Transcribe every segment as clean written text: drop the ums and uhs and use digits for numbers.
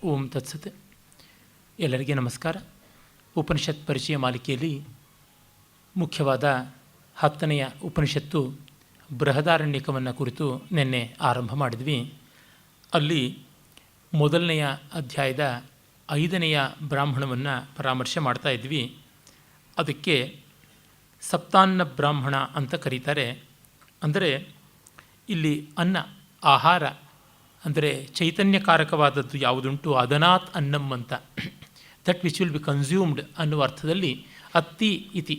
ಓಂ ತತ್ಸತ್. ಎಲ್ಲರಿಗೆ ನಮಸ್ಕಾರ. ಉಪನಿಷತ್ ಪರಿಚಯ ಮಾಲಿಕೆಯಲ್ಲಿ ಮುಖ್ಯವಾದ 10ನೆಯ ಉಪನಿಷತ್ತು ಬೃಹದಾರಣ್ಯಕವನ್ನು ಕುರಿತು ನಿನ್ನೆ ಆರಂಭ ಮಾಡಿದ್ವಿ. ಅಲ್ಲಿ ಮೊದಲನೆಯ ಅಧ್ಯಾಯದ 5ನೆಯ ಬ್ರಾಹ್ಮಣವನ್ನು ಪರಾಮರ್ಶೆ ಮಾಡ್ತಾ ಇದ್ವಿ. ಅದಕ್ಕೆ ಸಪ್ತಾನ್ನ ಬ್ರಾಹ್ಮಣ ಅಂತ ಕರೀತಾರೆ. ಅಂದರೆ ಇಲ್ಲಿ ಅನ್ನ, ಆಹಾರ ಅಂದರೆ ಚೈತನ್ಯಕಾರಕವಾದದ್ದು ಯಾವುದುಂಟು ಅದನಾತ್ ಅನ್ನಂ ಅಂತ, that which will be consumed ಅನ್ನುವ ಅರ್ಥದಲ್ಲಿ ಅತ್ತಿ ಇತಿ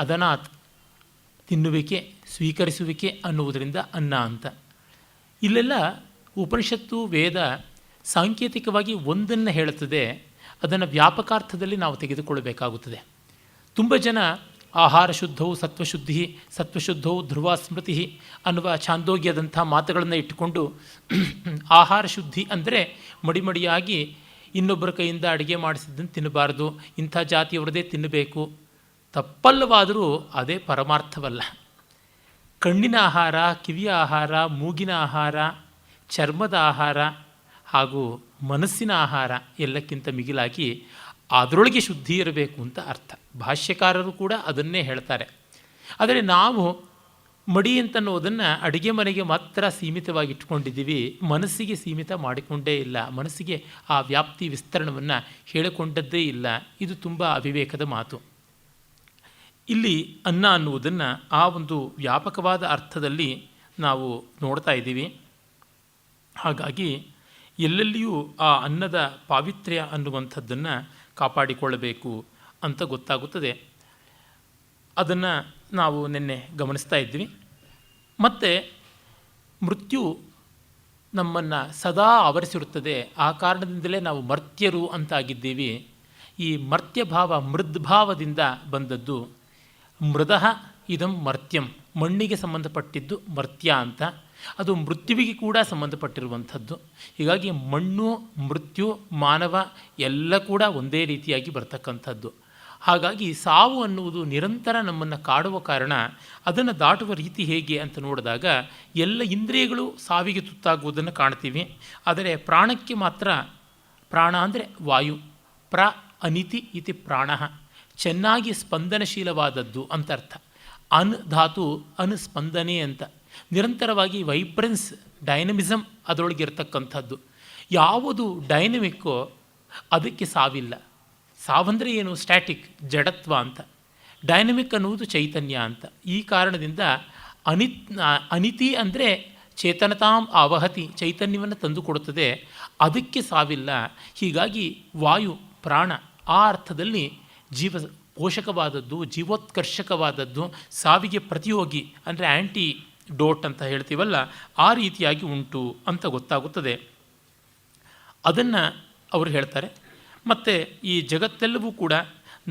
ಅದನಾತ್ ತಿನ್ನುವಿಕೆ, ಸ್ವೀಕರಿಸುವಿಕೆ ಅನ್ನುವುದರಿಂದ ಅನ್ನ ಅಂತ. ಇಲ್ಲೆಲ್ಲ ಉಪನಿಷತ್ತು ವೇದ ಸಾಂಕೇತಿಕವಾಗಿ ಒಂದನ್ನು ಹೇಳುತ್ತದೆ, ಅದನ್ನು ವ್ಯಾಪಕಾರ್ಥದಲ್ಲಿ ನಾವು ತೆಗೆದುಕೊಳ್ಳಬೇಕಾಗುತ್ತದೆ. ತುಂಬ ಜನ ಆಹಾರ ಶುದ್ಧವು ಸತ್ವಶುದ್ಧಿ, ಸತ್ವಶುದ್ಧವು ಧ್ರುವ ಸ್ಮೃತಿ ಅನ್ನುವ ಛಾಂದೋಗ್ಯದಂಥ ಮಾತುಗಳನ್ನು ಇಟ್ಟುಕೊಂಡು ಆಹಾರ ಶುದ್ಧಿ ಅಂದರೆ ಮಡಿಮಡಿಯಾಗಿ ಇನ್ನೊಬ್ಬರ ಕೈಯಿಂದ ಅಡುಗೆ ಮಾಡಿಸಿದ್ದನ್ನು ತಿನ್ನಬಾರ್ದು, ಇಂಥ ಜಾತಿಯವರದೇ ತಿನ್ನಬೇಕು. ತಪ್ಪಲ್ಲವಾದರೂ ಅದೇ ಪರಮಾರ್ಥವಲ್ಲ. ಕಣ್ಣಿನ ಆಹಾರ, ಕಿವಿಯ ಆಹಾರ, ಮೂಗಿನ ಆಹಾರ, ಚರ್ಮದ ಆಹಾರ ಹಾಗೂ ಮನಸ್ಸಿನ ಆಹಾರ ಎಲ್ಲಕ್ಕಿಂತ ಮಿಗಿಲಾಗಿ ಅದರೊಳಗೆ ಶುದ್ಧಿ ಇರಬೇಕು ಅಂತ ಅರ್ಥ. ಭಾಷ್ಯಕಾರರು ಕೂಡ ಅದನ್ನೇ ಹೇಳ್ತಾರೆ. ಆದರೆ ನಾವು ಮಡಿ ಅಂತನ್ನೋದನ್ನು ಅಡುಗೆ ಮನೆಗೆ ಮಾತ್ರ ಸೀಮಿತವಾಗಿ ಇಟ್ಕೊಂಡಿದ್ದೀವಿ, ಮನಸ್ಸಿಗೆ ಸೀಮಿತ ಮಾಡಿಕೊಂಡೇ ಇಲ್ಲ, ಮನಸ್ಸಿಗೆ ಆ ವ್ಯಾಪ್ತಿ ವಿಸ್ತರಣವನ್ನು ಹೇಳಿಕೊಂಡದ್ದೇ ಇಲ್ಲ. ಇದು ತುಂಬ ಅವಿವೇಕದ ಮಾತು. ಇಲ್ಲಿ ಅನ್ನ ಅನ್ನುವುದನ್ನು ಆ ಒಂದು ವ್ಯಾಪಕವಾದ ಅರ್ಥದಲ್ಲಿ ನಾವು ನೋಡ್ತಾ ಇದ್ದೀವಿ. ಹಾಗಾಗಿ ಎಲ್ಲೆಲ್ಲಿಯೂ ಆ ಅನ್ನದ ಪಾವಿತ್ರ್ಯ ಅನ್ನುವಂಥದ್ದನ್ನು ಕಾಪಾಡಿಕೊಳ್ಳಬೇಕು ಅಂತ ಗೊತ್ತಾಗುತ್ತದೆ. ಅದನ್ನು ನಾವು ನಿನ್ನೆ ಗಮನಿಸ್ತಾ ಇದ್ವಿ. ಮತ್ತು ಮೃತ್ಯು ನಮ್ಮನ್ನು ಸದಾ ಆವರಿಸಿರುತ್ತದೆ. ಆ ಕಾರಣದಿಂದಲೇ ನಾವು ಮರ್ತ್ಯರು ಅಂತಾಗಿದ್ದೀವಿ. ಈ ಮರ್ತ್ಯಭಾವ ಮೃದ್ಭಾವದಿಂದ ಬಂದದ್ದು. ಮೃದಃ ಇದಂ ಮರ್ತ್ಯಂ, ಮಣ್ಣಿಗೆ ಸಂಬಂಧಪಟ್ಟಿದ್ದು ಮರ್ತ್ಯ ಅಂತ. ಅದು ಮೃತ್ಯುವಿಗೆ ಕೂಡ ಸಂಬಂಧಪಟ್ಟಿರುವಂಥದ್ದು. ಹೀಗಾಗಿ ಮಣ್ಣು, ಮೃತ್ಯು, ಮಾನವ ಎಲ್ಲ ಕೂಡ ಒಂದೇ ರೀತಿಯಾಗಿ ಬರ್ತಕ್ಕಂಥದ್ದು. ಹಾಗಾಗಿ ಸಾವು ಅನ್ನುವುದು ನಿರಂತರ ನಮ್ಮನ್ನು ಕಾಡುವ ಕಾರಣ ಅದನ್ನು ದಾಟುವ ರೀತಿ ಹೇಗೆ ಅಂತ ನೋಡಿದಾಗ ಎಲ್ಲ ಇಂದ್ರಿಯಗಳು ಸಾವಿಗೆ ತುತ್ತಾಗುವುದನ್ನು ಕಾಣ್ತೀವಿ. ಆದರೆ ಪ್ರಾಣಕ್ಕೆ ಮಾತ್ರ, ಪ್ರಾಣ ಅಂದರೆ ವಾಯು, ಪ್ರ ಅನಿತಿ ಇತಿ ಪ್ರಾಣ, ಚೆನ್ನಾಗಿ ಸ್ಪಂದನಶೀಲವಾದದ್ದು ಅಂತ ಅರ್ಥ. ಅನ್ ಧಾತು ಅನುಸ್ಪಂದನೆ ಅಂತ, ನಿರಂತರವಾಗಿ ವೈಬ್ರೆನ್ಸ್, ಡೈನಮಿಸಮ್ ಅದರೊಳಗಿರ್ತಕ್ಕಂಥದ್ದು. ಯಾವುದು ಡೈನಮಿಕ್ಕೋ ಅದಕ್ಕೆ ಸಾವಿಲ್ಲ. ಸಾವಂದರೆ ಏನು? ಸ್ಟ್ಯಾಟಿಕ್, ಜಡತ್ವ ಅಂತ. ಡೈನಮಿಕ್ ಅನ್ನುವುದು ಚೈತನ್ಯ ಅಂತ. ಈ ಕಾರಣದಿಂದ ಅನಿತಿ ಅಂದರೆ ಚೇತನತಾಂ ಆವಹತಿ, ಚೈತನ್ಯವನ್ನು ತಂದುಕೊಡುತ್ತದೆ, ಅದಕ್ಕೆ ಸಾವಿಲ್ಲ. ಹೀಗಾಗಿ ವಾಯು, ಪ್ರಾಣ ಆ ಅರ್ಥದಲ್ಲಿ ಜೀವ ಪೋಷಕವಾದದ್ದು, ಜೀವೋತ್ಕರ್ಷಕವಾದದ್ದು, ಸಾವಿಗೆ ಪ್ರತಿಯೋಗಿ ಅಂದರೆ ಆ್ಯಂಟಿ ಡೋಟ್ ಅಂತ ಹೇಳ್ತೀವಲ್ಲ, ಆ ರೀತಿಯಾಗಿ ಉಂಟು ಅಂತ ಗೊತ್ತಾಗುತ್ತದೆ. ಅದನ್ನು ಅವರು ಹೇಳ್ತಾರೆ. ಮತ್ತು ಈ ಜಗತ್ತೆಲ್ಲವೂ ಕೂಡ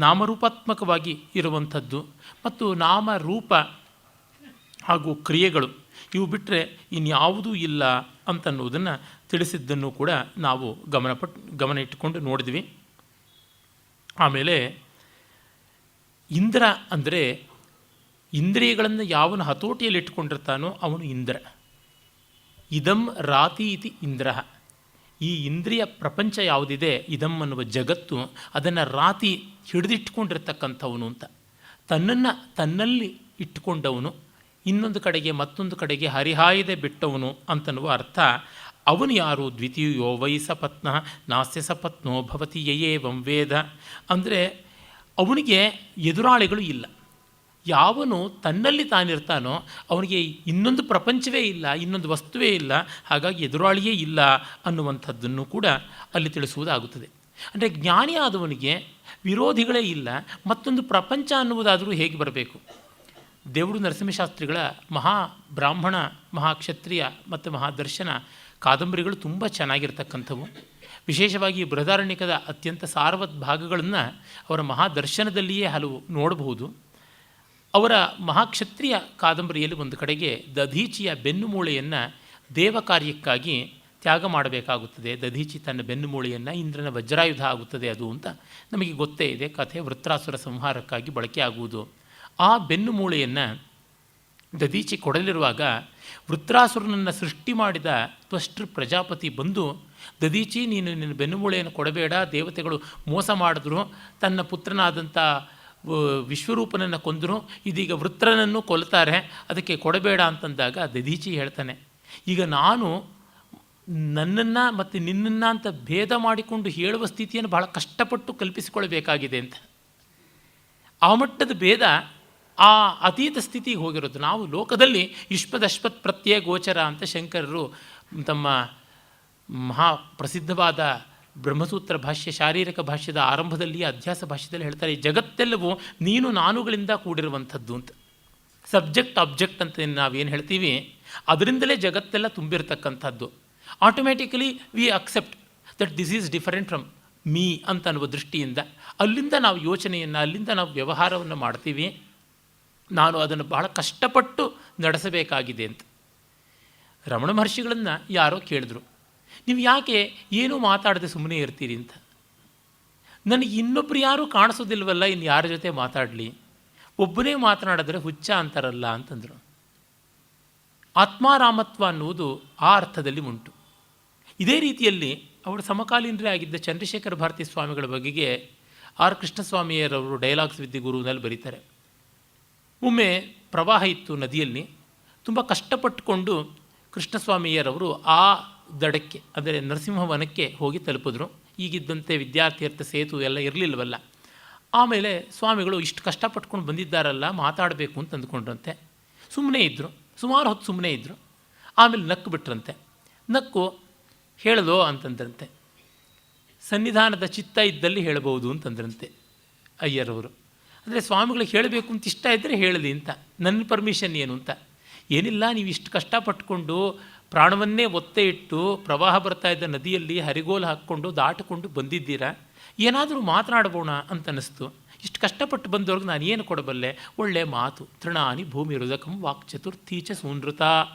ನಾಮರೂಪಾತ್ಮಕವಾಗಿ ಇರುವಂಥದ್ದು ಮತ್ತು ನಾಮರೂಪ ಹಾಗೂ ಕ್ರಿಯೆಗಳು, ಇವು ಬಿಟ್ಟರೆ ಇನ್ಯಾವುದೂ ಇಲ್ಲ ಅಂತನ್ನುವುದನ್ನು ತಿಳಿಸಿದ್ದನ್ನು ಕೂಡ ನಾವು ಗಮನ ಇಟ್ಟುಕೊಂಡು ನೋಡಿದ್ವಿ. ಆಮೇಲೆ ಇಂದ್ರ ಅಂದರೆ ಇಂದ್ರಿಯಗಳನ್ನು ಯಾವನು ಹತೋಟಿಯಲ್ಲಿ ಇಟ್ಟುಕೊಂಡಿರ್ತಾನೋ ಅವನು ಇಂದ್ರ. ಇದಂ ರಾತಿ ಇತಿ ಇಂದ್ರ. ಈ ಇಂದ್ರಿಯ ಪ್ರಪಂಚ ಯಾವುದಿದೆ, ಇದಂ ಅನ್ನುವ ಜಗತ್ತು, ಅದನ್ನು ರಾತಿ ಹಿಡಿದಿಟ್ಟುಕೊಂಡಿರ್ತಕ್ಕಂಥವನು ಅಂತ. ತನ್ನನ್ನು ತನ್ನಲ್ಲಿ ಇಟ್ಟುಕೊಂಡವನು, ಇನ್ನೊಂದು ಕಡೆಗೆ ಮತ್ತೊಂದು ಕಡೆಗೆ ಹರಿಹಾಯದೆ ಬಿಟ್ಟವನು ಅಂತನ್ನುವ ಅರ್ಥ. ಅವನು ಯಾರು? ದ್ವಿತೀಯೋ ವೈ ಸಪತ್ನಃ ನಾಸ್ಯ ಸಪತ್ನೋ ಭವತಿ ಯಯೇವಂ ವೇದ. ಅಂದರೆ ಅವನಿಗೆ ಎದುರಾಳಿಗಳು ಇಲ್ಲ. ಯಾವನು ತನ್ನಲ್ಲಿ ತಾನಿರ್ತಾನೋ ಅವನಿಗೆ ಇನ್ನೊಂದು ಪ್ರಪಂಚವೇ ಇಲ್ಲ, ಇನ್ನೊಂದು ವಸ್ತುವೇ ಇಲ್ಲ, ಹಾಗಾಗಿ ಎದುರಾಳಿಯೇ ಇಲ್ಲ ಅನ್ನುವಂಥದ್ದನ್ನು ಕೂಡ ಅಲ್ಲಿ ತಿಳಿಸುವುದಾಗುತ್ತದೆ. ಅಂದರೆ ಜ್ಞಾನಿಯಾದವನಿಗೆ ವಿರೋಧಿಗಳೇ ಇಲ್ಲ, ಮತ್ತೊಂದು ಪ್ರಪಂಚ ಅನ್ನುವುದಾದರೂ ಹೇಗೆ ಬರಬೇಕು? ದೇವರು ನರಸಿಂಹಶಾಸ್ತ್ರಿಗಳ ಮಹಾಬ್ರಾಹ್ಮಣ, ಮಹಾಕ್ಷತ್ರಿಯ ಮತ್ತು ಮಹಾದರ್ಶನ ಕಾದಂಬರಿಗಳು ತುಂಬ ಚೆನ್ನಾಗಿರ್ತಕ್ಕಂಥವು. ವಿಶೇಷವಾಗಿ ಬೃಹದಾರಣ್ಯಕದ ಅತ್ಯಂತ ಸಾರವತ್ ಭಾಗಗಳನ್ನು ಅವರ ಮಹಾದರ್ಶನದಲ್ಲಿಯೇ ಹಲವು ನೋಡಬಹುದು. ಅವರ ಮಹಾಕ್ಷತ್ರಿಯ ಕಾದಂಬರಿಯಲ್ಲಿ ಒಂದು ಕಡೆಗೆ ದಧೀಚಿಯ ಬೆನ್ನುಮೂಳೆಯನ್ನು ದೇವ ಕಾರ್ಯಕ್ಕಾಗಿ ತ್ಯಾಗ ಮಾಡಬೇಕಾಗುತ್ತದೆ. ದಧೀಚಿ ತನ್ನ ಬೆನ್ನುಮೂಳೆಯನ್ನು ಇಂದ್ರನ ವಜ್ರಾಯುಧ ಆಗುತ್ತದೆ ಅದು ಅಂತ ನಮಗೆ ಗೊತ್ತೇ ಇದೆ. ಕಥೆ ವೃತ್ರಾಸುರ ಸಂಹಾರಕ್ಕಾಗಿ ಬಳಕೆಯಾಗುವುದು. ಆ ಬೆನ್ನುಮೂಳೆಯನ್ನು ದಧೀಚಿ ಕೊಡಲಿರುವಾಗ ವೃತ್ರಾಸುರನನ್ನು ಸೃಷ್ಟಿ ಮಾಡಿದ ತ್ವಷ್ಟೃ ಪ್ರಜಾಪತಿ ಬಂದು ದದೀಚಿ, ನೀನು ನಿನ್ನ ಬೆನ್ನುಮೂಳೆಯನ್ನು ಕೊಡಬೇಡ, ದೇವತೆಗಳು ಮೋಸ ಮಾಡಿದ್ರು, ತನ್ನ ಪುತ್ರನಾದಂಥ ವಿಶ್ವರೂಪನನ್ನು ಕೊಂದರು, ಇದೀಗ ವೃತ್ರನನ್ನು ಕೊಲ್ತಾರೆ, ಅದಕ್ಕೆ ಕೊಡಬೇಡ ಅಂತಂದಾಗ ದದೀಚಿ ಹೇಳ್ತಾನೆ, ಈಗ ನಾನು ನನ್ನನ್ನು ಮತ್ತು ನಿನ್ನನ್ನು ಅಂತ ಭೇದ ಮಾಡಿಕೊಂಡು ಹೇಳುವ ಸ್ಥಿತಿಯನ್ನು ಬಹಳ ಕಷ್ಟಪಟ್ಟು ಕಲ್ಪಿಸಿಕೊಳ್ಬೇಕಾಗಿದೆ ಅಂತ. ಆ ಮಟ್ಟದ ಭೇದ ಆ ಅತೀತ ಸ್ಥಿತಿಗೆ ಹೋಗಿರೋದು. ನಾವು ಲೋಕದಲ್ಲಿ ಯುಷ್ಮದಶ್ವತ್ ಪ್ರತ್ಯಯ ಗೋಚರ ಅಂತ ಶಂಕರರು ತಮ್ಮ ಮಹಾ ಪ್ರಸಿದ್ಧವಾದ ಬ್ರಹ್ಮಸೂತ್ರ ಭಾಷ್ಯ, ಶಾರೀರಿಕ ಭಾಷ್ಯದ ಆರಂಭದಲ್ಲಿ, ಅಧ್ಯಾಸ ಭಾಷ್ಯದಲ್ಲಿ ಹೇಳ್ತಾರೆ, ಈ ಜಗತ್ತೆಲ್ಲವೂ ನೀನು ನಾನುಗಳಿಂದ ಕೂಡಿರುವಂಥದ್ದು ಅಂತ. ಸಬ್ಜೆಕ್ಟ್ ಆಬ್ಜೆಕ್ಟ್ ಅಂತ ನಾವೇನು ಹೇಳ್ತೀವಿ, ಅದರಿಂದಲೇ ಜಗತ್ತೆಲ್ಲ ತುಂಬಿರ್ತಕ್ಕಂಥದ್ದು. Automatically we accept that this is different from me ಅಂತ ಅನ್ನುವ ದೃಷ್ಟಿಯಿಂದ ಅಲ್ಲಿಂದ ನಾವು ಯೋಚನೆಯನ್ನು, ಅಲ್ಲಿಂದ ನಾವು ವ್ಯವಹಾರವನ್ನು ಮಾಡ್ತೀವಿ. ನಾನು ಅದನ್ನು ಬಹಳ ಕಷ್ಟಪಟ್ಟು ನಡೆಸಬೇಕಾಗಿದೆ ಅಂತ. ರಮಣ ಮಹರ್ಷಿಗಳನ್ನು ಯಾರೋ ಕೇಳಿದ್ರು, ನೀವು ಯಾಕೆ ಏನೂ ಮಾತಾಡದೆ ಸುಮ್ಮನೆ ಇರ್ತೀರಿ ಅಂತ. ನನಗೆ ಇನ್ನೊಬ್ಬರು ಯಾರೂ ಕಾಣಿಸೋದಿಲ್ವಲ್ಲ, ಇನ್ನು ಯಾರ ಜೊತೆ ಮಾತಾಡಲಿ, ಒಬ್ಬನೇ ಮಾತನಾಡಿದ್ರೆ ಹುಚ್ಚ ಅಂತಾರಲ್ಲ ಅಂತಂದರು. ಆತ್ಮಾರಾಮತ್ವ ಅನ್ನುವುದು ಆ ಅರ್ಥದಲ್ಲಿ ಉಂಟು. ಇದೇ ರೀತಿಯಲ್ಲಿ ಅವರು ಸಮಕಾಲೀನರೇ ಆಗಿದ್ದ ಚಂದ್ರಶೇಖರ ಭಾರತಿ ಸ್ವಾಮಿಗಳ ಬಗೆಗೆ ಆರ್ ಕೃಷ್ಣಸ್ವಾಮಿಯರವರು ಡೈಲಾಗ್ಸ್ ವಿತ್ ದಿ ಗುರುನಲ್ಲಿ ಬರೀತಾರೆ. ಒಮ್ಮೆ ಪ್ರವಾಹ ಇತ್ತು ನದಿಯಲ್ಲಿ, ತುಂಬ ಕಷ್ಟಪಟ್ಟುಕೊಂಡು ಕೃಷ್ಣಸ್ವಾಮಿಯರವರು ಆ ದಡಕ್ಕೆ, ಅಂದರೆ ನರಸಿಂಹವನಕ್ಕೆ ಹೋಗಿ ತಲುಪಿದ್ರು. ಈಗಿದ್ದಂತೆ ವಿದ್ಯಾರ್ಥಿಯರ್ಥ ಸೇತು ಎಲ್ಲ ಇರಲಿಲ್ಲವಲ್ಲ. ಆಮೇಲೆ ಸ್ವಾಮಿಗಳು ಇಷ್ಟು ಕಷ್ಟಪಟ್ಕೊಂಡು ಬಂದಿದ್ದಾರಲ್ಲ, ಮಾತಾಡಬೇಕು ಅಂತ ಅಂದ್ಕೊಂಡ್ರಂತೆ. ಸುಮ್ಮನೆ ಇದ್ದರು, ಸುಮಾರು ಹೊತ್ತು ಸುಮ್ಮನೆ ಇದ್ದರು. ಆಮೇಲೆ ನಕ್ಕು ಬಿಟ್ರಂತೆ. ನಕ್ಕು ಹೇಳೋದು ಅಂತಂದ್ರಂತೆ, ಸನ್ನಿಧಾನದ ಚಿತ್ತ ಇದ್ದಲ್ಲಿ ಹೇಳಬಹುದು ಅಂತಂದ್ರಂತೆ ಅಯ್ಯರವರು. ಅಂದರೆ ಸ್ವಾಮಿಗಳಿಗೆ ಹೇಳಬೇಕು ಅಂತ ಇಷ್ಟ ಇದ್ದರೆ ಹೇಳಲಿ ಅಂತ, ನನ್ನ ಪರ್ಮಿಷನ್ ಏನು ಅಂತ. ಏನಿಲ್ಲ, ನೀವು ಇಷ್ಟು ಕಷ್ಟಪಟ್ಟುಕೊಂಡು ಪ್ರಾಣವನ್ನೇ ಒತ್ತೆ ಇಟ್ಟು ಪ್ರವಾಹ ಬರ್ತಾ ಇದ್ದ ನದಿಯಲ್ಲಿ ಹರಿಗೋಲು ಹಾಕ್ಕೊಂಡು ದಾಟಿಕೊಂಡು ಬಂದಿದ್ದೀರಾ, ಏನಾದರೂ ಮಾತನಾಡಬೋಣ ಅಂತ ಅನ್ನಿಸ್ತು. ಇಷ್ಟು ಕಷ್ಟಪಟ್ಟು ಬಂದವ್ರಿಗೆ ನಾನು ಏನು ಕೊಡಬಲ್ಲೆ, ಒಳ್ಳೆಯ ಮಾತು. ತೃಣಾನಿ ಭೂಮಿ ರುದಕಂ ವಾಕ್ ಚತುರ್ಥೀಚ ಸೂನೃತ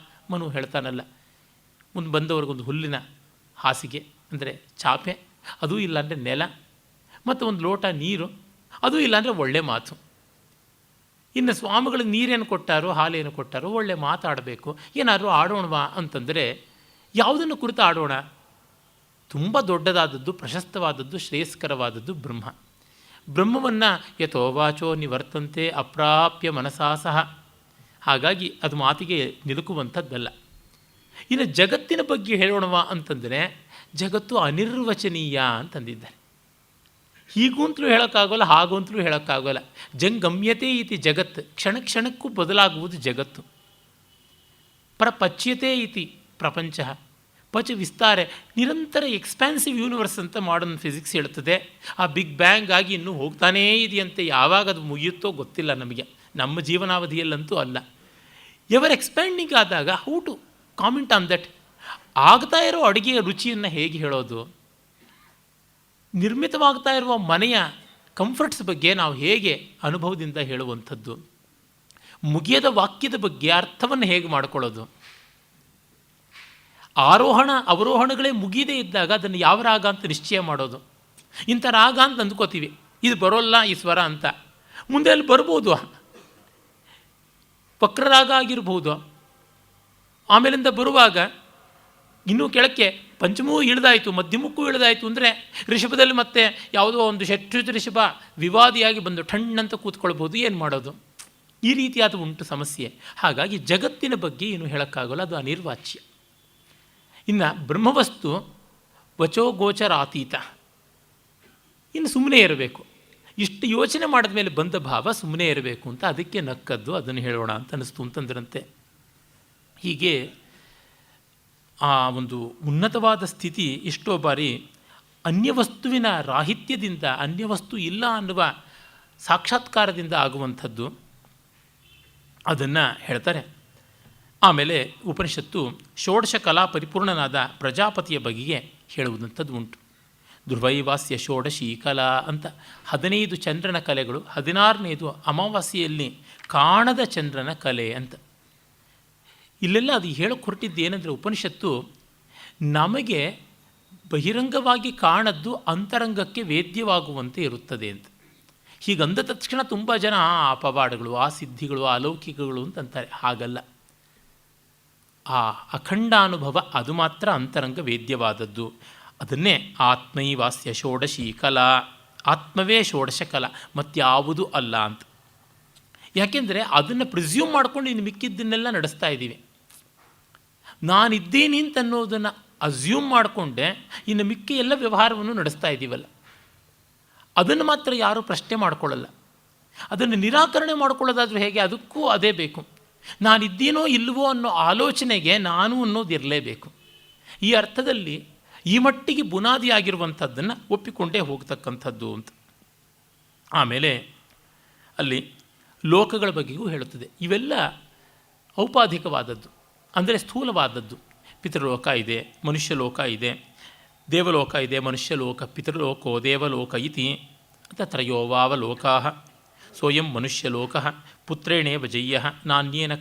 ಮನು ಹೇಳ್ತಾನಲ್ಲ. ಮುಂದೆ ಬಂದವ್ರಿಗೊಂದು ಹುಲ್ಲಿನ ಹಾಸಿಗೆ, ಅಂದರೆ ಚಾಪೆ, ಅದೂ ಇಲ್ಲಾಂದರೆ ನೆಲ, ಮತ್ತು ಒಂದು ಲೋಟ ನೀರು, ಅದೂ ಇಲ್ಲಾಂದರೆ ಒಳ್ಳೆ ಮಾತು. ಇನ್ನು ಸ್ವಾಮಿಗಳಿಗೆ ನೀರೇನು ಕೊಟ್ಟಾರೋ, ಹಾಲೇನು ಕೊಟ್ಟಾರೋ, ಒಳ್ಳೆ ಮಾತಾಡಬೇಕು. ಏನಾದರೂ ಆಡೋಣವಾ ಅಂತಂದರೆ ಯಾವುದನ್ನು ಕುರಿತು ಆಡೋಣ? ತುಂಬ ದೊಡ್ಡದಾದದ್ದು, ಪ್ರಶಸ್ತವಾದದ್ದು, ಶ್ರೇಯಸ್ಕರವಾದದ್ದು ಬ್ರಹ್ಮ. ಬ್ರಹ್ಮವನ್ನು ಯಥೋ ವಾಚೋ ನಿವರ್ತಂತೆ ಅಪ್ರಾಪ್ಯ ಮನಸಾ ಸಹ. ಹಾಗಾಗಿ ಅದು ಮಾತಿಗೆ ನಿಲುಕುವಂಥದ್ದಲ್ಲ. ಇನ್ನು ಜಗತ್ತಿನ ಬಗ್ಗೆ ಹೇಳೋಣವಾ ಅಂತಂದರೆ ಜಗತ್ತು ಅನಿರ್ವಚನೀಯ ಅಂತಂದಿದ್ದಾರೆ. ಹೀಗೂ ಅಂತಲೂ ಹೇಳೋಕ್ಕಾಗೋಲ್ಲ, ಹಾಗೂ ಅಂತಲೂ ಹೇಳೋಕ್ಕಾಗೋಲ್ಲ. ಜಂಗಮ್ಯತೆ ಇತಿ ಜಗತ್, ಕ್ಷಣ ಕ್ಷಣಕ್ಕೂ ಬದಲಾಗುವುದು ಜಗತ್ತು. ಪ್ರಪಚ್ಯತೆ ಇತಿ ಪ್ರಪಂಚ, ಪಚ ವಿಸ್ತಾರೆ, ನಿರಂತರ ಎಕ್ಸ್ಪ್ಯಾನ್ಸಿವ್ ಯೂನಿವರ್ಸ್ ಅಂತ ಮಾಡರ್ನ್ ಫಿಸಿಕ್ಸ್ ಹೇಳ್ತದೆ. ಆ ಬಿಗ್ ಬ್ಯಾಂಗ್ ಆಗಿ ಇನ್ನೂ ಹೋಗ್ತಾನೇ ಇದೆಯಂತೆ. ಯಾವಾಗ ಅದು ಮುಗಿಯುತ್ತೋ ಗೊತ್ತಿಲ್ಲ ನಮಗೆ, ನಮ್ಮ ಜೀವನಾವಧಿಯಲ್ಲಂತೂ ಅಲ್ಲ. ಎವರ್ ಎಕ್ಸ್ಪ್ಯಾಂಡಿಂಗ್ ಆದಾಗ how to comment on that. ಆಗ್ತಾ ಇರೋ ಅಡುಗೆಯ ರುಚಿಯನ್ನು ಹೇಗೆ ಹೇಳೋದು? ನಿರ್ಮಿತವಾಗ್ತಾ ಇರುವ ಮನೆಯ ಕಂಫರ್ಟ್ಸ್ ಬಗ್ಗೆ ನಾವು ಹೇಗೆ ಅನುಭವದಿಂದ ಹೇಳುವಂಥದ್ದು? ಮುಗಿಯದ ವಾಕ್ಯದ ಬಗ್ಗೆ ಅರ್ಥವನ್ನು ಹೇಗೆ ಮಾಡಿಕೊಳ್ಳೋದು? ಆರೋಹಣ ಅವರೋಹಣಗಳೇ ಮುಗಿಯದೇ ಇದ್ದಾಗ ಅದನ್ನು ಯಾವ ರಾಗ ಅಂತ ನಿಶ್ಚಯ ಮಾಡೋದು? ಇಂಥ ರಾಗ ಅಂತ ಅಂದ್ಕೋತೀವಿ, ಇದು ಬರೋಲ್ಲ ಈ ಸ್ವರ ಅಂತ. ಮುಂದೆ ಅಲ್ಲಿ ಬರ್ಬೋದು, ವಕ್ರರಾಗ ಆಗಿರ್ಬೋದು. ಆಮೇಲಿಂದ ಬರುವಾಗ ಇನ್ನೂ ಕೆಳಕ್ಕೆ ಪಂಚಮೂ ಇಳಿದಾಯಿತು, ಮಧ್ಯಮಕ್ಕೂ ಇಳಿದಾಯಿತು ಅಂದರೆ ಋಷಭದಲ್ಲಿ ಮತ್ತೆ ಯಾವುದೋ ಒಂದು ಷಟ್ಯುತ ಋಷಭ ವಿವಾದಿಯಾಗಿ ಬಂದು ಠಣ್ಣಂತ ಕೂತ್ಕೊಳ್ಬೋದು. ಏನು ಮಾಡೋದು? ಈ ರೀತಿಯಾದ ಉಂಟು ಸಮಸ್ಯೆ. ಹಾಗಾಗಿ ಜಗತ್ತಿನ ಬಗ್ಗೆ ಏನು ಹೇಳೋಕ್ಕಾಗಲ್ಲ, ಅದು ಅನಿರ್ವಾಚ್ಯ. ಇನ್ನು ಬ್ರಹ್ಮವಸ್ತು ವಚೋಗೋಚರಾತೀತ, ಇನ್ನು ಸುಮ್ಮನೆ ಇರಬೇಕು. ಇಷ್ಟು ಯೋಚನೆ ಮಾಡಿದ ಮೇಲೆ ಬಂದ ಭಾವ ಸುಮ್ಮನೆ ಇರಬೇಕು ಅಂತ, ಅದಕ್ಕೆ ನಕ್ಕದ್ದು, ಅದನ್ನು ಹೇಳೋಣ ಅಂತ ಅನ್ನಿಸ್ತು ಅಂತಂದ್ರಂತೆ. ಹೀಗೆ ಆ ಒಂದು ಉನ್ನತವಾದ ಸ್ಥಿತಿ ಎಷ್ಟೋ ಬಾರಿ ಅನ್ಯವಸ್ತುವಿನ ರಾಹಿತ್ಯದಿಂದ, ಅನ್ಯವಸ್ತು ಇಲ್ಲ ಅನ್ನುವ ಸಾಕ್ಷಾತ್ಕಾರದಿಂದ ಆಗುವಂಥದ್ದು. ಅದನ್ನು ಹೇಳ್ತಾರೆ. ಆಮೇಲೆ ಉಪನಿಷತ್ತು ಷೋಡಶ ಕಲಾ ಪರಿಪೂರ್ಣನಾದ ಪ್ರಜಾಪತಿಯ ಬಗೆಗೆ ಹೇಳುವುದಂಥದ್ದು ಉಂಟು. ಧ್ರುವೈವಾಸ್ಯ ಷೋಡಶಿ ಕಲಾ ಅಂತ 15 ಚಂದ್ರನ ಕಲೆಗಳು, 16ನೇದು ಅಮಾವಾಸ್ಯೆಯಲ್ಲಿ ಕಾಣದ ಚಂದ್ರನ ಕಲೆ ಅಂತ. ಇಲ್ಲೆಲ್ಲ ಅದು ಹೇಳೋಕ್ಕೆ ಹೊರಟಿದ್ದು ಏನಂದರೆ, ಉಪನಿಷತ್ತು ನಮಗೆ ಬಹಿರಂಗವಾಗಿ ಕಾಣದ್ದು ಅಂತರಂಗಕ್ಕೆ ವೇದ್ಯವಾಗುವಂತೆ ಇರುತ್ತದೆ ಅಂತ. ಹೀಗಂದ ತಕ್ಷಣ ತುಂಬ ಜನ ಅಪವಾಡಗಳು, ಆ ಸಿದ್ಧಿಗಳು, ಅಲೌಕಿಕಗಳು ಅಂತಂತಾರೆ. ಹಾಗಲ್ಲ. ಆ ಅಖಂಡಾನುಭವ ಅದು ಮಾತ್ರ ಅಂತರಂಗ ವೇದ್ಯವಾದದ್ದು. ಅದನ್ನೇ ಆತ್ಮೈವಾಸ್ಯ ಷೋಡಶಿ ಕಲಾ, ಆತ್ಮವೇ ಷೋಡಶ ಕಲಾ, ಮತ್ಯಾವುದೂ ಅಲ್ಲ ಅಂತ. ಯಾಕೆಂದರೆ ಅದನ್ನು ಪ್ರಿಸ್ಯೂಮ್ ಮಾಡ್ಕೊಂಡು ಇನ್ನು ಮಿಕ್ಕಿದ್ದನ್ನೆಲ್ಲ ನಡೆಸ್ತಾ ಇದ್ದೀವಿ. ನಾನಿದ್ದೀನಿ ಅಂತ ಅನ್ನೋದನ್ನು ಅಸ್ಯೂಮ್ ಮಾಡಿಕೊಂಡೆ ಇನ್ನು ಮಿಕ್ಕಿ ಎಲ್ಲ ವ್ಯವಹಾರವನ್ನು ನಡೆಸ್ತಾ ಇದ್ದೀವಲ್ಲ, ಅದನ್ನು ಮಾತ್ರ ಯಾರೂ ಪ್ರಶ್ನೆ ಮಾಡಿಕೊಳ್ಳಲ್ಲ. ಅದನ್ನು ನಿರಾಕರಣೆ ಮಾಡಿಕೊಳ್ಳೋದಾದರೂ ಹೇಗೆ? ಅದಕ್ಕೂ ಅದೇ ಬೇಕು. ನಾನಿದ್ದೀನೋ ಇಲ್ಲವೋ ಅನ್ನೋ ಆಲೋಚನೆಗೆ ನಾನು ಅನ್ನೋದು ಇರಲೇಬೇಕು. ಈ ಅರ್ಥದಲ್ಲಿ ಈ ಮಟ್ಟಿಗೆ ಬುನಾದಿಯಾಗಿರುವಂಥದ್ದನ್ನು ಒಪ್ಪಿಕೊಂಡೇ ಹೋಗ್ತಕ್ಕಂಥದ್ದು ಅಂತ. ಆಮೇಲೆ ಅಲ್ಲಿ ಲೋಕಗಳ ಬಗ್ಗೆಯೂ ಹೇಳುತ್ತದೆ. ಇವೆಲ್ಲ ಔಪಾಧಿಕವಾದದ್ದು, ಅಂದರೆ ಸ್ಥೂಲವಾದದ್ದು. ಪಿತೃಲೋಕ ಇದೆ, ಮನುಷ್ಯಲೋಕ ಇದೆ, ದೇವಲೋಕ ಇದೆ, ಮನುಷ್ಯಲೋಕ, ಪಿತೃಲೋಕೋ ದೇವಲೋಕ ಇತಿ ತ್ರಯೋವಾವಲೋಕಾ ಸೋಯಂ ಮನುಷ್ಯಲೋಕ ಪುತ್ರೇಣೇವ ಜಯ್ಯ ನಾಣ್ಯೇನ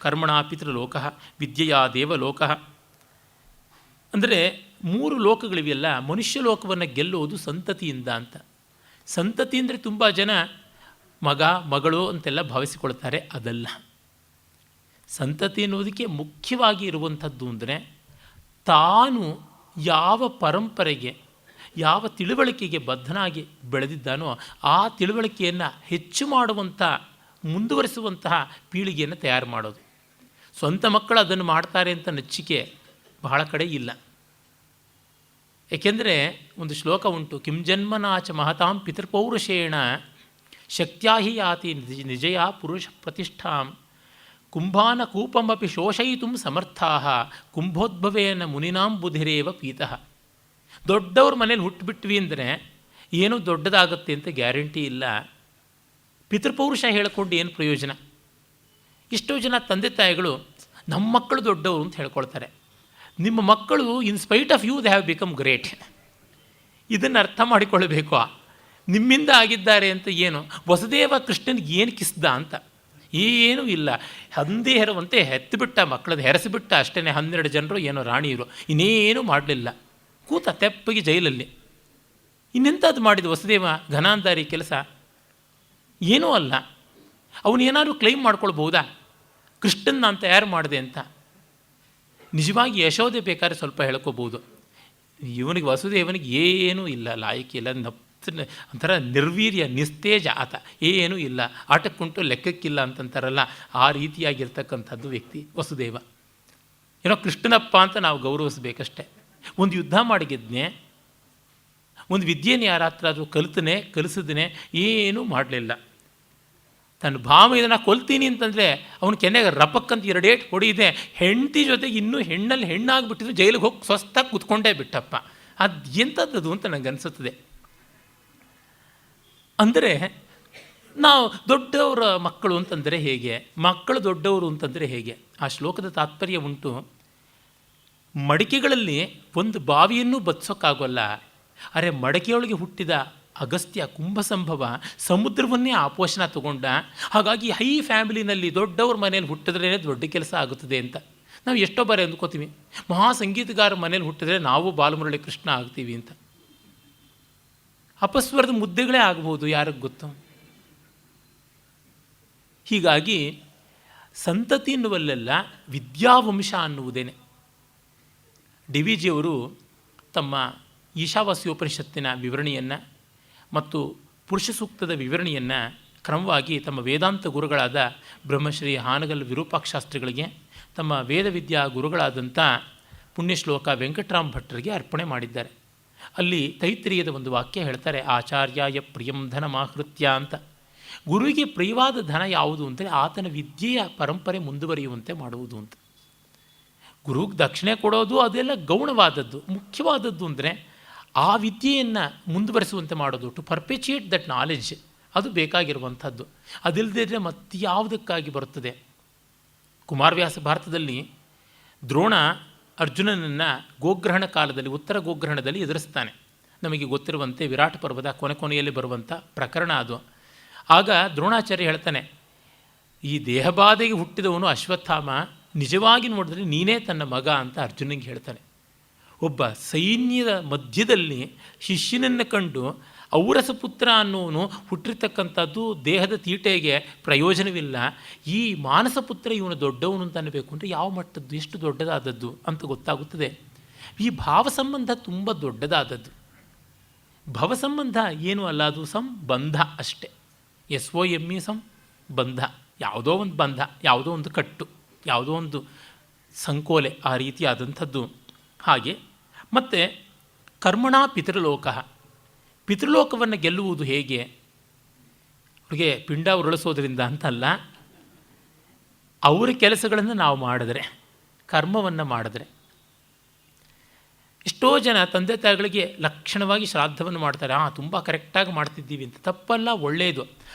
ಕರ್ಮಣ ಪಿತೃಲೋಕ ವಿದ್ಯೆಯಾ ದೇವಲೋಕ. ಅಂದರೆ 3 ಲೋಕಗಳಿವೆಯಲ್ಲ, ಮನುಷ್ಯ ಲೋಕವನ್ನು ಗೆಲ್ಲುವುದು ಸಂತತಿಯಿಂದ ಅಂತ. ಸಂತತಿ ಅಂದರೆ ತುಂಬ ಜನ ಮಗ ಮಗಳು ಅಂತೆಲ್ಲ ಭಾವಿಸಿಕೊಳ್ತಾರೆ. ಅದಲ್ಲ. ಸಂತತಿ ಅನ್ನೋದಕ್ಕೆ ಮುಖ್ಯವಾಗಿ ಇರುವಂಥದ್ದು ಅಂದರೆ ತಾನು ಯಾವ ಪರಂಪರೆಗೆ, ಯಾವ ತಿಳುವಳಿಕೆಗೆ ಬದ್ಧನಾಗಿ ಬೆಳೆದಿದ್ದಾನೋ ಆ ತಿಳುವಳಿಕೆಯನ್ನು ಹೆಚ್ಚು ಮಾಡುವಂಥ, ಮುಂದುವರಿಸುವಂತಹ ಪೀಳಿಗೆಯನ್ನು ತಯಾರು ಮಾಡೋದು. ಸ್ವಂತ ಮಕ್ಕಳು ಅದನ್ನು ಮಾಡ್ತಾರೆ ಅಂತ ನಚ್ಚಿಕೆ ಬಹಳ ಕಡೆ ಇಲ್ಲ. ಏಕೆಂದರೆ ಒಂದು ಶ್ಲೋಕ ಉಂಟು, ಕಿಂ ಜನ್ಮನಾಚ ಮಹತಾಂ ಪಿತೃಪೌರುಷೇಣ ಶಕ್ತ್ಯಾಹಿ ಯಾತಿ ನಿಜಯ ಪುರುಷ ಪ್ರತಿಷ್ಠಾಂ ಕುಂಭಾನ ಕೂಪಮಪಿ ಶೋಷಯಿತು ಸಮರ್ಥಾ ಕುಂಭೋದ್ಭವೇನ ಮುನಿನಾಂ ಬುಧಿರೇವ ಪೀತಃ. ದೊಡ್ಡವ್ರ ಮನೇಲಿ ಹುಟ್ಟುಬಿಟ್ವಿ ಅಂದರೆ ಏನೂ ದೊಡ್ಡದಾಗುತ್ತೆ ಅಂತ ಗ್ಯಾರಂಟಿ ಇಲ್ಲ. ಪಿತೃಪೌರುಷ ಹೇಳಿಕೊಂಡು ಏನು ಪ್ರಯೋಜನ? ಎಷ್ಟೋ ಜನ ತಂದೆ ತಾಯಿಗಳು ನಮ್ಮ ಮಕ್ಕಳು ದೊಡ್ಡವರು ಅಂತ ಹೇಳ್ಕೊಳ್ತಾರೆ. ನಿಮ್ಮ ಮಕ್ಕಳು in spite of you they have become great. ಇದನ್ನು ಅರ್ಥ ಮಾಡಿಕೊಳ್ಳಬೇಕು. ನಿಮ್ಮಿಂದ ಆಗಿದ್ದಾರೆ ಅಂತ ಏನು? ವಸುದೇವ ಕೃಷ್ಣನಿಗೆ ಏನು ಕಿಸ್ದ ಅಂತ ಏನೂ ಇಲ್ಲ. ಹಂದಿ ಹೆರುವಂತೆ ಹೆತ್ತುಬಿಟ್ಟ, ಮಕ್ಕಳದ್ದು ಹೆರೆಸಿಬಿಟ್ಟ ಅಷ್ಟೇ. 12 ಜನರು ಏನೋ ರಾಣಿಯರು, ಇನ್ನೇನೂ ಮಾಡಲಿಲ್ಲ. ಕೂತ ತೆಪ್ಪಗೆ ಜೈಲಲ್ಲಿ. ಇನ್ನೆಂಥದ್ದು ಮಾಡಿದ ವಸುದೇವ? ಘನಾಂಧಾರಿ ಕೆಲಸ ಏನೂ ಅಲ್ಲ. ಅವನೇನಾದ್ರು ಕ್ಲೈಮ್ ಮಾಡ್ಕೊಳ್ಬಹುದಾ ಕೃಷ್ಣನ್ ನಾನು ತಯಾರು ಮಾಡಿದೆ ಅಂತ? ನಿಜವಾಗಿ ಯಶೋದೆ ಬೇಕಾದ್ರೆ ಸ್ವಲ್ಪ ಹೇಳ್ಕೋಬೋದು. ಇವನಿಗೆ ವಸುದೇವನಿಗೆ ಏನೂ ಇಲ್ಲ, ಲಾಯಕಿ ಇಲ್ಲ, ಒಂಥರ ನಿರ್ವೀರ್ಯ, ನಿಸ್ತೇಜ ಆತ, ಏನೂ ಇಲ್ಲ, ಆಟಕ್ಕುಂಟು ಲೆಕ್ಕಕ್ಕಿಲ್ಲ ಅಂತಂತಾರಲ್ಲ, ಆ ರೀತಿಯಾಗಿರ್ತಕ್ಕಂಥದ್ದು ವ್ಯಕ್ತಿ ವಸುದೇವ. ಏನೋ ಕೃಷ್ಣನಪ್ಪ ಅಂತ ನಾವು ಗೌರವಿಸ್ಬೇಕಷ್ಟೆ. ಒಂದು ಯುದ್ಧ ಮಾಡಿ ಗೆದ್ನೆ, ಒಂದು ವಿದ್ಯೆನ ಯಾರ ಹತ್ರ ಆದರೂ ಕಲಿಸಿದನೆ, ಏನೂ ಮಾಡಲಿಲ್ಲ. ತನ್ನ ಭಾವ ಇದನ್ನು ಕೊಲ್ತೀನಿ ಅಂತಂದರೆ ಅವನು ಕೆನ್ನೆಗೆ ರಪಕ್ಕಂತ 2 ಏಟು ಹೊಡಿದೆ. ಹೆಂಡತಿ ಜೊತೆಗೆ ಇನ್ನೂ ಹೆಣ್ಣಲ್ಲಿ ಹೆಣ್ಣಾಗಿಬಿಟ್ಟಿದ್ರು, ಜೈಲಿಗೆ ಹೋಗಿ ಸ್ವಸ್ಥಾಗಿ ಕೂತ್ಕೊಂಡೇ ಬಿಟ್ಟಪ್ಪ. ಅದು ಎಂಥದ್ದು ಅಂತ ನನಗೆ ಅನಿಸುತ್ತದೆ. ಅಂದರೆ ನಾವು ದೊಡ್ಡವರ ಮಕ್ಕಳು ಅಂತಂದರೆ ಹೇಗೆ, ಮಕ್ಕಳು ದೊಡ್ಡವರು ಅಂತಂದರೆ ಹೇಗೆ? ಆ ಶ್ಲೋಕದ ತಾತ್ಪರ್ಯ ಉಂಟು. ಮಡಿಕೆಗಳಲ್ಲಿ ಒಂದು ಬಾವಿಯನ್ನು ಬತ್ಸೋಕ್ಕಾಗೋಲ್ಲ. ಅರೆ ಮಡಿಕೆಯೊಳಗೆ ಹುಟ್ಟಿದ ಅಗಸ್ತ್ಯ ಕುಂಭಸಂಭವ ಸಮುದ್ರವನ್ನೇ ಆಪೋಷಣ ತಗೊಂಡ. ಹಾಗಾಗಿ ಹೈ ಫ್ಯಾಮಿಲಿನಲ್ಲಿ ದೊಡ್ಡವ್ರ ಮನೇಲಿ ಹುಟ್ಟಿದ್ರೇ ದೊಡ್ಡ ಕೆಲಸ ಆಗುತ್ತದೆ ಅಂತ ನಾವು ಎಷ್ಟೋ ಬಾರಿ ಅಂದ್ಕೋತೀವಿ. ಮಹಾ ಸಂಗೀತಗಾರ ಮನೇಲಿ ಹುಟ್ಟಿದ್ರೆ ನಾವು ಬಾಲಮುರಳಿ ಕೃಷ್ಣ ಆಗ್ತೀವಿ ಅಂತ. ಅಪಸ್ವರದ ಮುದ್ದೆಗಳೇ ಆಗ್ಬೋದು, ಯಾರಿಗೆ ಗೊತ್ತು. ಹೀಗಾಗಿ ಸಂತತಿ ಎನ್ನುವಲ್ಲೆಲ್ಲ ವಿದ್ಯಾವಂಶ ಅನ್ನುವುದೇನೆ. ಡಿ ವಿ ಜಿಯವರು ತಮ್ಮ ಈಶಾವಾಸ್ಯೋಪನಿಷತ್ತಿನ ವಿವರಣೆಯನ್ನು ಮತ್ತು ಪುರುಷ ಸೂಕ್ತದ ವಿವರಣೆಯನ್ನು ಕ್ರಮವಾಗಿ ತಮ್ಮ ವೇದಾಂತ ಗುರುಗಳಾದ ಬ್ರಹ್ಮಶ್ರೀ ಹಾನಗಲ್ ವಿರೂಪಾಕ್ಷಾಸ್ತ್ರಿಗಳಿಗೆ, ತಮ್ಮ ವೇದವಿದ್ಯಾ ಗುರುಗಳಾದಂಥ ಪುಣ್ಯಶ್ಲೋಕ ವೆಂಕಟರಾಮ್ ಭಟ್ಟರಿಗೆ ಅರ್ಪಣೆ ಮಾಡಿದ್ದಾರೆ. ಅಲ್ಲಿ ತೈತ್ರಿಯದ ಒಂದು ವಾಕ್ಯ ಹೇಳ್ತಾರೆ, ಆಚಾರ್ಯಾಯ ಪ್ರಿಯಂ ಧನ ಮಾಹೃತ್ಯ ಅಂತ. ಗುರುವಿಗೆ ಪ್ರಿಯವಾದ ಧನ ಯಾವುದು ಅಂದರೆ ಆತನ ವಿದ್ಯೆಯ ಪರಂಪರೆ ಮುಂದುವರಿಯುವಂತೆ ಮಾಡುವುದು ಅಂತ. ಗುರುಗೆ ದಕ್ಷಿಣೆ ಕೊಡೋದು ಅದೆಲ್ಲ ಗೌಣವಾದದ್ದು. ಮುಖ್ಯವಾದದ್ದು ಅಂದರೆ ಆ ವಿದ್ಯೆಯನ್ನು ಮುಂದುವರಿಸುವಂತೆ ಮಾಡೋದು, ಟು ಪರ್ಪೆಚುಯೇಟ್ ದಟ್ ನಾಲೆಡ್ಜ್, ಅದು ಬೇಕಾಗಿರುವಂಥದ್ದು. ಅದಿಲ್ಲದಿದ್ದರೆ ಮತ್ತೆ ಯಾವುದಕ್ಕಾಗಿ ಬರುತ್ತದೆ? ಕುಮಾರವ್ಯಾಸ ಭಾರತದಲ್ಲಿ ದ್ರೋಣ ಅರ್ಜುನನನ್ನು ಗೋಗ್ರಹಣ ಕಾಲದಲ್ಲಿ, ಉತ್ತರ ಗೋಗ್ರಹಣದಲ್ಲಿ ಎದುರಿಸ್ತಾನೆ. ನಮಗೆ ಗೊತ್ತಿರುವಂತೆ ವಿರಾಟ ಪರ್ವದ ಕೊನೆಯಲ್ಲಿ ಬರುವಂಥ ಪ್ರಕರಣ ಅದು. ಆಗ ದ್ರೋಣಾಚಾರ್ಯ ಹೇಳ್ತಾನೆ, ಈ ದೇಹಬಾಧೆಗೆ ಹುಟ್ಟಿದವನು ಅಶ್ವತ್ಥಾಮ, ನಿಜವಾಗಿ ನೋಡಿದ್ರೆ ನೀನೇ ತನ್ನ ಮಗ ಅಂತ ಅರ್ಜುನಿಗೆ ಹೇಳ್ತಾನೆ. ಒಬ್ಬ ಸೈನ್ಯದ ಮಧ್ಯದಲ್ಲಿ ಶಿಷ್ಯನನ್ನು ಕಂಡು ಔರಸ ಪುತ್ರ ಅನ್ನೋನು ಹುಟ್ಟಿರ್ತಕ್ಕಂಥದ್ದು ದೇಹದ ತೀಟೆಗೆ ಪ್ರಯೋಜನವಿಲ್ಲ, ಈ ಮಾನಸ ಪುತ್ರ ಇವನು ದೊಡ್ಡವನು ಅಂತ ಅನ್ನಬೇಕು ಅಂದರೆ ಯಾವ ಮಟ್ಟದ್ದು, ಎಷ್ಟು ದೊಡ್ಡದಾದದ್ದು ಅಂತ ಗೊತ್ತಾಗುತ್ತದೆ. ಈ ಭಾವ ಸಂಬಂಧ ತುಂಬ ದೊಡ್ಡದಾದದ್ದು. ಭವಸಂಬಂಧ ಏನೂ ಅಲ್ಲ, ಅದು ಸಂಬಂಧ ಅಷ್ಟೆ. SOME ಸಂಬಂಧ, ಯಾವುದೋ ಒಂದು ಬಂಧ, ಯಾವುದೋ ಒಂದು ಕಟ್ಟು, ಯಾವುದೋ ಒಂದು ಸಂಕೋಲೆ, ಆ ರೀತಿಯಾದಂಥದ್ದು. ಹಾಗೆ ಮತ್ತು ಕರ್ಮಣ ಪಿತೃಲೋಕ, ಪಿತೃಲೋಕವನ್ನು ಗೆಲ್ಲುವುದು ಹೇಗೆ? ಅವ್ರಿಗೆ ಪಿಂಡ ಉರುಳಿಸೋದ್ರಿಂದ ಅಂತಲ್ಲ, ಅವರ ಕೆಲಸಗಳನ್ನು ನಾವು ಮಾಡಿದ್ರೆ, ಕರ್ಮವನ್ನು ಮಾಡಿದ್ರೆ. ಎಷ್ಟೋ ಜನ ತಂದೆ ತಾಯಿಗಳಿಗೆ ಲಕ್ಷಣವಾಗಿ ಶ್ರಾದ್ದವನ್ನು ಮಾಡ್ತಾರೆ, ತುಂಬ ಕರೆಕ್ಟಾಗಿ ಮಾಡ್ತಿದ್ದೀವಿ ಅಂತ. ತಪ್ಪಲ್ಲ, ಒಳ್ಳೆಯದು.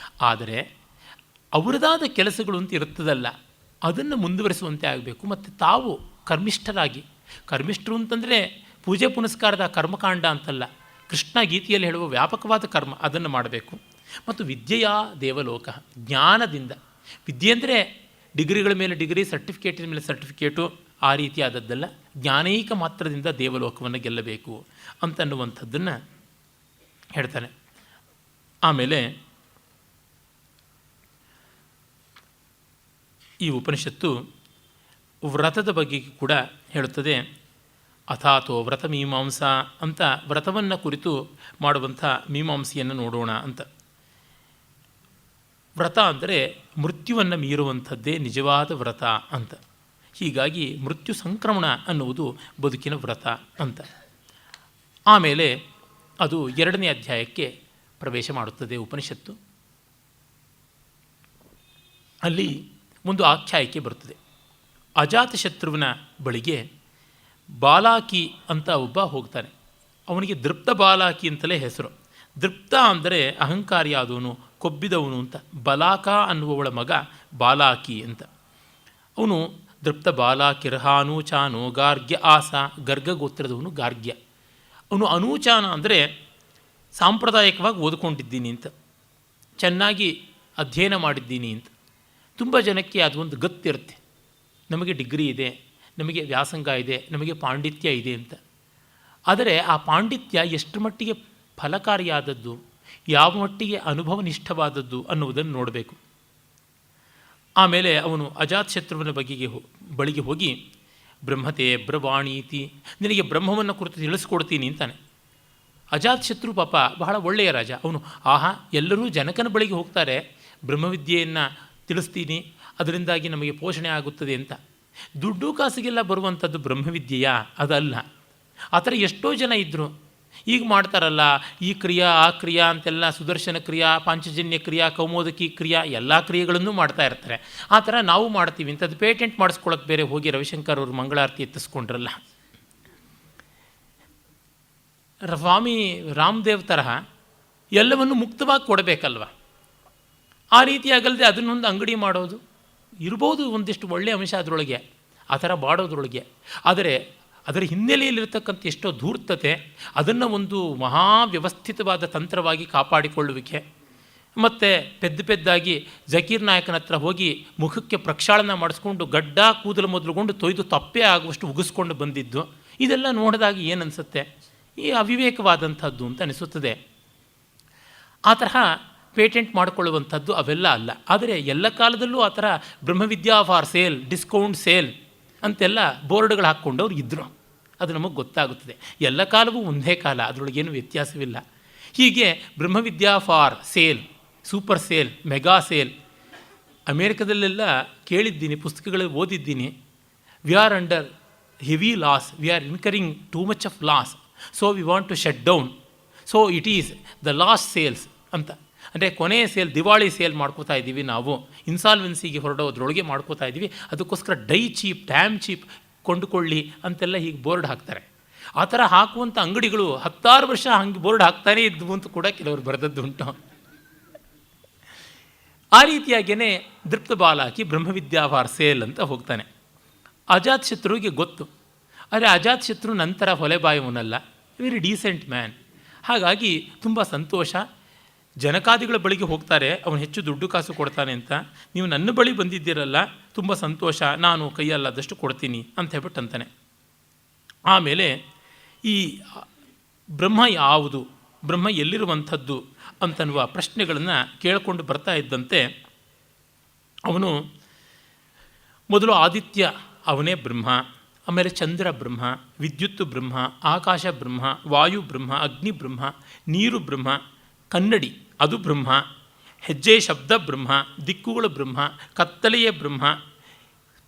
ಆದರೆ ಅವರದಾದ ಕೆಲಸಗಳು ಅಂತ ಇರುತ್ತದಲ್ಲ, ಅದನ್ನು ಮುಂದುವರಿಸುವಂತೆ ಆಗಬೇಕು. ಮತ್ತು ತಾವು ಕರ್ಮಿಷ್ಠರಾಗಿ, ಕರ್ಮಿಷ್ಠರು ಅಂತಂದರೆ ಪೂಜೆ ಪುನಸ್ಕಾರದ ಕರ್ಮಕಾಂಡ ಅಂತಲ್ಲ, ಕೃಷ್ಣ ಗೀತೆಯಲ್ಲಿ ಹೇಳುವ ವ್ಯಾಪಕವಾದ ಕರ್ಮ, ಅದನ್ನು ಮಾಡಬೇಕು. ಮತ್ತು ವಿದ್ಯೆಯ ದೇವಲೋಕ, ಜ್ಞಾನದಿಂದ. ವಿದ್ಯೆ ಅಂದರೆ ಡಿಗ್ರಿಗಳ ಮೇಲೆ ಡಿಗ್ರಿ, ಸರ್ಟಿಫಿಕೇಟಿನ ಮೇಲೆ ಸರ್ಟಿಫಿಕೇಟು, ಆ ರೀತಿಯಾದದ್ದಲ್ಲ. ಜ್ಞಾನೈಕ ಮಾತ್ರದಿಂದ ದೇವಲೋಕವನ್ನು ಗೆಲ್ಲಬೇಕು ಅಂತನ್ನುವಂಥದ್ದನ್ನು ಹೇಳ್ತಾನೆ. ಆಮೇಲೆ ಈ ಉಪನಿಷತ್ತು ವ್ರತದ ಬಗ್ಗೆ ಕೂಡ ಹೇಳುತ್ತದೆ. ಅಥಾತೋ ವ್ರತ ಮೀಮಾಂಸಾ ಅಂತ ವ್ರತವನ್ನು ಕುರಿತು ಮಾಡುವಂಥ ಮೀಮಾಂಸೆಯನ್ನು ನೋಡೋಣ ಅಂತ. ವ್ರತ ಅಂದರೆ ಮೃತ್ಯುವನ್ನು ಮೀರುವಂಥದ್ದೇ ನಿಜವಾದ ವ್ರತ ಅಂತ. ಹೀಗಾಗಿ ಮೃತ್ಯು ಸಂಕ್ರಮಣ ಅನ್ನುವುದು ಬದುಕಿನ ವ್ರತ ಅಂತ. ಆಮೇಲೆ ಅದು 2ನೇ ಅಧ್ಯಾಯಕ್ಕೆ ಪ್ರವೇಶ ಮಾಡುತ್ತದೆ ಉಪನಿಷತ್ತು. ಅಲ್ಲಿ ಒಂದು ಆಖ್ಯಾಯಿಕೆ ಬರುತ್ತದೆ. ಅಜಾತಶತ್ರುವಿನ ಬಳಿಗೆ ಬಾಲಾಕಿ ಅಂತ ಒಬ್ಬ ಹೋಗ್ತಾನೆ. ಅವನಿಗೆ ದೃಪ್ತ ಬಾಲಾಕಿ ಅಂತಲೇ ಹೆಸರು. ದೃಪ್ತ ಅಂದರೆ ಅಹಂಕಾರಿಯಾದವನು, ಕೊಬ್ಬಿದವನು ಅಂತ. ಬಲಾಕ ಅನ್ನುವವಳ ಮಗ ಬಾಲಾಕಿ ಅಂತ. ಅವನು ದೃಪ್ತ ಬಾಲಾಕಿರ್ಹಾನೂಚಾನೋ ಗಾರ್ಗ್ಯ ಆಸ, ಗರ್ಗಗೋತ್ರದವನು ಗಾರ್ಗ್ಯ. ಅವನು ಅನೂಚಾನ ಅಂದರೆ ಸಾಂಪ್ರದಾಯಿಕವಾಗಿ ಓದ್ಕೊಂಡಿದ್ದೀನಿ ಅಂತ, ಚೆನ್ನಾಗಿ ಅಧ್ಯಯನ ಮಾಡಿದ್ದೀನಿ ಅಂತ. ತುಂಬ ಜನಕ್ಕೆ ಅದೊಂದು ಗೊತ್ತಿರುತ್ತೆ, ನಮಗೆ ಡಿಗ್ರಿ ಇದೆ, ನಮಗೆ ವ್ಯಾಸಂಗ ಇದೆ, ನಮಗೆ ಪಾಂಡಿತ್ಯ ಇದೆ ಅಂತ. ಆದರೆ ಆ ಪಾಂಡಿತ್ಯ ಎಷ್ಟು ಮಟ್ಟಿಗೆ ಫಲಕಾರಿಯಾದದ್ದು, ಯಾವ ಮಟ್ಟಿಗೆ ಅನುಭವನಿಷ್ಠವಾದದ್ದು ಅನ್ನುವುದನ್ನು ನೋಡಬೇಕು. ಆಮೇಲೆ ಅವನು ಅಜಾತಶತ್ರುವಿನ ಬಳಿಗೆ ಹೋಗಿ ಬ್ರಹ್ಮತೆ ಬ್ರವಾಣೀತಿ, ನಿನಗೆ ಬ್ರಹ್ಮವನ್ನು ಕುರಿತು ತಿಳಿಸ್ಕೊಡ್ತೀನಿ ಅಂತಾನೆ. ಅಜಾತಶತ್ರು ಪಾಪ ಬಹಳ ಒಳ್ಳೆಯ ರಾಜ. ಅವನು ಎಲ್ಲರೂ ಜನಕನ ಬಳಿಗೆ ಹೋಗ್ತಾರೆ, ಬ್ರಹ್ಮವಿದ್ಯೆಯನ್ನು ತಿಳಿಸ್ತೀನಿ, ಅದರಿಂದಾಗಿ ನಮಗೆ ಪೋಷಣೆ ಆಗುತ್ತದೆ ಅಂತ. ದುಡ್ಡು ಕಾಸಿಗೆಲ್ಲ ಬರುವಂಥದ್ದು ಬ್ರಹ್ಮವಿದ್ಯೆಯಾ? ಅದಲ್ಲ. ಆ ಥರ ಎಷ್ಟೋ ಜನ ಇದ್ದರು. ಈಗ ಮಾಡ್ತಾರಲ್ಲ ಈ ಕ್ರಿಯಾ ಆ ಕ್ರಿಯಾ ಅಂತೆಲ್ಲ, ಸುದರ್ಶನ ಕ್ರಿಯಾ, ಪಾಂಚಜನ್ಯ ಕ್ರಿಯಾ, ಕೌಮೋದಕಿ ಕ್ರಿಯಾ, ಎಲ್ಲ ಕ್ರಿಯೆಗಳನ್ನು ಮಾಡ್ತಾ ಇರ್ತಾರೆ. ಆ ಥರ ನಾವು ಮಾಡ್ತೀವಿ ಅಂತ. ಅದು ಪೇಟೆಂಟ್ ಮಾಡಿಸ್ಕೊಳ್ಳೋಕೆ ಬೇರೆ ಹೋಗಿ ರವಿಶಂಕರ್ ಅವರು ಮಂಗಳಾರತಿ ಎತ್ತಿಸ್ಕೊಂಡ್ರಲ್ಲ. ಸ್ವಾಮಿ ರಾಮದೇವ್ ತರಹ ಎಲ್ಲವನ್ನು ಮುಕ್ತವಾಗಿ ಕೊಡಬೇಕಲ್ವ. ಆ ರೀತಿಯಾಗಲ್ಲದೆ ಅದನ್ನೊಂದು ಅಂಗಡಿ ಮಾಡೋದು ಇರ್ಬೋದು, ಒಂದಿಷ್ಟು ಒಳ್ಳೆಯ ಅಂಶ ಅದರೊಳಗೆ, ಆ ಥರ ಮಾಡೋದ್ರೊಳಗೆ. ಆದರೆ ಅದರ ಹಿನ್ನೆಲೆಯಲ್ಲಿರ್ತಕ್ಕಂಥ ಎಷ್ಟೋ ಧೂರ್ತತೆ, ಅದನ್ನು ಒಂದು ಮಹಾವ್ಯವಸ್ಥಿತವಾದ ತಂತ್ರವಾಗಿ ಕಾಪಾಡಿಕೊಳ್ಳುವಿಕೆ. ಮತ್ತು ಪೆದ್ದಾಗಿ ಜಕೀರ್ ನಾಯಕನ ಹತ್ರ ಹೋಗಿ ಮುಖಕ್ಕೆ ಪ್ರಕ್ಷಾಳನ ಮಾಡಿಸ್ಕೊಂಡು ಗಡ್ಡ ಕೂದಲು ಮೊದಲುಗೊಂಡು ತೊಯ್ದು ತಪ್ಪೇ ಆಗುವಷ್ಟು ಉಗಿಸ್ಕೊಂಡು ಬಂದಿದ್ದು, ಇದೆಲ್ಲ ನೋಡಿದಾಗ ಏನನ್ಸುತ್ತೆ? ಈ ಅವಿವೇಕವಾದಂಥದ್ದು ಅಂತ ಅನಿಸುತ್ತದೆ. ಆ ತರಹ ಪೇಟೆಂಟ್ ಮಾಡಿಕೊಳ್ಳುವಂಥದ್ದು ಅವೆಲ್ಲ ಅಲ್ಲ. ಆದರೆ ಎಲ್ಲ ಕಾಲದಲ್ಲೂ ಆ ಥರ ಬ್ರಹ್ಮವಿದ್ಯಾ ಫಾರ್ ಸೇಲ್, ಡಿಸ್ಕೌಂಟ್ ಸೇಲ್ ಅಂತೆಲ್ಲ ಬೋರ್ಡ್ಗಳು ಹಾಕ್ಕೊಂಡವ್ರು ಇದ್ದರು. ಅದು ನಮಗೆ ಗೊತ್ತಾಗುತ್ತದೆ. ಎಲ್ಲ ಕಾಲವೂ ಒಂದೇ ಕಾಲ, ಅದರೊಳಗೇನು ವ್ಯತ್ಯಾಸವಿಲ್ಲ. ಹೀಗೆ ಬ್ರಹ್ಮವಿದ್ಯಾ for sale, super sale, mega sale ಅಮೇರಿಕದಲ್ಲೆಲ್ಲ ಕೇಳಿದ್ದೀನಿ, ಪುಸ್ತಕಗಳಲ್ಲಿ ಓದಿದ್ದೀನಿ. We are under heavy loss, we are incurring too much of loss, so we want to shut down, so it is the last sales ಅಂತ. ಅಂದರೆ ಕೊನೆಯ ಸೇಲ್, ದಿವಾಳಿ sale ಮಾಡ್ಕೋತಾ ಇದ್ದೀವಿ ನಾವು, ಇನ್ಸಾಲ್ವೆನ್ಸಿಗೆ ಹೊರಡೋದ್ರೊಳಗೆ ಮಾಡ್ಕೋತಾ ಇದ್ದೀವಿ, ಅದಕ್ಕೋಸ್ಕರ ಡೈ ಚೀಪ್, ಡ್ಯಾಮ್ ಚೀಪ್, ಕೊಂಡುಕೊಳ್ಳಿ ಅಂತೆಲ್ಲ ಹೀಗೆ ಬೋರ್ಡ್ ಹಾಕ್ತಾರೆ. ಆ ಥರ ಹಾಕುವಂಥ ಅಂಗಡಿಗಳು 10 ವರ್ಷ ಹಂಗೆ ಬೋರ್ಡ್ ಹಾಕ್ತಾನೇ ಇದ್ವು ಅಂತ ಕೂಡ ಕೆಲವರು ಬರೆದದ್ದುಂಟು. ಆ ರೀತಿಯಾಗಿಯೇ ದೃಪ್ತ ಬಾಲಾಕಿ ಬ್ರಹ್ಮವಿದ್ಯಾ ಫಾರ್ ಸೇಲ್ ಅಂತ ಹೋಗ್ತಾನೆ. ಅಜಾತಶತ್ರುವಿಗೆ ಗೊತ್ತು. ಆದರೆ ಅಜಾತಶತ್ರು ನಂತರ ಹೊಲೆಬಾಯವನಲ್ಲ, ವೆರಿ ಡೀಸೆಂಟ್ ಮ್ಯಾನ್. ಹಾಗಾಗಿ ತುಂಬ ಸಂತೋಷ. ಜನಕಾದಿಗಳ ಬಳಿಗೆ ಹೋಗ್ತಾರೆ, ಅವನು ಹೆಚ್ಚು ದುಡ್ಡು ಕಾಸು ಕೊಡ್ತಾನೆ ಅಂತ. ನೀವು ನನ್ನ ಬಳಿ ಬಂದಿದ್ದೀರಲ್ಲ, ತುಂಬ ಸಂತೋಷ, ನಾನು ಕೈಯಲ್ಲಾದಷ್ಟು ಕೊಡ್ತೀನಿ ಅಂತ ಹೇಳ್ಬಿಟ್ಟು ಅಂತಾನೆ. ಆಮೇಲೆ ಈ ಬ್ರಹ್ಮ ಯಾವುದು, ಬ್ರಹ್ಮ ಎಲ್ಲಿರುವಂಥದ್ದು ಅಂತನ್ನುವ ಪ್ರಶ್ನೆಗಳನ್ನು ಕೇಳಿಕೊಂಡು ಬರ್ತಾ ಇದ್ದಂತೆ ಅವನು ಮೊದಲು ಆದಿತ್ಯ ಅವನೇ ಬ್ರಹ್ಮ, ಆಮೇಲೆ ಚಂದ್ರ ಬ್ರಹ್ಮ, ವಿದ್ಯುತ್ ಬ್ರಹ್ಮ, ಆಕಾಶ ಬ್ರಹ್ಮ, ವಾಯು ಬ್ರಹ್ಮ, ಅಗ್ನಿ ಬ್ರಹ್ಮ, ನೀರು ಬ್ರಹ್ಮ, ಕನ್ನಡಿ ಅದು ಬ್ರಹ್ಮ, ಹೆಜ್ಜೆ ಶಬ್ದ ಬ್ರಹ್ಮ, ದಿಕ್ಕುಗಳು ಬ್ರಹ್ಮ, ಕತ್ತಲೆಯೇ ಬ್ರಹ್ಮ,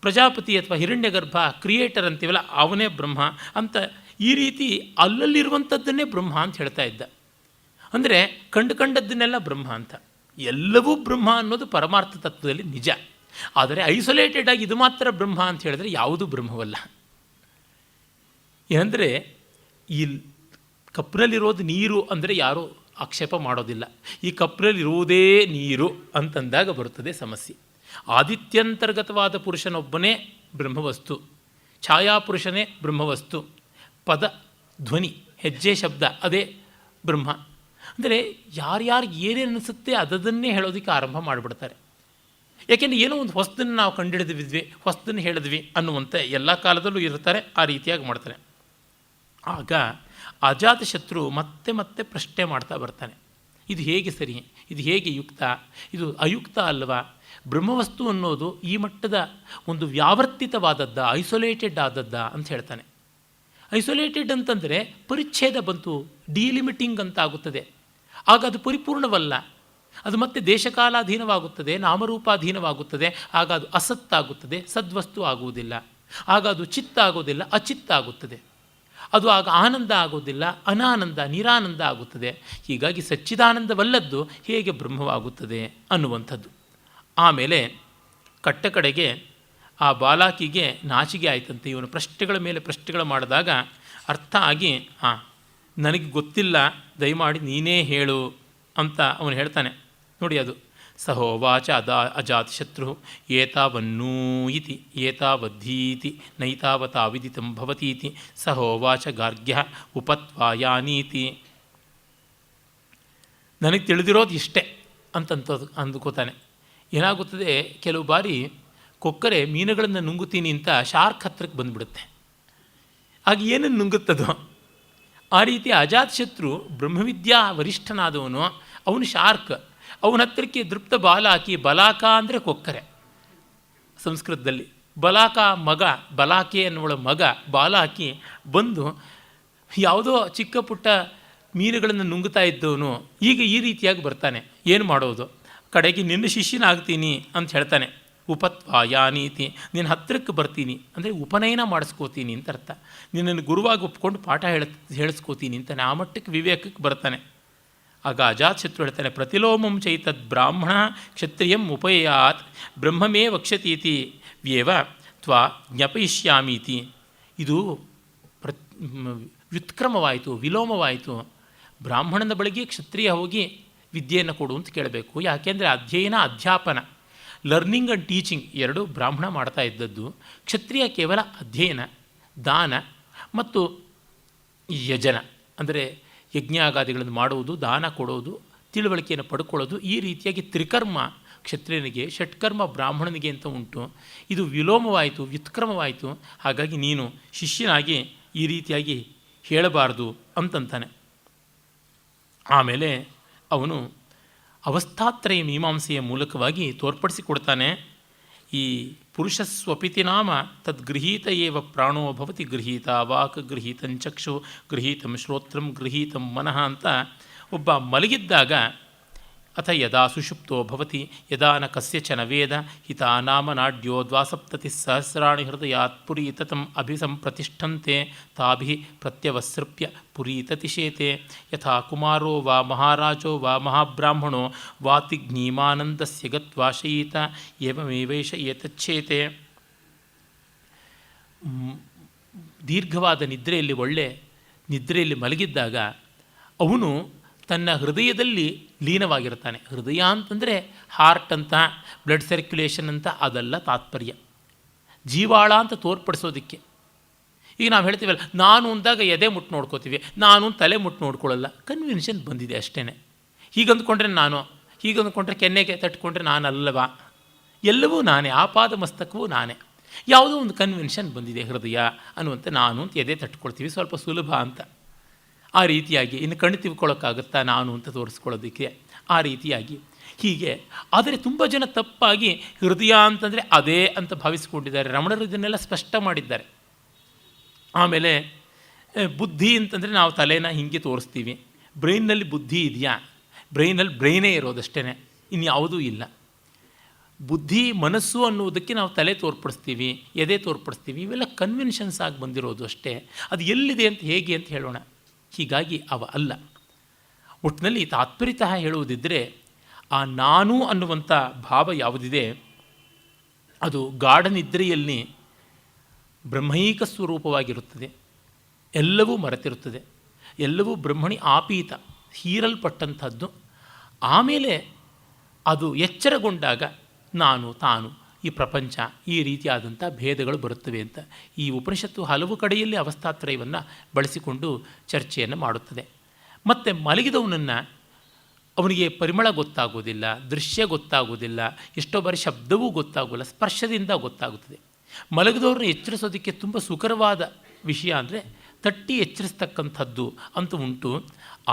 ಪ್ರಜಾಪತಿ ಅಥವಾ ಹಿರಣ್ಯಗರ್ಭ ಕ್ರಿಯೇಟರ್ ಅಂತೀವಲ್ಲ ಅವನೇ ಬ್ರಹ್ಮ ಅಂತ ಈ ರೀತಿ ಅಲ್ಲಲ್ಲಿರುವಂಥದ್ದನ್ನೇ ಬ್ರಹ್ಮ ಅಂತ ಹೇಳ್ತಾ ಇದ್ದ. ಅಂದರೆ ಕಂಡದ್ದನ್ನೆಲ್ಲ ಬ್ರಹ್ಮ ಅಂತ. ಎಲ್ಲವೂ ಬ್ರಹ್ಮ ಅನ್ನೋದು ಪರಮಾರ್ಥ ತತ್ವದಲ್ಲಿ ನಿಜ. ಆದರೆ ಐಸೋಲೇಟೆಡ್ ಆಗಿ ಇದು ಮಾತ್ರ ಬ್ರಹ್ಮ ಅಂತ ಹೇಳಿದ್ರೆ ಯಾವುದೂ ಬ್ರಹ್ಮವಲ್ಲ. ಏನಂದರೆ ಈ ಕಪ್ಪಿನಲ್ಲಿರೋದು ನೀರು ಅಂದರೆ ಯಾರೂ ಆಕ್ಷೇಪ ಮಾಡೋದಿಲ್ಲ. ಈ ಕಪ್ಪಿನಲ್ಲಿರುವುದೇ ನೀರು ಅಂತಂದಾಗ ಬರುತ್ತದೆ ಸಮಸ್ಯೆ. ಆದಿತ್ಯಂತರ್ಗತವಾದ ಪುರುಷನೊಬ್ಬನೇ ಬ್ರಹ್ಮವಸ್ತು, ಛಾಯಾಪುರುಷನೇ ಬ್ರಹ್ಮವಸ್ತು, ಪದ ಧ್ವನಿ ಹೆಜ್ಜೆ ಶಬ್ದ ಅದೇ ಬ್ರಹ್ಮ. ಅಂದರೆ ಯಾರ್ಯಾರಿಗೆ ಏನೇನು ಅನಿಸುತ್ತೆ ಅದನ್ನೇ ಹೇಳೋದಕ್ಕೆ ಆರಂಭ ಮಾಡಿಬಿಡ್ತಾರೆ. ಯಾಕೆಂದರೆ ಏನೋ ಒಂದು ಹೊಸದನ್ನು ನಾವು ಕಂಡುಹಿಡಿದ್ವಿ, ಹೊಸದನ್ನು ಹೇಳಿದ್ವಿ ಅನ್ನುವಂತೆ ಎಲ್ಲ ಕಾಲದಲ್ಲೂ ಇರ್ತಾರೆ, ಆ ರೀತಿಯಾಗಿ ಮಾಡ್ತಾರೆ. ಆಗ ಅಜಾತಶತ್ರು ಮತ್ತೆ ಮತ್ತೆ ಪ್ರಶ್ನೆ ಮಾಡ್ತಾ ಬರ್ತಾನೆ. ಇದು ಹೇಗೆ ಸರಿ, ಇದು ಹೇಗೆ ಯುಕ್ತ, ಇದು ಅಯುಕ್ತ ಅಲ್ವಾ? ಬ್ರಹ್ಮವಸ್ತು ಅನ್ನೋದು ಈ ಮಟ್ಟದ ಒಂದು ವ್ಯಾವರ್ತಿತವಾದದ್ದ, ಐಸೋಲೇಟೆಡ್ ಆದದ್ದ ಅಂತ ಹೇಳ್ತಾನೆ. ಐಸೋಲೇಟೆಡ್ ಅಂತಂದರೆ ಪರಿಚ್ಛೇದ ಬಂತು, ಡಿಲಿಮಿಟಿಂಗ್ ಅಂತ ಆಗುತ್ತದೆ. ಆಗ ಅದು ಪರಿಪೂರ್ಣವಲ್ಲ, ಅದು ಮತ್ತೆ ದೇಶಕಾಲಾಧೀನವಾಗುತ್ತದೆ, ನಾಮರೂಪಾಧೀನವಾಗುತ್ತದೆ. ಆಗ ಅದು ಅಸತ್ತಾಗುತ್ತದೆ, ಸದ್ವಸ್ತು ಆಗುವುದಿಲ್ಲ. ಆಗ ಅದು ಚಿತ್ತ ಆಗೋದಿಲ್ಲ, ಅಚಿತ್ತ ಆಗುತ್ತದೆ. ಅದು ಆಗ ಆನಂದ ಆಗೋದಿಲ್ಲ, ಅನಾನಂದ ನಿರಾನಂದ ಆಗುತ್ತದೆ. ಹೀಗಾಗಿ ಸಚ್ಚಿದಾನಂದವಲ್ಲದ್ದು ಹೇಗೆ ಬ್ರಹ್ಮವಾಗುತ್ತದೆ ಅನ್ನುವಂಥದ್ದು. ಆಮೇಲೆ ಕಡೆಗೆ ಆ ಬಾಲಕಿಗೆ ನಾಚಿಕೆ ಆಯ್ತಂತೆ. ಇವನು ಪ್ರಶ್ನೆಗಳ ಮೇಲೆ ಪ್ರಶ್ನೆಗಳು ಮಾಡಿದಾಗ ಅರ್ಥ ಆಗಿ ನನಗೆ ಗೊತ್ತಿಲ್ಲ, ದಯಮಾಡಿ ನೀನೇ ಹೇಳು ಅಂತ ಅವನು ಹೇಳ್ತಾನೆ. ನೋಡಿ ಅದು ಸಹೋವಾಚ ಅಜಾತಶತ್ರು ಏತಾವನ್ನೂ ಇತಿ ಏತಾವದ್ದೀತಿ ನೈತಾವತಾ ವಿದಿತಂ ಭವತೀತಿ ಸಹೋವಾಚ ಗಾರ್ಗ್ಯ ಉಪತ್ವಾಯಾನೀತಿ. ನನಗೆ ತಿಳಿದಿರೋದು ಇಷ್ಟೇ ಅಂದ್ಕೋತಾನೆ. ಏನಾಗುತ್ತದೆ, ಕೆಲವು ಬಾರಿ ಕೊಕ್ಕರೆ ಮೀನುಗಳನ್ನು ನುಂಗುತ್ತೀನಿ ಅಂತ ಶಾರ್ಕ್ ಹತ್ರಕ್ಕೆ ಬಂದುಬಿಡುತ್ತೆ. ಆಗ ಏನನ್ನು ನುಂಗುತ್ತದೋ ಆ ರೀತಿ ಅಜಾತಶತ್ರು ಬ್ರಹ್ಮವಿದ್ಯಾ ವರಿಷ್ಠನಾದವನು, ಅವನು ಶಾರ್ಕ್. ಅವನ ಹತ್ರಕ್ಕೆ ದೃಪ್ತ ಬಾಲಾಕಿ, ಬಲಾಕ ಅಂದರೆ ಕೊಕ್ಕರೆ ಸಂಸ್ಕೃತದಲ್ಲಿ, ಬಲಾಕ ಮಗ, ಬಲಾಕೆ ಅನ್ನುವಳ ಮಗ ಬಾಲಾಕಿ ಬಂದು ಯಾವುದೋ ಚಿಕ್ಕ ಪುಟ್ಟ ಮೀನುಗಳನ್ನು ನುಂಗುತ್ತಾ ಇದ್ದವನು ಈಗ ಈ ರೀತಿಯಾಗಿ ಬರ್ತಾನೆ. ಏನು ಮಾಡೋದು? ಕಡೆಗೆ ನಿನ್ನ ಶಿಷ್ಯನಾಗ್ತೀನಿ ಅಂತ ಹೇಳ್ತಾನೆ. ಉಪತ್ವಾಯಾನೀತಿ, ನಿನ್ನ ಹತ್ತಿರಕ್ಕೆ ಬರ್ತೀನಿ ಅಂದರೆ ಉಪನಯನ ಮಾಡಿಸ್ಕೋತೀನಿ ಅಂತ ಅರ್ಥ. ನಿನ್ನನ್ನು ಗುರುವಾಗಿ ಒಪ್ಕೊಂಡು ಪಾಠ ಹೇಳಿಸ್ಕೋತೀನಿ ಅಂತಾನೆ. ಆ ಮಟ್ಟಕ್ಕೆ ವಿವೇಕಕ್ಕೆ ಬರ್ತಾನೆ. ಆಗ ಅಜಾತಶತ್ರು ಹೇಳ್ತಾನೆ, ಪ್ರತಿಲೋಮಂ ಚೈತದ್ ಬ್ರಾಹ್ಮಣ ಕ್ಷತ್ರಿಯಂ ಉಪಯಾತ್ ಬ್ರಹ್ಮಮೇ ವಕ್ಷತೀತಿ ವ್ಯೇವ ತ್ವಾ ಜ್ಞಾಪಯಿಷ್ಯಾಮೀತಿ. ಇದು ವ್ಯುತ್ಕ್ರಮವಾಯಿತು, ವಿಲೋಮವಾಯಿತು. ಬ್ರಾಹ್ಮಣನ ಬಳಿಗೆ ಕ್ಷತ್ರಿಯ ಹೋಗಿ ವಿದ್ಯೆಯನ್ನು ಕೊಡು ಅಂತ ಕೇಳಬೇಕು. ಯಾಕೆಂದರೆ ಅಧ್ಯಯನ ಅಧ್ಯಾಪನ, ಲರ್ನಿಂಗ್ ಆ್ಯಂಡ್ ಟೀಚಿಂಗ್ ಎರಡೂ ಬ್ರಾಹ್ಮಣ ಮಾಡ್ತಾ ಇದ್ದದ್ದು. ಕ್ಷತ್ರಿಯ ಕೇವಲ ಅಧ್ಯಯನ, ದಾನ ಮತ್ತು ಯಜನ ಅಂದರೆ ಯಜ್ಞಾಗಾದಿಗಳನ್ನು ಮಾಡುವುದು, ದಾನ ಕೊಡೋದು, ತಿಳುವಳಿಕೆಯನ್ನು ಪಡ್ಕೊಳ್ಳೋದು. ಈ ರೀತಿಯಾಗಿ ತ್ರಿಕರ್ಮ ಕ್ಷತ್ರಿಯನಿಗೆ, ಷಟ್ಕರ್ಮ ಬ್ರಾಹ್ಮಣನಿಗೆ ಅಂತ ಉಂಟು. ಇದು ವಿಲೋಮವಾಯಿತು, ವ್ಯುತ್ಕ್ರಮವಾಯಿತು. ಹಾಗಾಗಿ ನೀನು ಶಿಷ್ಯನಾಗಿ ಈ ರೀತಿಯಾಗಿ ಹೇಳಬಾರ್ದು ಅಂತಂತಾನೆ. ಆಮೇಲೆ ಅವನು ಅವಸ್ಥಾತ್ರಯ ಮೀಮಾಂಸೆಯ ಮೂಲಕವಾಗಿ ತೋರ್ಪಡಿಸಿಕೊಡ್ತಾನೆ. ಈ ಪುರುಷಸ್ವಪಿತಿ ನಾಮ ತದ್ಗೃಹೀತ ಏವ ಪ್ರಾಣೋ ಭವತಿ ಗೃಹೀತ ವಾಕ್ ಗೃಹೀತಂ ಚಕ್ಷು ಗೃಹೀತಂ ಶ್ರೋತ್ರಂ ಗೃಹೀತಂ ಮನಃ ಅಂತ. ಒಬ್ಬ ಮಲಗಿದ್ದಾಗ ಅಥ ಯದಾ ಸುಷುಪ್ತೋ ಭವತಿ ಯದಾ ನ ಕಸ್ಯಚನ ವೇದ ಹಿತಾ ನಾಮ ನಾಡ್ಯೋ ದ್ವಾಸಪ್ತತಿ ಸಹಸ್ರಾಣಿ ಹೃದಯಾತ್ ಪುರೀತತಂ ಅಭಿಸಂಪ್ರತಿಷ್ಠಂತೆ ತಾಭಿ ಪ್ರತ್ಯವಸೃಪ್ಯ ಪುರೀತತಿಶೇತೆ ಯಥಾ ಕುಮಾರೋ ವಾ ಮಹಾರಾಜೋ ವಾ ಮಹಾಬ್ರಾಹ್ಮಣೋ ವಾತಿಘ್ನೀಮಾನಂದಸ್ಯ ಗತ್ವಾ ಶಯೀತ ಏವಮೇವೈಷ ಏತಚ್ಛೇತೆ. ದೀರ್ಘವಾದ ನಿದ್ರೆಯಲ್ಲಿ, ಒಳ್ಳೆ ನಿದ್ರೆಯಲ್ಲಿ ಮಲಗಿದ್ದಾಗ ಅವನು ತನ್ನ ಹೃದಯದಲ್ಲಿ ಲೀನವಾಗಿರ್ತಾನೆ. ಹೃದಯ ಅಂತಂದರೆ ಹಾರ್ಟ್ ಅಂತ, ಬ್ಲಡ್ ಸರ್ಕ್ಯುಲೇಷನ್ ಅಂತ ಅದೆಲ್ಲ ತಾತ್ಪರ್ಯ. ಜೀವಾಳ ಅಂತ ತೋರ್ಪಡಿಸೋದಕ್ಕೆ. ಈಗ ನಾವು ಹೇಳ್ತೀವಲ್ಲ, ನಾನು ಅಂದಾಗ ಎದೆ ಮುಟ್ಟು ನೋಡ್ಕೋತೀವಿ, ನಾನು ತಲೆ ಮುಟ್ಟು ನೋಡ್ಕೊಳ್ಳಲ್ಲ. ಕನ್ವಿನ್ಷನ್ ಬಂದಿದೆ ಅಷ್ಟೇ. ಹೀಗಂದ್ಕೊಂಡ್ರೆ ನಾನು, ಹೀಗಂದ್ಕೊಂಡ್ರೆ ಕೆನ್ನೆಗೆ ತಟ್ಕೊಂಡ್ರೆ ನಾನಲ್ಲವಾ? ಎಲ್ಲವೂ ನಾನೇ, ಆಪಾದ ಮಸ್ತಕವೂ ನಾನೇ. ಯಾವುದೋ ಒಂದು ಕನ್ವಿನ್ಷನ್ ಬಂದಿದೆ ಹೃದಯ ಅನ್ನುವಂಥ. ನಾನು ಅಂತ ಎದೆ ತಟ್ಕೊಳ್ತೀವಿ, ಸ್ವಲ್ಪ ಸುಲಭ ಅಂತ. ಆ ರೀತಿಯಾಗಿ ಇನ್ನು ಕಣ್ಣು ತಿಳ್ಕೊಳ್ಳೋಕ್ಕಾಗುತ್ತಾ ನಾನು ಅಂತ ತೋರಿಸ್ಕೊಳ್ಳೋದಕ್ಕೆ? ಆ ರೀತಿಯಾಗಿ ಹೀಗೆ. ಆದರೆ ತುಂಬ ಜನ ತಪ್ಪಾಗಿ ಹೃದಯ ಅಂತಂದರೆ ಅದೇ ಅಂತ ಭಾವಿಸಿಕೊಂಡಿದ್ದಾರೆ. ರಮಣರು ಇದನ್ನೆಲ್ಲ ಸ್ಪಷ್ಟ ಮಾಡಿದ್ದಾರೆ. ಆಮೇಲೆ ಬುದ್ಧಿ ಅಂತಂದರೆ ನಾವು ತಲೆನ ಹಿಂಗೆ ತೋರಿಸ್ತೀವಿ. ಬ್ರೈನ್ನಲ್ಲಿ ಬುದ್ಧಿ ಇದೆಯಾ? ಬ್ರೈನಲ್ಲಿ ಬ್ರೈನೇ ಇರೋದಷ್ಟೇ, ಇನ್ಯಾವುದೂ ಇಲ್ಲ. ಬುದ್ಧಿ ಮನಸ್ಸು ಅನ್ನುವುದಕ್ಕೆ ನಾವು ತಲೆ ತೋರ್ಪಡಿಸ್ತೀವಿ, ಎದೆ ತೋರ್ಪಡಿಸ್ತೀವಿ. ಇವೆಲ್ಲ ಕನ್ವೆನ್ಷನ್ಸ್ ಆಗಿ ಬಂದಿರೋದು ಅಷ್ಟೇ. ಅದು ಎಲ್ಲಿದೆ ಅಂತ ಹೇಗೆ ಅಂತ ಹೇಳೋಣ. ಹೀಗಾಗಿ ಅವ ಅಲ್ಲ. ಒಟ್ಟಿನಲ್ಲಿ ತಾತ್ಪರ್ಯತಃ ಹೇಳುವುದಿದ್ದರೆ, ಆ ನಾನು ಅನ್ನುವಂಥ ಭಾವ ಯಾವುದಿದೆ ಅದು ಗಾಢ ನಿದ್ರೆಯಲ್ಲಿ ಬ್ರಹ್ಮೈಕ ಸ್ವರೂಪವಾಗಿರುತ್ತದೆ. ಎಲ್ಲವೂ ಮರೆತಿರುತ್ತದೆ, ಎಲ್ಲವೂ ಬ್ರಹ್ಮಣಿ ಆಪೀತ, ಹೀರಲ್ಪಟ್ಟಂಥದ್ದು. ಆಮೇಲೆ ಅದು ಎಚ್ಚರಗೊಂಡಾಗ ನಾನು, ತಾನು, ಈ ಪ್ರಪಂಚ, ಈ ರೀತಿಯಾದಂಥ ಭೇದಗಳು ಬರುತ್ತವೆ ಅಂತ ಈ ಉಪನಿಷತ್ತು ಹಲವು ಕಡೆಯಲ್ಲಿ ಅವಸ್ಥಾತ್ರಯವನ್ನು ಬಳಸಿಕೊಂಡು ಚರ್ಚೆಯನ್ನು ಮಾಡುತ್ತದೆ. ಮತ್ತು ಮಲಗಿದವನನ್ನು ಅವನಿಗೆ ಪರಿಮಳ ಗೊತ್ತಾಗೋದಿಲ್ಲ, ದೃಶ್ಯ ಗೊತ್ತಾಗೋದಿಲ್ಲ, ಎಷ್ಟೋ ಬಾರಿ ಶಬ್ದವೂ ಗೊತ್ತಾಗೋಲ್ಲ, ಸ್ಪರ್ಶದಿಂದ ಗೊತ್ತಾಗುತ್ತದೆ. ಮಲಗಿದವ್ರನ್ನ ಎಚ್ಚರಿಸೋದಕ್ಕೆ ತುಂಬ ಸುಕರವಾದ ವಿಷಯ ಅಂದರೆ ತಟ್ಟಿ ಎಚ್ಚರಿಸ್ತಕ್ಕಂಥದ್ದು ಅಂತ ಉಂಟು.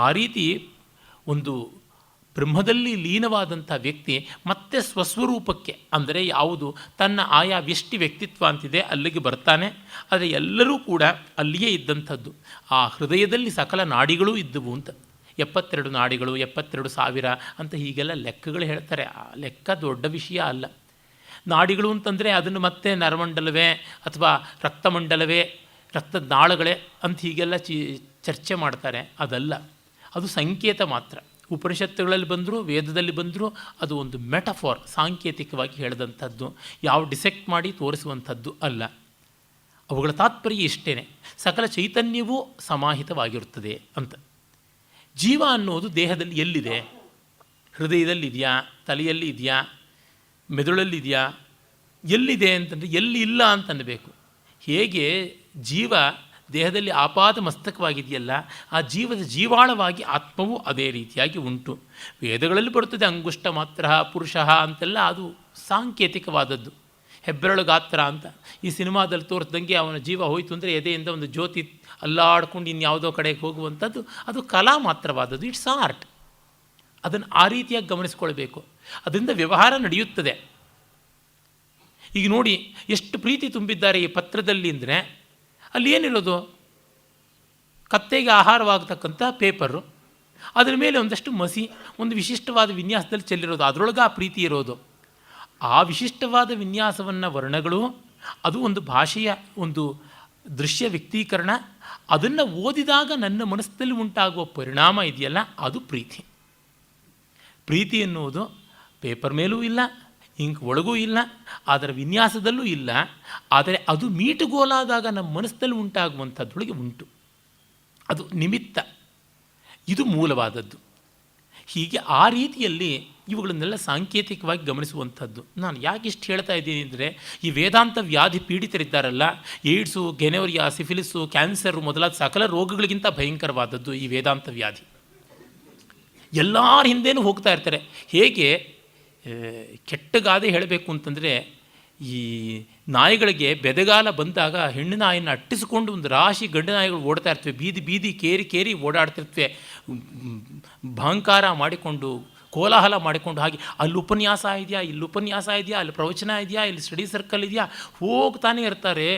ಆ ರೀತಿ ಒಂದು ಬ್ರಹ್ಮದಲ್ಲಿ ಲೀನವಾದಂಥ ವ್ಯಕ್ತಿ ಮತ್ತೆ ಸ್ವಸ್ವರೂಪಕ್ಕೆ, ಅಂದರೆ ಯಾವುದು ತನ್ನ ಆಯಾ ವ್ಯಷ್ಟಿ ವ್ಯಕ್ತಿತ್ವ ಅಂತಿದೆ ಅಲ್ಲಿಗೆ ಬರ್ತಾನೆ. ಆದರೆ ಎಲ್ಲರೂ ಕೂಡ ಅಲ್ಲಿಯೇ ಇದ್ದಂಥದ್ದು. ಆ ಹೃದಯದಲ್ಲಿ ಸಕಲ ನಾಡಿಗಳೂ ಇದ್ದವು ಅಂತ. 72 ನಾಡಿಗಳು, 72,000 ಅಂತ ಹೀಗೆಲ್ಲ ಲೆಕ್ಕಗಳು ಹೇಳ್ತಾರೆ. ಆ ಲೆಕ್ಕ ದೊಡ್ಡ ವಿಷಯ ಅಲ್ಲ. ನಾಡಿಗಳು ಅಂತಂದರೆ ಅದನ್ನು ಮತ್ತೆ ನರಮಂಡಲವೇ ಅಥವಾ ರಕ್ತಮಂಡಲವೇ, ರಕ್ತದ ನಾಳಗಳೇ ಅಂತ ಹೀಗೆಲ್ಲ ಚರ್ಚೆ ಮಾಡ್ತಾರೆ. ಅದಲ್ಲ, ಅದು ಸಂಕೇತ ಮಾತ್ರ. ಉಪನಿಷತ್ತುಗಳಲ್ಲಿ ಬಂದರೂ ವೇದದಲ್ಲಿ ಬಂದರೂ ಅದು ಒಂದು ಮೆಟಫಾರ್, ಸಾಂಕೇತಿಕವಾಗಿ ಹೇಳಿದಂಥದ್ದು, ಯಾವ ಡಿಸೆಕ್ಟ್ ಮಾಡಿ ತೋರಿಸುವಂಥದ್ದು ಅಲ್ಲ. ಅವುಗಳ ತಾತ್ಪರ್ಯ ಇಷ್ಟೇ, ಸಕಲ ಚೈತನ್ಯವೂ ಸಮಾಹಿತವಾಗಿರುತ್ತದೆ ಅಂತ. ಜೀವ ಅನ್ನೋದು ದೇಹದಲ್ಲಿ ಎಲ್ಲಿದೆ? ಹೃದಯದಲ್ಲಿದೆಯಾ? ತಲೆಯಲ್ಲಿ ಇದೆಯಾ? ಮೆದುಳಲ್ಲಿದೆಯಾ? ಎಲ್ಲಿದೆ ಅಂತಂದರೆ ಎಲ್ಲಿ ಇಲ್ಲ ಅಂತನ್ನಬೇಕು. ಹೇಗೆ ಜೀವ ದೇಹದಲ್ಲಿ ಆಪಾದ ಮಸ್ತಕವಾಗಿದೆಯಲ್ಲ, ಆ ಜೀವದ ಜೀವಾಳವಾಗಿ ಆತ್ಮವೂ ಅದೇ ರೀತಿಯಾಗಿ ಉಂಟು. ವೇದಗಳಲ್ಲಿ ಬರುತ್ತದೆ ಅಂಗುಷ್ಟ ಮಾತ್ರ ಪುರುಷ ಅಂತೆಲ್ಲ, ಅದು ಸಾಂಕೇತಿಕವಾದದ್ದು. ಹೆಬ್ಬೆರಳು ಗಾತ್ರ ಅಂತ ಈ ಸಿನಿಮಾದಲ್ಲಿ ತೋರಿಸ್ದಂಗೆ ಅವನ ಜೀವ ಹೋಯಿತು ಅಂದರೆ ಎದೆಯಿಂದ ಒಂದು ಜ್ಯೋತಿ ಅಲ್ಲಾಡ್ಕೊಂಡು ಇನ್ಯಾವುದೋ ಕಡೆಗೆ ಹೋಗುವಂಥದ್ದು, ಅದು ಕಲಾ ಮಾತ್ರವಾದದ್ದು. It's art. ಅದನ್ನು ಆ ರೀತಿಯಾಗಿ ಗಮನಿಸ್ಕೊಳ್ಬೇಕು. ಅದರಿಂದ ವ್ಯವಹಾರ ನಡೆಯುತ್ತದೆ. ಈಗ ನೋಡಿ, ಎಷ್ಟು ಪ್ರೀತಿ ತುಂಬಿದ್ದಾರೆ ಈ ಪತ್ರದಲ್ಲಿ ಅಂದರೆ, ಅಲ್ಲಿ ಏನಿರೋದು? ಕತ್ತೆಗೆ ಆಹಾರವಾಗತಕ್ಕಂಥ ಪೇಪರು, ಅದರ ಮೇಲೆ ಒಂದಷ್ಟು ಮಸಿ, ಒಂದು ವಿಶಿಷ್ಟವಾದ ವಿನ್ಯಾಸದಲ್ಲಿ ಚೆಲ್ಲಿರೋದು, ಅದರೊಳಗೆ ಆ ಪ್ರೀತಿ ಇರೋದು. ಆ ವಿಶಿಷ್ಟವಾದ ವಿನ್ಯಾಸವನ್ನು, ವರ್ಣಗಳು, ಅದು ಒಂದು ಭಾಷೆಯ ಒಂದು ದೃಶ್ಯ ವ್ಯಕ್ತೀಕರಣ. ಅದನ್ನು ಓದಿದಾಗ ನನ್ನ ಮನಸ್ಸಿನಲ್ಲಿ ಉಂಟಾಗುವ ಪರಿಣಾಮ ಇದೆಯಲ್ಲ, ಅದು ಪ್ರೀತಿ. ಪ್ರೀತಿ ಎನ್ನುವುದು ಪೇಪರ್ ಮೇಲೂ ಇಲ್ಲ, ಇಂಕ್ ಒಳಗೂ ಇಲ್ಲ, ಅದರ ವಿನ್ಯಾಸದಲ್ಲೂ ಇಲ್ಲ. ಆದರೆ ಅದು ಮೀಟುಗೋಲಾದಾಗ ನಮ್ಮ ಮನಸ್ಸಿನಲ್ಲಿ ಉಂಟಾಗುವಂಥದ್ದೊಳಗೆ ಉಂಟು. ಅದು ನಿಮಿತ್ತ, ಇದು ಮೂಲವಾದದ್ದು. ಹೀಗೆ ಆ ರೀತಿಯಲ್ಲಿ ಇವುಗಳನ್ನೆಲ್ಲ ಸಾಂಕೇತಿಕವಾಗಿ ಗಮನಿಸುವಂಥದ್ದು. ನಾನು ಯಾಕೆ ಇಷ್ಟು ಹೇಳ್ತಾ ಇದ್ದೀನಿ ಅಂದರೆ, ಈ ವೇದಾಂತ ವ್ಯಾಧಿ ಪೀಡಿತರಿದ್ದಾರಲ್ಲ, ಏಡ್ಸು, ಗೆನೋರಿಯಾ, ಸಿಫಿಲಿಸು, ಕ್ಯಾನ್ಸರು ಮೊದಲಾದ ಸಕಲ ರೋಗಗಳಿಗಿಂತ ಭಯಂಕರವಾದದ್ದು ಈ ವೇದಾಂತ ವ್ಯಾಧಿ. ಎಲ್ಲರ ಹಿಂದೇನೂ ಹೋಗ್ತಾ ಇರ್ತಾರೆ. ಹೇಗೆ ಕೆಟ್ಟ ಗಾದೆ ಹೇಳಬೇಕು ಅಂತಂದರೆ, ಈ ನಾಯಿಗಳಿಗೆ ಬೆದಗಾಲ ಬಂದಾಗ ಹೆಣ್ಣು ನಾಯಿನ ಅಟ್ಟಿಸಿಕೊಂಡು ಒಂದು ರಾಶಿ ಗಂಡು ನಾಯಿಗಳು ಓಡ್ತಾ ಇರ್ತವೆ, ಬೀದಿ ಬೀದಿ ಕೇರಿ ಕೇರಿ ಓಡಾಡ್ತಿರ್ತವೆ, ಭಾಂಕಾರ ಮಾಡಿಕೊಂಡು, ಕೋಲಾಹಲ ಮಾಡಿಕೊಂಡು. ಹಾಗೆ ಅಲ್ಲಿ ಉಪನ್ಯಾಸ ಇದೆಯಾ, ಇಲ್ಲಿ ಉಪನ್ಯಾಸ ಇದೆಯಾ, ಅಲ್ಲಿ ಪ್ರವಚನ ಇದೆಯಾ, ಇಲ್ಲಿ ಸ್ಟಡಿ ಸರ್ಕಲ್ ಇದೆಯಾ, ಹೋಗ್ತಾನೆ ಇರ್ತಾರೆ.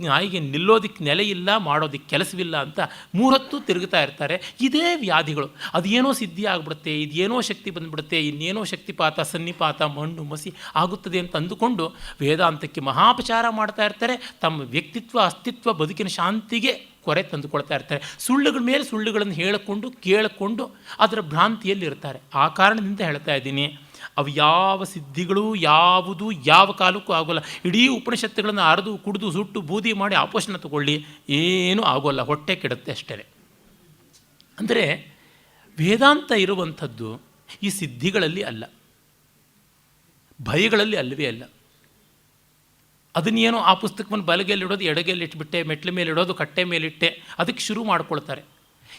ನಾಯಿಗೆ ನಿಲ್ಲೋದಕ್ಕೆ ನೆಲೆ ಇಲ್ಲ, ಮಾಡೋದಕ್ಕೆ ಕೆಲಸವಿಲ್ಲ ಅಂತ 3 ಹೊತ್ತು ತಿರುಗ್ತಾ ಇರ್ತಾರೆ. ಇದೇ ವ್ಯಾಧಿಗಳು. ಅದೇನೋ ಸಿದ್ಧಿ ಆಗಿಬಿಡುತ್ತೆ, ಇದೇನೋ ಶಕ್ತಿ ಬಂದುಬಿಡುತ್ತೆ, ಇನ್ನೇನೋ ಶಕ್ತಿಪಾತ, ಸನ್ನಿಪಾತ, ಮಣ್ಣು ಮಸಿ ಆಗುತ್ತದೆ ಅಂತ ಅಂದುಕೊಂಡು ವೇದಾಂತಕ್ಕೆ ಮಹಾಪಚಾರ ಮಾಡ್ತಾ ಇರ್ತಾರೆ. ತಮ್ಮ ವ್ಯಕ್ತಿತ್ವ, ಅಸ್ತಿತ್ವ, ಬದುಕಿನ ಶಾಂತಿಗೆ ಕೊರೆ ತಂದುಕೊಳ್ತಾ ಇರ್ತಾರೆ. ಸುಳ್ಳುಗಳ ಮೇಲೆ ಸುಳ್ಳುಗಳನ್ನು ಹೇಳಿಕೊಂಡು ಕೇಳಿಕೊಂಡು ಅದರ ಭ್ರಾಂತಿಯಲ್ಲಿ ಇರ್ತಾರೆ. ಆ ಕಾರಣದಿಂದ ಹೇಳ್ತಾ ಇದ್ದೀನಿ, ಅವು ಯಾವ ಸಿದ್ಧಿಗಳು ಯಾವುದು ಯಾವ ಕಾಲಕ್ಕೂ ಆಗೋಲ್ಲ. ಇಡೀ ಉಪನಿಷತ್ತುಗಳನ್ನು ಅರೆದು ಕುಡಿದು ಸುಟ್ಟು ಬೂದಿ ಮಾಡಿ ಆಪೋಷಣ ತಗೊಳ್ಳಿ, ಏನೂ ಆಗೋಲ್ಲ, ಹೊಟ್ಟೆ ಕೆಡುತ್ತೆ ಅಷ್ಟೇ. ಅಂದರೆ ವೇದಾಂತ ಇರುವಂಥದ್ದು ಈ ಸಿದ್ಧಿಗಳಲ್ಲಿ ಅಲ್ಲ, ಭಯಗಳಲ್ಲಿ ಅಲ್ಲವೇ ಅಲ್ಲ. ಅದನ್ನೇನೋ ಆ ಪುಸ್ತಕವನ್ನು ಬಲಗೆಯಲ್ಲಿಡೋದು, ಎಡಗೆಯಲ್ಲಿಟ್ಬಿಟ್ಟೆ, ಮೆಟ್ಲ ಮೇಲಿಡೋದು, ಕಟ್ಟೆ ಮೇಲಿಟ್ಟೆ, ಅದಕ್ಕೆ ಶುರು ಮಾಡ್ಕೊಳ್ತಾರೆ.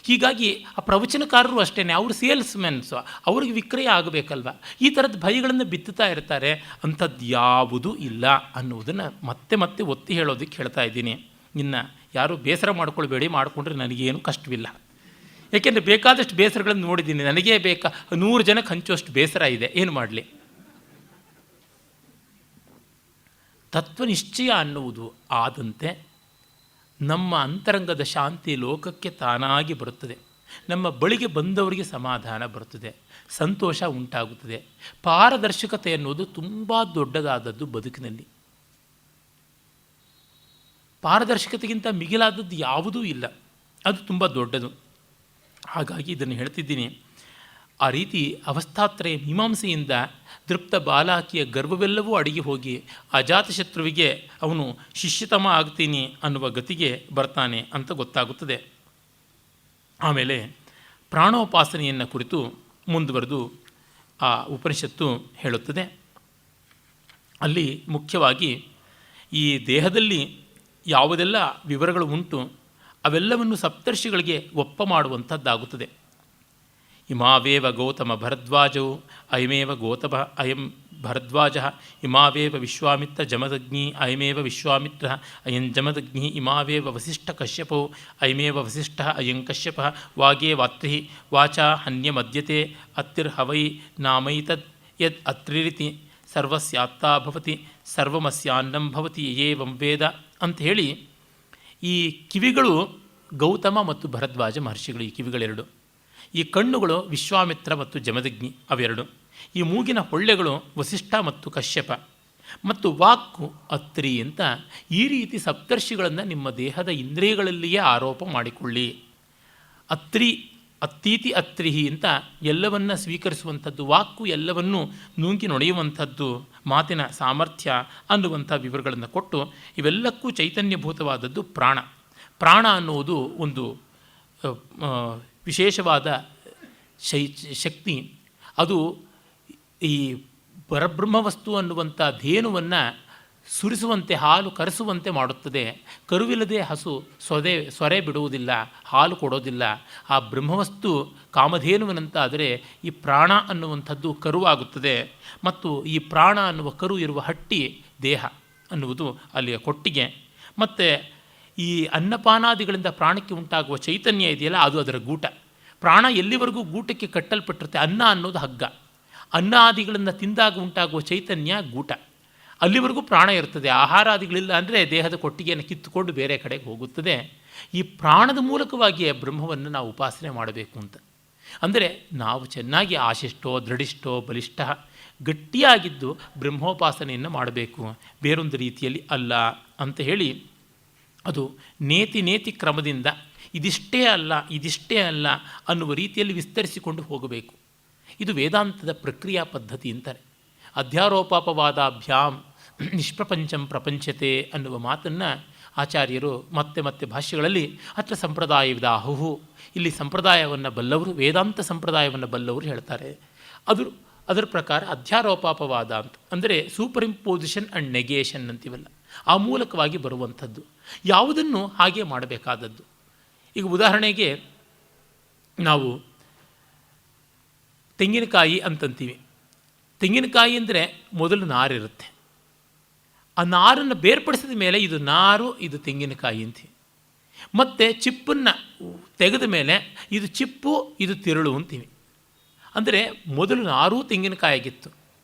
ಹೀಗಾಗಿ ಆ ಪ್ರವಚನಕಾರರು ಅಷ್ಟೇ, ಅವರು ಸೇಲ್ಸ್ಮೆನ್ಸು, ಅವ್ರಿಗೆ ವಿಕ್ರಯ ಆಗಬೇಕಲ್ವ. ಈ ಥರದ ಭಯಗಳನ್ನು ಬಿತ್ತುತ್ತಾ ಇರ್ತಾರೆ. ಅಂಥದ್ದು ಯಾವುದೂ ಇಲ್ಲ ಅನ್ನುವುದನ್ನು ಮತ್ತೆ ಮತ್ತೆ ಒತ್ತಿ ಹೇಳೋದಕ್ಕೆ ಹೇಳ್ತಾ ಇದ್ದೀನಿ. ಇನ್ನು ಯಾರೂ ಬೇಸರ ಮಾಡ್ಕೊಳ್ಬೇಡಿ, ಮಾಡಿಕೊಂಡ್ರೆ ನನಗೇನು ಕಷ್ಟವಿಲ್ಲ. ಏಕೆಂದರೆ ಬೇಕಾದಷ್ಟು ಬೇಸರಗಳನ್ನು ನೋಡಿದ್ದೀನಿ. ನನಗೇ 100 ಜನಕ್ಕೆ ಹಂಚುವಷ್ಟು ಬೇಸರ ಇದೆ, ಏನು ಮಾಡಲಿ. ತತ್ವನಿಶ್ಚಯ ಅನ್ನುವುದು ಆದಂತೆ ನಮ್ಮ ಅಂತರಂಗದ ಶಾಂತಿ ಲೋಕಕ್ಕೆ ತಾನಾಗಿ ಬರುತ್ತದೆ. ನಮ್ಮ ಬಳಿಗೆ ಬಂದವರಿಗೆ ಸಮಾಧಾನ ಬರುತ್ತದೆ, ಸಂತೋಷ ಉಂಟಾಗುತ್ತದೆ. ಪಾರದರ್ಶಕತೆ ಎನ್ನುವುದು ತುಂಬ ದೊಡ್ಡದಾದದ್ದು ಬದುಕಿನಲ್ಲಿ. ಪಾರದರ್ಶಕತೆಗಿಂತ ಮಿಗಿಲಾದದ್ದು ಯಾವುದೂ ಇಲ್ಲ, ಅದು ತುಂಬ ದೊಡ್ಡದು. ಹಾಗಾಗಿ ಇದನ್ನು ಹೇಳ್ತಿದ್ದೀನಿ. ಆ ರೀತಿ ಅವಸ್ಥಾತ್ರಯ ಮೀಮಾಂಸೆಯಿಂದ ತೃಪ್ತ ಬಾಲಾಕಿಯ ಗರ್ವವೆಲ್ಲವೂ ಅಡಗಿ ಹೋಗಿ ಅಜಾತಶತ್ರುವಿಗೆ ಅವನು ಶಿಷ್ಯತಮ ಆಗ್ತೀನಿ ಅನ್ನುವ ಗತಿಗೆ ಬರ್ತಾನೆ ಅಂತ ಗೊತ್ತಾಗುತ್ತದೆ. ಆಮೇಲೆ ಪ್ರಾಣೋಪಾಸನೆಯನ್ನು ಕುರಿತು ಮುಂದುವರೆದು ಆ ಉಪನಿಷತ್ತು ಹೇಳುತ್ತದೆ. ಅಲ್ಲಿ ಮುಖ್ಯವಾಗಿ ಈ ದೇಹದಲ್ಲಿ ಯಾವುದೆಲ್ಲ ವಿವರಗಳು ಉಂಟು ಅವೆಲ್ಲವನ್ನು ಸಪ್ತರ್ಷಿಗಳಿಗೆ ಒಪ್ಪ ಮಾಡುವಂಥದ್ದಾಗುತ್ತದೆ. ಇಮಾವೇವ ಗೌತಮ ಭರದ್ವಾಜವು ಅಯಮೇವ ಅಯಂ ಭರದ್ವಾಜ ಇಮಾವೇವ ವಿಶ್ವಾಮಿತ್ರ ಜಮದಗ್ನಿ ಅಯಮೇವ ವಿಶ್ವಾಮಿತ್ರ ಅಯಂ ಜಮದಗ್ನಿ ಇಮಾವೇವ ವಸಿಷ್ಠ ಕಶ್ಯಪೋ ಅಯಮೇವ ವಸಿಷ್ಠ ಅಯಂ ಕಶ್ಯಪ ವಾಗೇ ವಾತ್ರಿ ವಾಚಾ ಹನ್ಯಮದ್ಯತೆ ಅತ್ತಿರ್ಹವೈ ನಾಮೈತದ್ ಯದ್ ಅತ್ರಿರಿತಿ ಸರ್ವಸ್ಯಾತ್ತಾ ಭವತಿ ಸರ್ವಮಸ್ಯಾನ್ನಂ ಭವತಿ ಏವಂ ವೇದ ಅಂತ ಹೇಳಿ, ಈ ಕಿವಿಗಳು ಗೌತಮ ಮತ್ತು ಭರದ್ವಾಜ ಮಹರ್ಷಿಗಳು, ಈ ಕಿವಿಗಳೆರಡು. ಈ ಕಣ್ಣುಗಳು ವಿಶ್ವಾಮಿತ್ರ ಮತ್ತು ಜಮದಗ್ನಿ ಅವೆರಡು. ಈ ಮೂಗಿನ ಹೊಳ್ಳೆಗಳು ವಸಿಷ್ಠ ಮತ್ತು ಕಶ್ಯಪ. ಮತ್ತು ವಾಕ್ಕು ಅತ್ರಿ ಅಂತ ಈ ರೀತಿ ಸಪ್ತರ್ಷಿಗಳನ್ನು ನಿಮ್ಮ ದೇಹದ ಇಂದ್ರಿಯಗಳಲ್ಲಿಯೇ ಆರೋಪ ಮಾಡಿಕೊಳ್ಳಿ. ಅತ್ರಿ ಅತ್ತೀತಿ ಅತ್ರಿಹಿ ಅಂತ ಎಲ್ಲವನ್ನ ಸ್ವೀಕರಿಸುವಂಥದ್ದು, ವಾಕ್ಕು ಎಲ್ಲವನ್ನೂ ನುಂಗಿ ನೊಡೆಯುವಂಥದ್ದು, ಮಾತಿನ ಸಾಮರ್ಥ್ಯ ಅನ್ನುವಂಥ ವಿವರಗಳನ್ನು ಕೊಟ್ಟು ಇವೆಲ್ಲಕ್ಕೂ ಚೈತನ್ಯಭೂತವಾದದ್ದು ಪ್ರಾಣ. ಪ್ರಾಣ ಅನ್ನುವುದು ಒಂದು ವಿಶೇಷವಾದ ಶಕ್ತಿ. ಅದು ಈ ಪರಬ್ರಹ್ಮವಸ್ತು ಅನ್ನುವಂಥ ಧೇನುವನ್ನು ಸುರಿಸುವಂತೆ, ಹಾಲು ಕರೆಸುವಂತೆ ಮಾಡುತ್ತದೆ. ಕರುವಿಲ್ಲದೆ ಹಸು ಸೊರೆ ಬಿಡುವುದಿಲ್ಲ, ಹಾಲು ಕೊಡೋದಿಲ್ಲ. ಆ ಬ್ರಹ್ಮವಸ್ತು ಕಾಮಧೇನುವಿನಂತಾದರೆ ಈ ಪ್ರಾಣ ಅನ್ನುವಂಥದ್ದು ಕರುವಾಗುತ್ತದೆ. ಮತ್ತು ಈ ಪ್ರಾಣ ಅನ್ನುವ ಕರು ಇರುವ ಹಟ್ಟಿ ದೇಹ ಅನ್ನುವುದು ಅಲ್ಲಿಯ ಕೊಟ್ಟಿಗೆ. ಮತ್ತು ಈ ಅನ್ನಪಾನಾದಿಗಳಿಂದ ಪ್ರಾಣಕ್ಕೆ ಉಂಟಾಗುವ ಚೈತನ್ಯ ಇದೆಯಲ್ಲ, ಅದು ಅದರ ಗೂಟ. ಪ್ರಾಣ ಎಲ್ಲಿವರೆಗೂ ಗೂಟಕ್ಕೆ ಕಟ್ಟಲ್ಪಟ್ಟಿರುತ್ತೆ, ಅನ್ನ ಅನ್ನೋದು ಹಗ್ಗ, ಅನ್ನ ಆದಿಗಳನ್ನು ತಿಂದಾಗ ಉಂಟಾಗುವ ಚೈತನ್ಯ ಗೂಟ, ಅಲ್ಲಿವರೆಗೂ ಪ್ರಾಣ ಇರ್ತದೆ. ಆಹಾರಾದಿಗಳಿಲ್ಲ ಅಂದರೆ ದೇಹದ ಕೊಟ್ಟಿಗೆಯನ್ನು ಕಿತ್ತುಕೊಂಡು ಬೇರೆ ಕಡೆಗೆ ಹೋಗುತ್ತದೆ. ಈ ಪ್ರಾಣದ ಮೂಲಕವಾಗಿಯೇ ಬ್ರಹ್ಮವನ್ನು ನಾವು ಉಪಾಸನೆ ಮಾಡಬೇಕು ಅಂತ. ಅಂದರೆ ನಾವು ಚೆನ್ನಾಗಿ ಆಶಿಷ್ಟೋ ದೃಢಿಷ್ಟೋ ಬಲಿಷ್ಠ ಗಟ್ಟಿಯಾಗಿದ್ದು ಬ್ರಹ್ಮೋಪಾಸನೆಯನ್ನು ಮಾಡಬೇಕು, ಬೇರೊಂದು ರೀತಿಯಲ್ಲಿ ಅಲ್ಲ ಅಂತ ಹೇಳಿ, ಅದು ನೇತಿ ಕ್ರಮದಿಂದ ಇದಿಷ್ಟೇ ಅಲ್ಲ ಅನ್ನುವ ರೀತಿಯಲ್ಲಿ ವಿಸ್ತರಿಸಿಕೊಂಡು ಹೋಗಬೇಕು. ಇದು ವೇದಾಂತದ ಪ್ರಕ್ರಿಯಾ ಪದ್ಧತಿ ಅಂತಾರೆ. ಅಧ್ಯಾರೋಪಾಪವಾದಾಭ್ಯಾಂ ನಿಷ್ಪ್ರಪಂಚಂ ಪ್ರಪಂಚತೆ ಅನ್ನುವ ಮಾತನ್ನು ಆಚಾರ್ಯರು ಮತ್ತೆ ಭಾಷ್ಯಗಳಲ್ಲಿ ಅತ್ರ ಸಂಪ್ರದಾಯವಿದಾಹುಹು, ಇಲ್ಲಿ ಸಂಪ್ರದಾಯವನ್ನು ಬಲ್ಲವರು, ವೇದಾಂತ ಸಂಪ್ರದಾಯವನ್ನು ಬಲ್ಲವರು ಹೇಳ್ತಾರೆ. ಅದರ ಪ್ರಕಾರ ಅಧ್ಯಾರೋಪಾಪವಾದ ಅಂತ ಅಂದರೆ ಸೂಪರ್ ಇಂಪೋಸಿಷನ್ ಆ್ಯಂಡ್ ನೆಗೇಷನ್ ಅಂತೀವಲ್ಲ, ಆ ಮೂಲಕವಾಗಿ ಬರುವಂಥದ್ದು. ಯಾವುದನ್ನು ಹಾಗೆ ಮಾಡಬೇಕಾದದ್ದು. ಈಗ ಉದಾಹರಣೆಗೆ ನಾವು ತೆಂಗಿನಕಾಯಿ ಅಂತಂತೀವಿ. ತೆಂಗಿನಕಾಯಿ ಅಂದರೆ ಮೊದಲು ನಾರಿರುತ್ತೆ. ಆ ನಾರನ್ನು ಬೇರ್ಪಡಿಸಿದ ಮೇಲೆ ಇದು ನಾರು, ಇದು ತೆಂಗಿನಕಾಯಿ ಅಂತೀವಿ. ಮತ್ತು ಚಿಪ್ಪನ್ನು ತೆಗೆದ ಮೇಲೆ ಇದು ಚಿಪ್ಪು, ಇದು ತಿರುಳು ಅಂತೀವಿ. ಅಂದರೆ ಮೊದಲು ನಾರೂ ತೆಂಗಿನಕಾಯಿ ಆಗಿತ್ತು,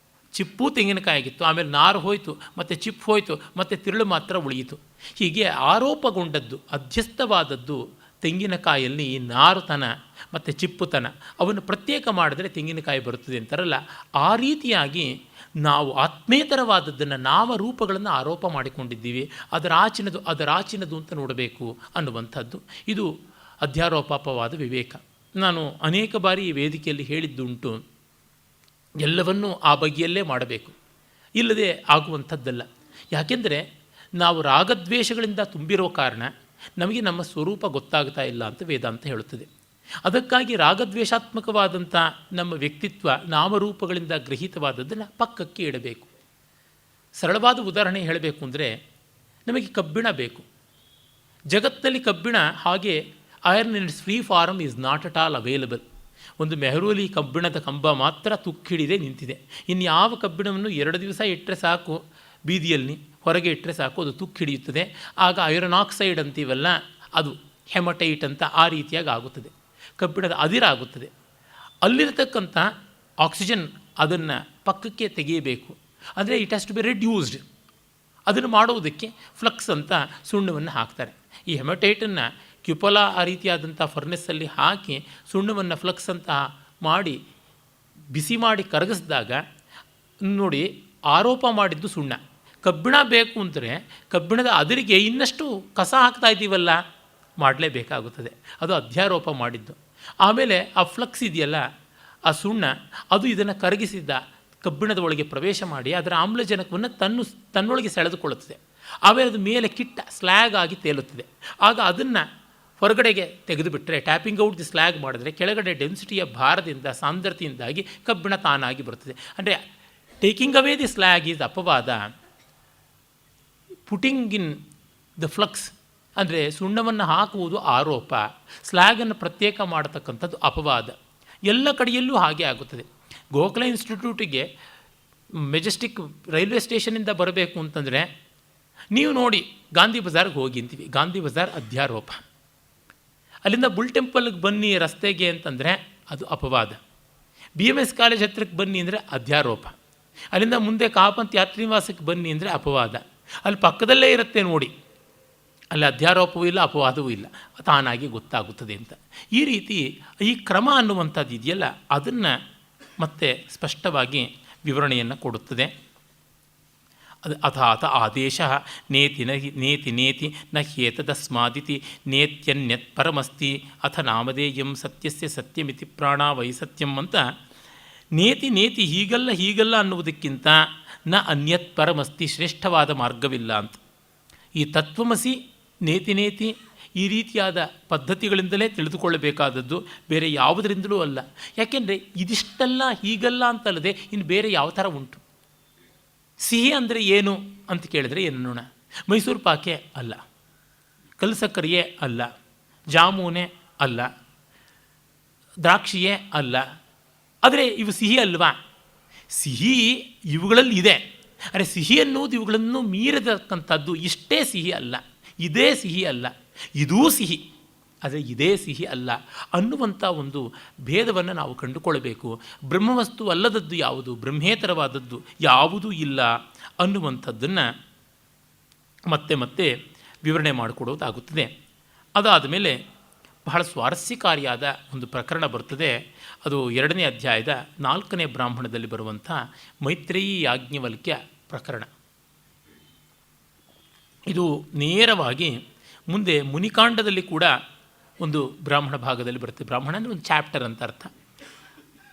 ಚಿಪ್ಪು ತೆಂಗಿನಕಾಯಿ ಆಗಿತ್ತು, ಆಮೇಲೆ ನಾರು ಹೋಯಿತು, ಮತ್ತು ಚಿಪ್ಪು ಹೋಯಿತು, ಮತ್ತು ತಿರುಳು ಮಾತ್ರ ಉಳಿಯಿತು. ಹೀಗೆ ಆರೋಪಗೊಂಡದ್ದು, ಅಧ್ಯಸ್ಥವಾದದ್ದು ತೆಂಗಿನಕಾಯಲ್ಲಿ ಈ ನಾರುತನ ಮತ್ತು ಚಿಪ್ಪುತನ, ಅವನ್ನು ಪ್ರತ್ಯೇಕ ಮಾಡಿದ್ರೆ ತೆಂಗಿನಕಾಯಿ ಬರುತ್ತದೆ ಅಂತಾರಲ್ಲ, ಆ ರೀತಿಯಾಗಿ ನಾವು ಆತ್ಮೇತರವಾದದ್ದನ್ನು ನಾಮರೂಪಗಳನ್ನು ಆರೋಪ ಮಾಡಿಕೊಂಡಿದ್ದೀವಿ. ಅದರಾಚಿನದು ಅಂತ ನೋಡಬೇಕು ಅನ್ನುವಂಥದ್ದು. ಇದು ಅಧ್ಯಾರೋಪಾಪವಾದ ವಿವೇಕ. ನಾನು ಅನೇಕ ಬಾರಿ ಈ ವೇದಿಕೆಯಲ್ಲಿ ಹೇಳಿದ್ದುಂಟು, ಎಲ್ಲವನ್ನೂ ಆ ಬಗೆಯಲ್ಲೇ ಮಾಡಬೇಕು, ಇಲ್ಲದೆ ಆಗುವಂಥದ್ದಲ್ಲ. ಯಾಕೆಂದರೆ ನಾವು ರಾಗದ್ವೇಷಗಳಿಂದ ತುಂಬಿರೋ ಕಾರಣ ನಮಗೆ ನಮ್ಮ ಸ್ವರೂಪ ಗೊತ್ತಾಗ್ತಾ ಇಲ್ಲ ಅಂತ ವೇದಾಂತ ಹೇಳುತ್ತದೆ. ಅದಕ್ಕಾಗಿ ರಾಗದ್ವೇಷಾತ್ಮಕವಾದಂಥ ನಮ್ಮ ವ್ಯಕ್ತಿತ್ವ ನಾಮರೂಪಗಳಿಂದ ಗೃಹೀತವಾದದ್ದನ್ನು ಪಕ್ಕಕ್ಕೆ ಇಡಬೇಕು. ಸರಳವಾದ ಉದಾಹರಣೆ ಹೇಳಬೇಕು ಅಂದರೆ, ನಮಗೆ ಕಬ್ಬಿಣ ಬೇಕು. ಜಗತ್ತಿನಲ್ಲಿ ಕಬ್ಬಿಣ ಹಾಗೆ iron in its free form is not at all available. ಒಂದು ಮೆಹರೂಲಿ ಕಬ್ಬಿಣದ ಕಂಬ ಮಾತ್ರ ತುಕ್ಕಿಡಿದೆ ನಿಂತಿದೆ. ಇನ್ನು ಯಾವ ಕಬ್ಬಿಣವನ್ನು 2 ದಿವಸ ಇಟ್ಟರೆ ಸಾಕು, ಬೀದಿಯಲ್ಲಿ ಹೊರಗೆ ಇಟ್ಟರೆ ಸಾಕು, ಅದು ತುಕ್ಕಿಡಿಯುತ್ತದೆ. ಆಗ ಐರನ್ ಆಕ್ಸೈಡ್ ಅಂತೀವಲ್ಲ, ಅದು ಹೆಮಟೈಟ್ ಅಂತ ಆ ರೀತಿಯಾಗಿ ಆಗುತ್ತದೆ, ಕಬ್ಬಿಣದ ಅದಿರಾಗುತ್ತದೆ. ಅಲ್ಲಿರತಕ್ಕಂಥ ಆಕ್ಸಿಜನ್ ಅದನ್ನು ಪಕ್ಕಕ್ಕೆ ತೆಗೆಯಬೇಕು. ಅಂದರೆ it has to be reduced. ಅದನ್ನು ಮಾಡುವುದಕ್ಕೆ ಫ್ಲಕ್ಸ್ ಅಂತ ಸುಣ್ಣವನ್ನು ಹಾಕ್ತಾರೆ. ಈ ಹೆಮಟೈಟನ್ನು ಕ್ಯುಪೊಲ ಆ ರೀತಿಯಾದಂಥ ಫರ್ನೆಸ್ಸಲ್ಲಿ ಹಾಕಿ ಸುಣ್ಣವನ್ನು ಫ್ಲಕ್ಸ್ ಅಂತ ಮಾಡಿ ಬಿಸಿ ಮಾಡಿ ಕರಗಿಸಿದಾಗ ನೋಡಿ, ಆರೋಪ ಮಾಡಿದ್ದು ಸುಣ್ಣ. ಕಬ್ಬಿಣ ಬೇಕು ಅಂದರೆ ಕಬ್ಬಿಣದ ಅದರಿಗೆ ಇನ್ನಷ್ಟು ಕಸ ಹಾಕ್ತಾ ಇದ್ದೀವಲ್ಲ, ಮಾಡಲೇಬೇಕಾಗುತ್ತದೆ. ಅದು ಅಧ್ಯಾರೋಪ ಮಾಡಿದ್ದು. ಆಮೇಲೆ ಆ ಫ್ಲಕ್ಸ್ ಇದೆಯಲ್ಲ, ಆ ಸುಣ್ಣ, ಅದು ಇದನ್ನು ಕರಗಿಸಿದ್ದ ಕಬ್ಬಿಣದ ಒಳಗೆ ಪ್ರವೇಶ ಮಾಡಿ ಅದರ ಆಮ್ಲಜನಕವನ್ನು ತನ್ನೊಳಗೆ ಸೆಳೆದುಕೊಳ್ಳುತ್ತದೆ. ಆಮೇಲೆ ಅದು ಮೇಲೆ ಕಿಟ್ಟ ಸ್ಲ್ಯಾಗ್ ಆಗಿ ತೇಲುತ್ತದೆ. ಆಗ ಅದನ್ನು ಹೊರಗಡೆಗೆ ತೆಗೆದುಬಿಟ್ರೆ, ಟ್ಯಾಪಿಂಗ್ ಔಟ್ ದಿ ಸ್ಲ್ಯಾಗ್ ಮಾಡಿದ್ರೆ ಕೆಳಗಡೆ ಡೆನ್ಸಿಟಿಯ ಭಾರದಿಂದ, ಸಾಂದ್ರತೆಯಿಂದಾಗಿ ಕಬ್ಬಿಣ ತಾನಾಗಿ ಬರುತ್ತದೆ. ಅಂದರೆ taking away the slag is ಅಪವಾದ, ಪುಟಿಂಗ್ ಇನ್ ದ ಫ್ಲಕ್ಸ್ ಅಂದರೆ ಸುಣ್ಣವನ್ನು ಹಾಕುವುದು ಆರೋಪ, ಸ್ಲ್ಯಾಗನ್ನು ಪ್ರತ್ಯೇಕ ಮಾಡತಕ್ಕಂಥದ್ದು ಅಪವಾದ. ಎಲ್ಲ ಕಡೆಯಲ್ಲೂ ಹಾಗೆ ಆಗುತ್ತದೆ. ಗೋಖಲೆ ಇನ್ಸ್ಟಿಟ್ಯೂಟಿಗೆ ಮೆಜೆಸ್ಟಿಕ್ ರೈಲ್ವೆ ಸ್ಟೇಷನಿಂದ ಬರಬೇಕು ಅಂತಂದರೆ ನೀವು ನೋಡಿ, ಗಾಂಧಿ ಬಜಾರ್ಗೆ ಹೋಗಿ ಅಂತೀವಿ, ಗಾಂಧಿ ಬಜಾರ್ ಅಧ್ಯಾರೋಪ. ಅಲ್ಲಿಂದ ಬುಲ್ ಟೆಂಪಲ್ಗೆ ಬನ್ನಿ ರಸ್ತೆಗೆ ಅಂತಂದರೆ ಅದು ಅಪವಾದ. BMS ಕಾಲೇಜ್ ಹತ್ರಕ್ಕೆ ಬನ್ನಿ ಅಂದರೆ ಅಧ್ಯಾರೋಪ. ಅಲ್ಲಿಂದ ಮುಂದೆ ಕಾಪಂತ್ ಯಾತ್ರಿನಿವಾಸಕ್ಕೆ ಬನ್ನಿ ಅಂದರೆ ಅಪವಾದ. ಅಲ್ಲಿ ಪಕ್ಕದಲ್ಲೇ ಇರುತ್ತೆ ನೋಡಿ, ಅಲ್ಲಿ ಅಧ್ಯಾರೋಪವೂ ಇಲ್ಲ, ಅಪವಾದವೂ ಇಲ್ಲ, ತಾನಾಗಿ ಗೊತ್ತಾಗುತ್ತದೆ ಅಂತ. ಈ ರೀತಿ ಈ ಕ್ರಮ ಅನ್ನುವಂಥದ್ದು ಇದೆಯಲ್ಲ, ಅದನ್ನು ಮತ್ತೆ ಸ್ಪಷ್ಟವಾಗಿ ವಿವರಣೆಯನ್ನು ಕೊಡುತ್ತದೆ. ಅದು ಅಥಾತ ಆದೇಶ ನೇತಿ ನೇತಿ ನೇತಿ ನ ಹ್ಯೇತದಸ್ಮಾದಿತಿ ನೇತ್ಯನ್ಯತ್ ಪರಮಸ್ತಿ ಅಥ ನಾಮಧೇಯಂ ಸತ್ಯಸ್ಯ ಸತ್ಯಮಿತಿ ಪ್ರಾಣ ವೈಸತ್ಯಂ ಅಂತ ನೇತಿ ನೇತಿ ಹೀಗಲ್ಲ ಅನ್ನುವುದಕ್ಕಿಂತ ನ ಅನ್ಯತ್ ಪರಮಸ್ತಿ ಶ್ರೇಷ್ಠವಾದ ಮಾರ್ಗವಿಲ್ಲ ಅಂತ. ಈ ತತ್ವಮಸಿ ನೇತಿ ಈ ರೀತಿಯಾದ ಪದ್ಧತಿಗಳಿಂದಲೇ ತಿಳಿದುಕೊಳ್ಳಬೇಕಾದದ್ದು, ಬೇರೆ ಯಾವುದರಿಂದಲೂ ಅಲ್ಲ. ಯಾಕೆಂದರೆ ಇದಿಷ್ಟಲ್ಲ ಹೀಗಲ್ಲ ಅಂತಲ್ಲದೆ ಇನ್ನು ಬೇರೆ ಯಾವ ಥರ ಉಂಟು. ಸಿಹಿ ಅಂದರೆ ಏನು ಅಂತ ಕೇಳಿದರೆ ಏನೋಣ, ಮೈಸೂರು ಪಾಕೆ ಅಲ್ಲ, ಕಲ್ಲು ಸಕ್ಕರೆಯೇ ಅಲ್ಲ, ಜಾಮೂನೇ ಅಲ್ಲ, ದ್ರಾಕ್ಷಿಯೇ ಅಲ್ಲ. ಆದರೆ ಇವು ಸಿಹಿ ಅಲ್ವಾ? ಸಿಹಿ ಇವುಗಳಲ್ಲಿ ಇದೆ. ಆದರೆ ಸಿಹಿ ಅನ್ನುವುದು ಇವುಗಳನ್ನು ಮೀರತಕ್ಕಂಥದ್ದು. ಇಷ್ಟೇ ಸಿಹಿ ಅಲ್ಲ, ಇದೇ ಸಿಹಿ ಅಲ್ಲ, ಇದೂ ಸಿಹಿ, ಆದರೆ ಇದೇ ಸಿಹಿ ಅಲ್ಲ ಅನ್ನುವಂಥ ಒಂದು ಭೇದವನ್ನು ನಾವು ಕಂಡುಕೊಳ್ಳಬೇಕು. ಬ್ರಹ್ಮವಸ್ತು ಅಲ್ಲದದ್ದು ಯಾವುದು, ಬ್ರಹ್ಮೇತರವಾದದ್ದು ಯಾವುದೂ ಇಲ್ಲ ಅನ್ನುವಂಥದ್ದನ್ನು ಮತ್ತೆ ಮತ್ತೆ ವಿವರಣೆ ಮಾಡಿಕೊಡೋದಾಗುತ್ತದೆ. ಅದಾದ ಮೇಲೆ ಬಹಳ ಸ್ವಾರಸ್ಯಕಾರಿಯಾದ ಒಂದು ಪ್ರಕರಣ ಬರ್ತದೆ. ಅದು 2ನೇ ಅಧ್ಯಾಯದ 4ನೇ ಬ್ರಾಹ್ಮಣದಲ್ಲಿ ಬರುವಂಥ ಮೈತ್ರೇಯಿ ಯಾಜ್ಞವಲ್ಕ್ಯ ಪ್ರಕರಣ. ಇದು ನೇರವಾಗಿ ಮುಂದೆ ಮುನಿಕಾಂಡದಲ್ಲಿ ಕೂಡ ಒಂದು ಬ್ರಾಹ್ಮಣ ಭಾಗದಲ್ಲಿ ಬರುತ್ತೆ. ಬ್ರಾಹ್ಮಣ ಅಂದರೆ ಒಂದು ಚಾಪ್ಟರ್ ಅಂತ ಅರ್ಥ.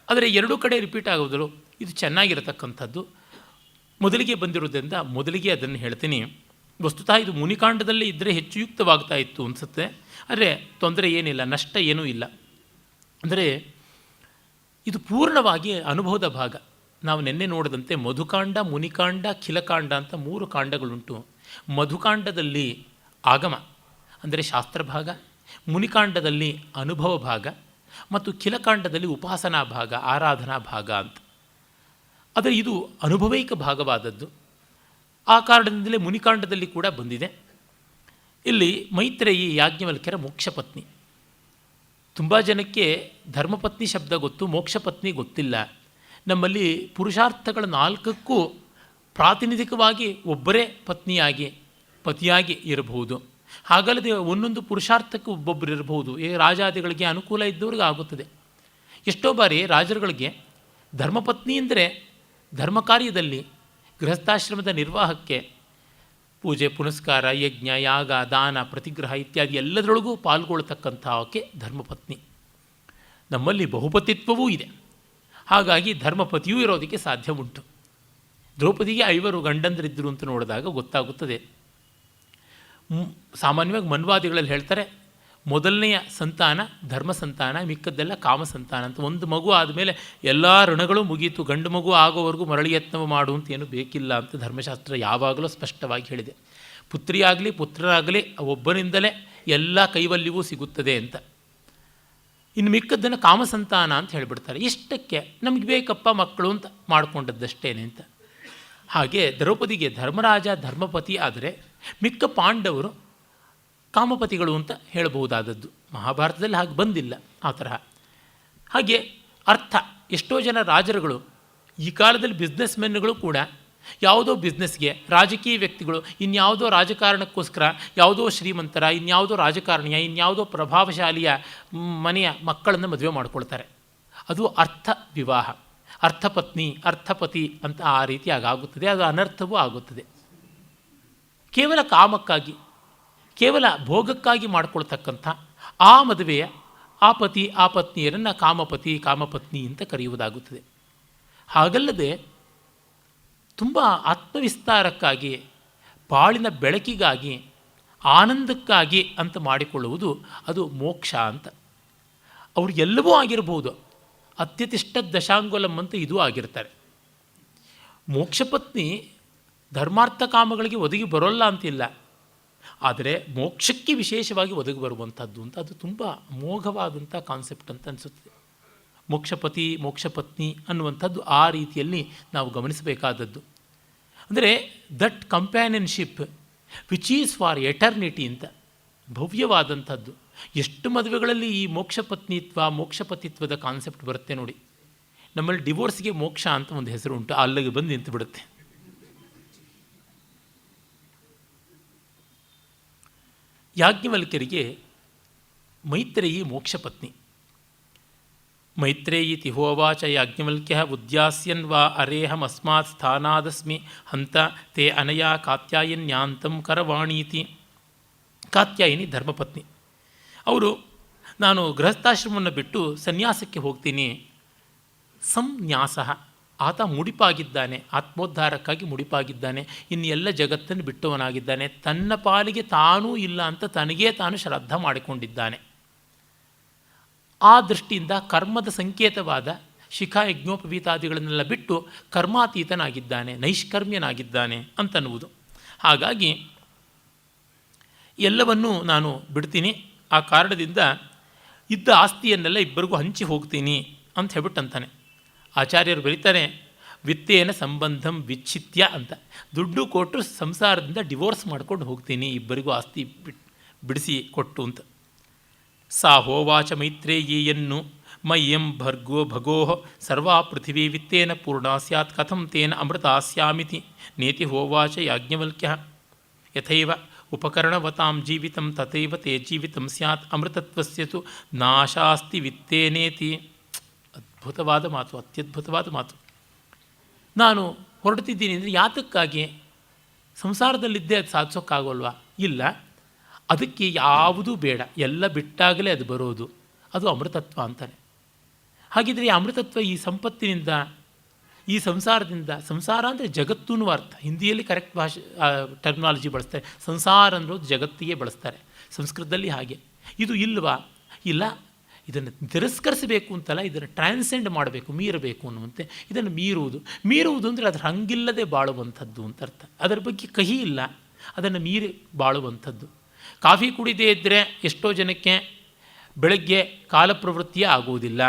ಆದರೆ ಎರಡೂ ಕಡೆ ರಿಪೀಟ್ ಆಗೋದ್ರು ಇದು ಚೆನ್ನಾಗಿರತಕ್ಕಂಥದ್ದು. ಮೊದಲಿಗೆ ಬಂದಿರೋದ್ರಿಂದ ಮೊದಲಿಗೆ ಅದನ್ನು ಹೇಳ್ತೀನಿ. ವಸ್ತುತಃ ಇದು ಮುನಿಕಾಂಡದಲ್ಲಿ ಇದ್ದರೆ ಹೆಚ್ಚು ಯುಕ್ತವಾಗ್ತಾ ಇತ್ತು ಅನಿಸುತ್ತೆ. ಆದರೆ ತೊಂದರೆ ಏನಿಲ್ಲ, ನಷ್ಟ ಏನೂ ಇಲ್ಲ. ಅಂದರೆ ಇದು ಪೂರ್ಣವಾಗಿ ಅನುಭವದ ಭಾಗ. ನಾವು ನಿನ್ನೆ ನೋಡಿದಂತೆ ಮಧುಕಾಂಡ, ಮುನಿಕಾಂಡ, ಖಿಲಕಾಂಡ ಅಂತ 3 ಕಾಂಡಗಳುಂಟು. ಮಧುಕಾಂಡದಲ್ಲಿ ಆಗಮ ಅಂದರೆ ಶಾಸ್ತ್ರ ಭಾಗ, ಮುನಿಕಾಂಡದಲ್ಲಿ ಅನುಭವ ಭಾಗ ಮತ್ತು ಖಿಲಕಾಂಡದಲ್ಲಿ ಉಪಾಸನಾ ಭಾಗ, ಆರಾಧನಾ ಭಾಗ ಅಂತ. ಆದರೆ ಇದು ಅನುಭವೈಕ ಭಾಗವಾದದ್ದು. ಆ ಕಾರಣದಿಂದಲೇ ಮುನಿಕಾಂಡದಲ್ಲಿ ಕೂಡ ಬಂದಿದೆ. ಇಲ್ಲಿ ಮೈತ್ರೇಯಿ ಯಾಜ್ಞವಲ್ಕ್ಯರ ಮೋಕ್ಷಪತ್ನಿ. ತುಂಬ ಜನಕ್ಕೆ ಧರ್ಮಪತ್ನಿ ಶಬ್ದ ಗೊತ್ತು, ಮೋಕ್ಷಪತ್ನಿ ಗೊತ್ತಿಲ್ಲ. ನಮ್ಮಲ್ಲಿ ಪುರುಷಾರ್ಥಗಳ 4ಕ್ಕೂ ಪ್ರಾತಿನಿಧಿಕವಾಗಿ ಒಬ್ಬರೇ ಪತಿಯಾಗಿ ಇರಬಹುದು. ಹಾಗಲ್ಲದೆ ಒಂದೊಂದು ಪುರುಷಾರ್ಥಕ್ಕೆ ಒಬ್ಬೊಬ್ಬರು ಇರಬಹುದು. ರಾಜಾದಿಗಳಿಗೆ ಅನುಕೂಲ ಇದ್ದವ್ರಿಗೆ ಆಗುತ್ತದೆ. ಎಷ್ಟೋ ಬಾರಿ ರಾಜರುಗಳಿಗೆ ಧರ್ಮಪತ್ನಿ ಅಂದರೆ ಧರ್ಮ ಕಾರ್ಯದಲ್ಲಿ ಗೃಹಸ್ಥಾಶ್ರಮದ ನಿರ್ವಾಹಕ್ಕೆ ಪೂಜೆ ಪುನಸ್ಕಾರ, ಯಜ್ಞ, ಯಾಗ, ದಾನ, ಪ್ರತಿಗ್ರಹ ಇತ್ಯಾದಿ ಎಲ್ಲದರೊಳಗೂ ಪಾಲ್ಗೊಳ್ತಕ್ಕಂಥವಕ್ಕೆ ಧರ್ಮಪತ್ನಿ. ನಮ್ಮಲ್ಲಿ ಬಹುಪತಿತ್ವವೂ ಇದೆ. ಹಾಗಾಗಿ ಧರ್ಮಪತಿಯೂ ಇರೋದಕ್ಕೆ ಸಾಧ್ಯ ಉಂಟು. ದ್ರೌಪದಿಗೆ 5 ಗಂಡಂದರಿದ್ದರು ಅಂತ ನೋಡಿದಾಗ ಗೊತ್ತಾಗುತ್ತದೆ. ಸಾಮಾನ್ಯವಾಗಿ ಮನ್ವಾದಿಗಳಲ್ಲಿ ಹೇಳ್ತಾರೆ, ಮೊದಲನೆಯ ಸಂತಾನ ಧರ್ಮ ಸಂತಾನ, ಮಿಕ್ಕದ್ದೆಲ್ಲ ಕಾಮ ಸಂತಾನ ಅಂತ. ಒಂದು ಮಗು ಆದಮೇಲೆ ಎಲ್ಲ ಋಣಗಳು ಮುಗೀತು, ಗಂಡು ಮಗು ಆಗೋವರೆಗೂ ಮರಳಿ ಯತ್ನ ಮಾಡು ಅಂತ ಏನು ಬೇಕಿಲ್ಲ ಅಂತ ಧರ್ಮಶಾಸ್ತ್ರ ಯಾವಾಗಲೂ ಸ್ಪಷ್ಟವಾಗಿ ಹೇಳಿದೆ. ಪುತ್ರಿಯಾಗಲಿ ಪುತ್ರರಾಗಲಿ ಒಬ್ಬನಿಂದಲೇ ಎಲ್ಲ ಕೈವಲ್ಯವೂ ಸಿಗುತ್ತದೆ ಅಂತ. ಇನ್ನು ಮಿಕ್ಕದ್ದನ್ನು ಕಾಮಸಂತಾನ ಅಂತ ಹೇಳಿಬಿಡ್ತಾರೆ. ಇಷ್ಟಕ್ಕೆ ನಮಗೆ ಬೇಕಪ್ಪ ಮಕ್ಕಳು ಅಂತ ಮಾಡಿಕೊಂಡದ್ದಷ್ಟೇನೆ ಅಂತ. ಹಾಗೆ ದ್ರೌಪದಿಗೆ ಧರ್ಮರಾಜ ಧರ್ಮಪತಿ ಆದರೆ ಮಿಕ್ಕ ಪಾಂಡವರು ಕಾಮಪತಿಗಳು ಅಂತ ಹೇಳಬಹುದಾದದ್ದು. ಮಹಾಭಾರತದಲ್ಲಿ ಹಾಗೆ ಬಂದಿಲ್ಲ ಆ ತರಹ. ಹಾಗೆ ಅರ್ಥ, ಎಷ್ಟೋ ಜನ ರಾಜರುಗಳು, ಈ ಕಾಲದಲ್ಲಿ ಬಿಸ್ನೆಸ್ ಮೆನ್ಗಳು ಕೂಡ ಯಾವುದೋ ಬಿಸ್ನೆಸ್ಗೆ, ರಾಜಕೀಯ ವ್ಯಕ್ತಿಗಳು ಇನ್ಯಾವುದೋ ರಾಜಕಾರಣಕ್ಕೋಸ್ಕರ ಯಾವುದೋ ಶ್ರೀಮಂತರ, ಇನ್ಯಾವುದೋ ರಾಜಕಾರಣಿಯ, ಇನ್ಯಾವುದೋ ಪ್ರಭಾವಶಾಲಿಯ ಮನೆಯ ಮಕ್ಕಳನ್ನು ಮದುವೆ ಮಾಡ್ಕೊಳ್ತಾರೆ. ಅದು ಅರ್ಥ ವಿವಾಹ, ಅರ್ಥಪತ್ನಿ, ಅರ್ಥಪತಿ ಅಂತ ಆ ರೀತಿಯಾಗಿ ಆಗುತ್ತದೆ. ಅದು ಅನರ್ಥವೂ ಆಗುತ್ತದೆ. ಕೇವಲ ಕಾಮಕ್ಕಾಗಿ, ಕೇವಲ ಭೋಗಕ್ಕಾಗಿ ಮಾಡಿಕೊಳ್ತಕ್ಕಂಥ ಆ ಮದುವೆಯ ಆ ಪತಿ ಆ ಪತ್ನಿಯರನ್ನು ಕಾಮಪತಿ ಕಾಮಪತ್ನಿ ಅಂತ ಕರೆಯುವುದಾಗುತ್ತದೆ. ಹಾಗಲ್ಲದೆ ತುಂಬ ಆತ್ಮವಿಸ್ತಾರಕ್ಕಾಗಿ, ಬಾಳಿನ ಬೆಳಕಿಗಾಗಿ, ಆನಂದಕ್ಕಾಗಿ ಅಂತ ಮಾಡಿಕೊಳ್ಳುವುದು ಅದು ಮೋಕ್ಷ ಅಂತ. ಅವರು ಎಲ್ಲವೂ ಆಗಿರಬಹುದು. ಅತ್ಯತಿಷ್ಠ ದಶಾಂಗುಲಂ ಅಂತ ಇದೂ ಆಗಿರ್ತಾರೆ. ಮೋಕ್ಷಪತ್ನಿ ಧರ್ಮಾರ್ಥ ಕಾಮಗಳಿಗೆ ಒದಗಿ ಬರೋಲ್ಲ ಅಂತಿಲ್ಲ, ಆದರೆ ಮೋಕ್ಷಕ್ಕೆ ವಿಶೇಷವಾಗಿ ಒದಗಿ ಬರುವಂಥದ್ದು ಅಂತ ಅದು ತುಂಬ ಅಮೋಘವಾದಂಥ ಕಾನ್ಸೆಪ್ಟ್ ಅಂತ ಅನಿಸುತ್ತದೆ. ಮೋಕ್ಷಪತಿ ಮೋಕ್ಷಪತ್ನಿ ಅನ್ನುವಂಥದ್ದು ಆ ರೀತಿಯಲ್ಲಿ ನಾವು ಗಮನಿಸಬೇಕಾದದ್ದು. ಅಂದರೆ that companionship which is for eternity ಅಂತ ಭವ್ಯವಾದಂಥದ್ದು. ಎಷ್ಟು ಮದುವೆಗಳಲ್ಲಿ ಈ ಮೋಕ್ಷಪತ್ನಿತ್ವ ಮೋಕ್ಷಪತಿತ್ವದ ಕಾನ್ಸೆಪ್ಟ್ ಬರುತ್ತೆ ನೋಡಿ. ನಮ್ಮಲ್ಲಿ ಡಿವೋರ್ಸ್ಗೆ ಮೋಕ್ಷ ಅಂತ ಒಂದು ಹೆಸರು ಉಂಟು, ಅಲ್ಲಿಗೆ ಬಂದು ನಿಂತು ಬಿಡುತ್ತೆ. ಯಾಜ್ಞವಲ್ಕ್ಯರಿಗೆ ಮೈತ್ರೇಯಿ ಮೋಕ್ಷಪತ್ನಿ. ಮೈತ್ರೇಯಿತಿ ಹೋವಾಚ ಯಾಜ್ಞವಲ್ಕ್ಯ ಉದ್ಯಾಸ್ಯನ್ ವಾ ಅರೇಹಮಸ್ಮಾತ್ ಸ್ಥಾನಾದಸ್ಮಿ ಹಂತ ತೇ ಅನಯಾ ಕಾತ್ಯಾಯನ್ಯಾಂತಂ ಕರವಾಣೀತಿ. ಕಾತ್ಯಾಯಿನಿ ಧರ್ಮಪತ್ನಿ. ಅವರು ನಾನು ಗೃಹಸ್ಥಾಶ್ರಮವನ್ನು ಬಿಟ್ಟು ಸನ್ಯಾಸಕ್ಕೆ ಹೋಗ್ತೀನಿ. ಸಂನ್ಯಾಸ, ಆತ ಮುಡಿಪಾಗಿದ್ದಾನೆ, ಆತ್ಮೋದ್ಧಾರಕ್ಕಾಗಿ ಮುಡಿಪಾಗಿದ್ದಾನೆ, ಇನ್ನು ಎಲ್ಲ ಜಗತ್ತನ್ನು ಬಿಟ್ಟವನಾಗಿದ್ದಾನೆ, ತನ್ನ ಪಾಲಿಗೆ ತಾನೂ ಇಲ್ಲ ಅಂತ ತನಗೇ ತಾನು ಶ್ರದ್ಧೆ ಮಾಡಿಕೊಂಡಿದ್ದಾನೆ. ಆ ದೃಷ್ಟಿಯಿಂದ ಕರ್ಮದ ಸಂಕೇತವಾದ ಶಿಖಾ ಯಜ್ಞೋಪವೀತಾದಿಗಳನ್ನೆಲ್ಲ ಬಿಟ್ಟು ಕರ್ಮಾತೀತನಾಗಿದ್ದಾನೆ, ನೈಷ್ಕರ್ಮ್ಯನಾಗಿದ್ದಾನೆ ಅಂತನ್ನುವುದು. ಹಾಗಾಗಿ ಎಲ್ಲವನ್ನೂ ನಾನು ಬಿಡ್ತೀನಿ, ಆ ಕಾರಣದಿಂದ ಇದ್ದ ಆಸ್ತಿಯನ್ನೆಲ್ಲ ಇಬ್ಬರಿಗೂ ಹಂಚಿ ಹೋಗ್ತೀನಿ ಅಂತ ಹೇಳ್ಬಿಟ್ಟಂತಾನೆ. ಆಚಾರ್ಯರು ಬರೀತಾರೆ, ವಿತ್ತೇನ ಸಂಬಂಧಂ ವಿಚ್ಛಿತ್ಯ ಅಂತ. ದುಡ್ಡು ಕೊಟ್ಟರು ಸಂಸಾರದಿಂದ ಡಿವೋರ್ಸ್ ಮಾಡ್ಕೊಂಡು ಹೋಗ್ತೀನಿ, ಇಬ್ಬರಿಗೂ ಆಸ್ತಿ ಬಿಡಿಸಿ ಕೊಟ್ಟು ಅಂತ. ಸಾ ಹೋವಾಚ ಮೈತ್ರೇಯಿಯನ್ನು ಮಯ್ಯಂ ಭರ್ಗೋ ಭಗೋ ಸರ್ವಾ ಪೃಥಿವೀ ವಿತ್ತೇನ ಪೂರ್ಣಾ ಸ್ಯಾತ್ ಕಥಂ ತೇನ ಅಮೃತಾಸ್ಯಾಮಿತಿ ನೇತಿ ಹೋವಾಚ ಯಾಜ್ಞವಲ್ಕ್ಯ. ಯಥೈವ ಉಪಕರಣವತಾಂ ಜೀವಿತಂ ತಥೈವ ತೇ ಜೀವಿತಂ ಸ್ಯಾತ್ ಅಮೃತತ್ವಸ್ಯ ತು ನಾಶಾಸ್ತಿ ವಿತ್ತೇನೇತಿ. ಅದ್ಭುತವಾದ ಮಾತು, ಅತ್ಯದ್ಭುತವಾದ ಮಾತು. ನಾನು ಹೊರಡ್ತಿದ್ದೀನಿ ಅಂದರೆ ಯಾತಕ್ಕಾಗಿ? ಸಂಸಾರದಲ್ಲಿದ್ದೇ ಅದು ಸಾಧಿಸೋಕ್ಕಾಗೋಲ್ವಾ? ಇಲ್ಲ, ಅದಕ್ಕೆ ಯಾವುದೂ ಬೇಡ, ಎಲ್ಲ ಬಿಟ್ಟಾಗಲೇ ಅದು ಬರೋದು, ಅದು ಅಮೃತತ್ವ ಅಂತಾನೆ. ಹಾಗಿದ್ರೆ ಈ ಅಮೃತತ್ವ ಈ ಸಂಪತ್ತಿನಿಂದ, ಈ ಸಂಸಾರದಿಂದ, ಸಂಸಾರ ಅಂದರೆ ಜಗತ್ತೂ ಅರ್ಥ. ಹಿಂದಿಯಲ್ಲಿ ಕರೆಕ್ಟ್ ಭಾಷೆ ಟರ್ಮಿನಾಲಜಿ ಬಳಸ್ತಾರೆ. ಸಂಸಾರ ಅನ್ನೋದು ಜಗತ್ತಿಗೆ ಬಳಸ್ತಾರೆ, ಸಂಸ್ಕೃತದಲ್ಲಿ ಹಾಗೆ. ಇದು ಇಲ್ವಾ? ಇಲ್ಲ, ಇದನ್ನು ತಿರಸ್ಕರಿಸಬೇಕು ಅಂತಲ್ಲ, ಇದನ್ನು ಟ್ರಾನ್ಸೆಂಡ್ ಮಾಡಬೇಕು, ಮೀರಬೇಕು ಅನ್ನುವಂತೆ. ಇದನ್ನು ಮೀರುವುದು ಅಂದರೆ ಅದರ ಹಂಗಿಲ್ಲದೆ ಬಾಳುವಂಥದ್ದು ಅಂತ ಅರ್ಥ. ಅದರ ಬಗ್ಗೆ ಕಹಿ ಇಲ್ಲ, ಅದನ್ನು ಮೀರಿ ಬಾಳುವಂಥದ್ದು. ಕಾಫಿ ಕುಡಿದೇ ಇದ್ದರೆ ಎಷ್ಟೋ ಜನಕ್ಕೆ ಬೆಳಗ್ಗೆ ಕಾಲಪ್ರವೃತ್ತಿಯೇ ಆಗುವುದಿಲ್ಲ,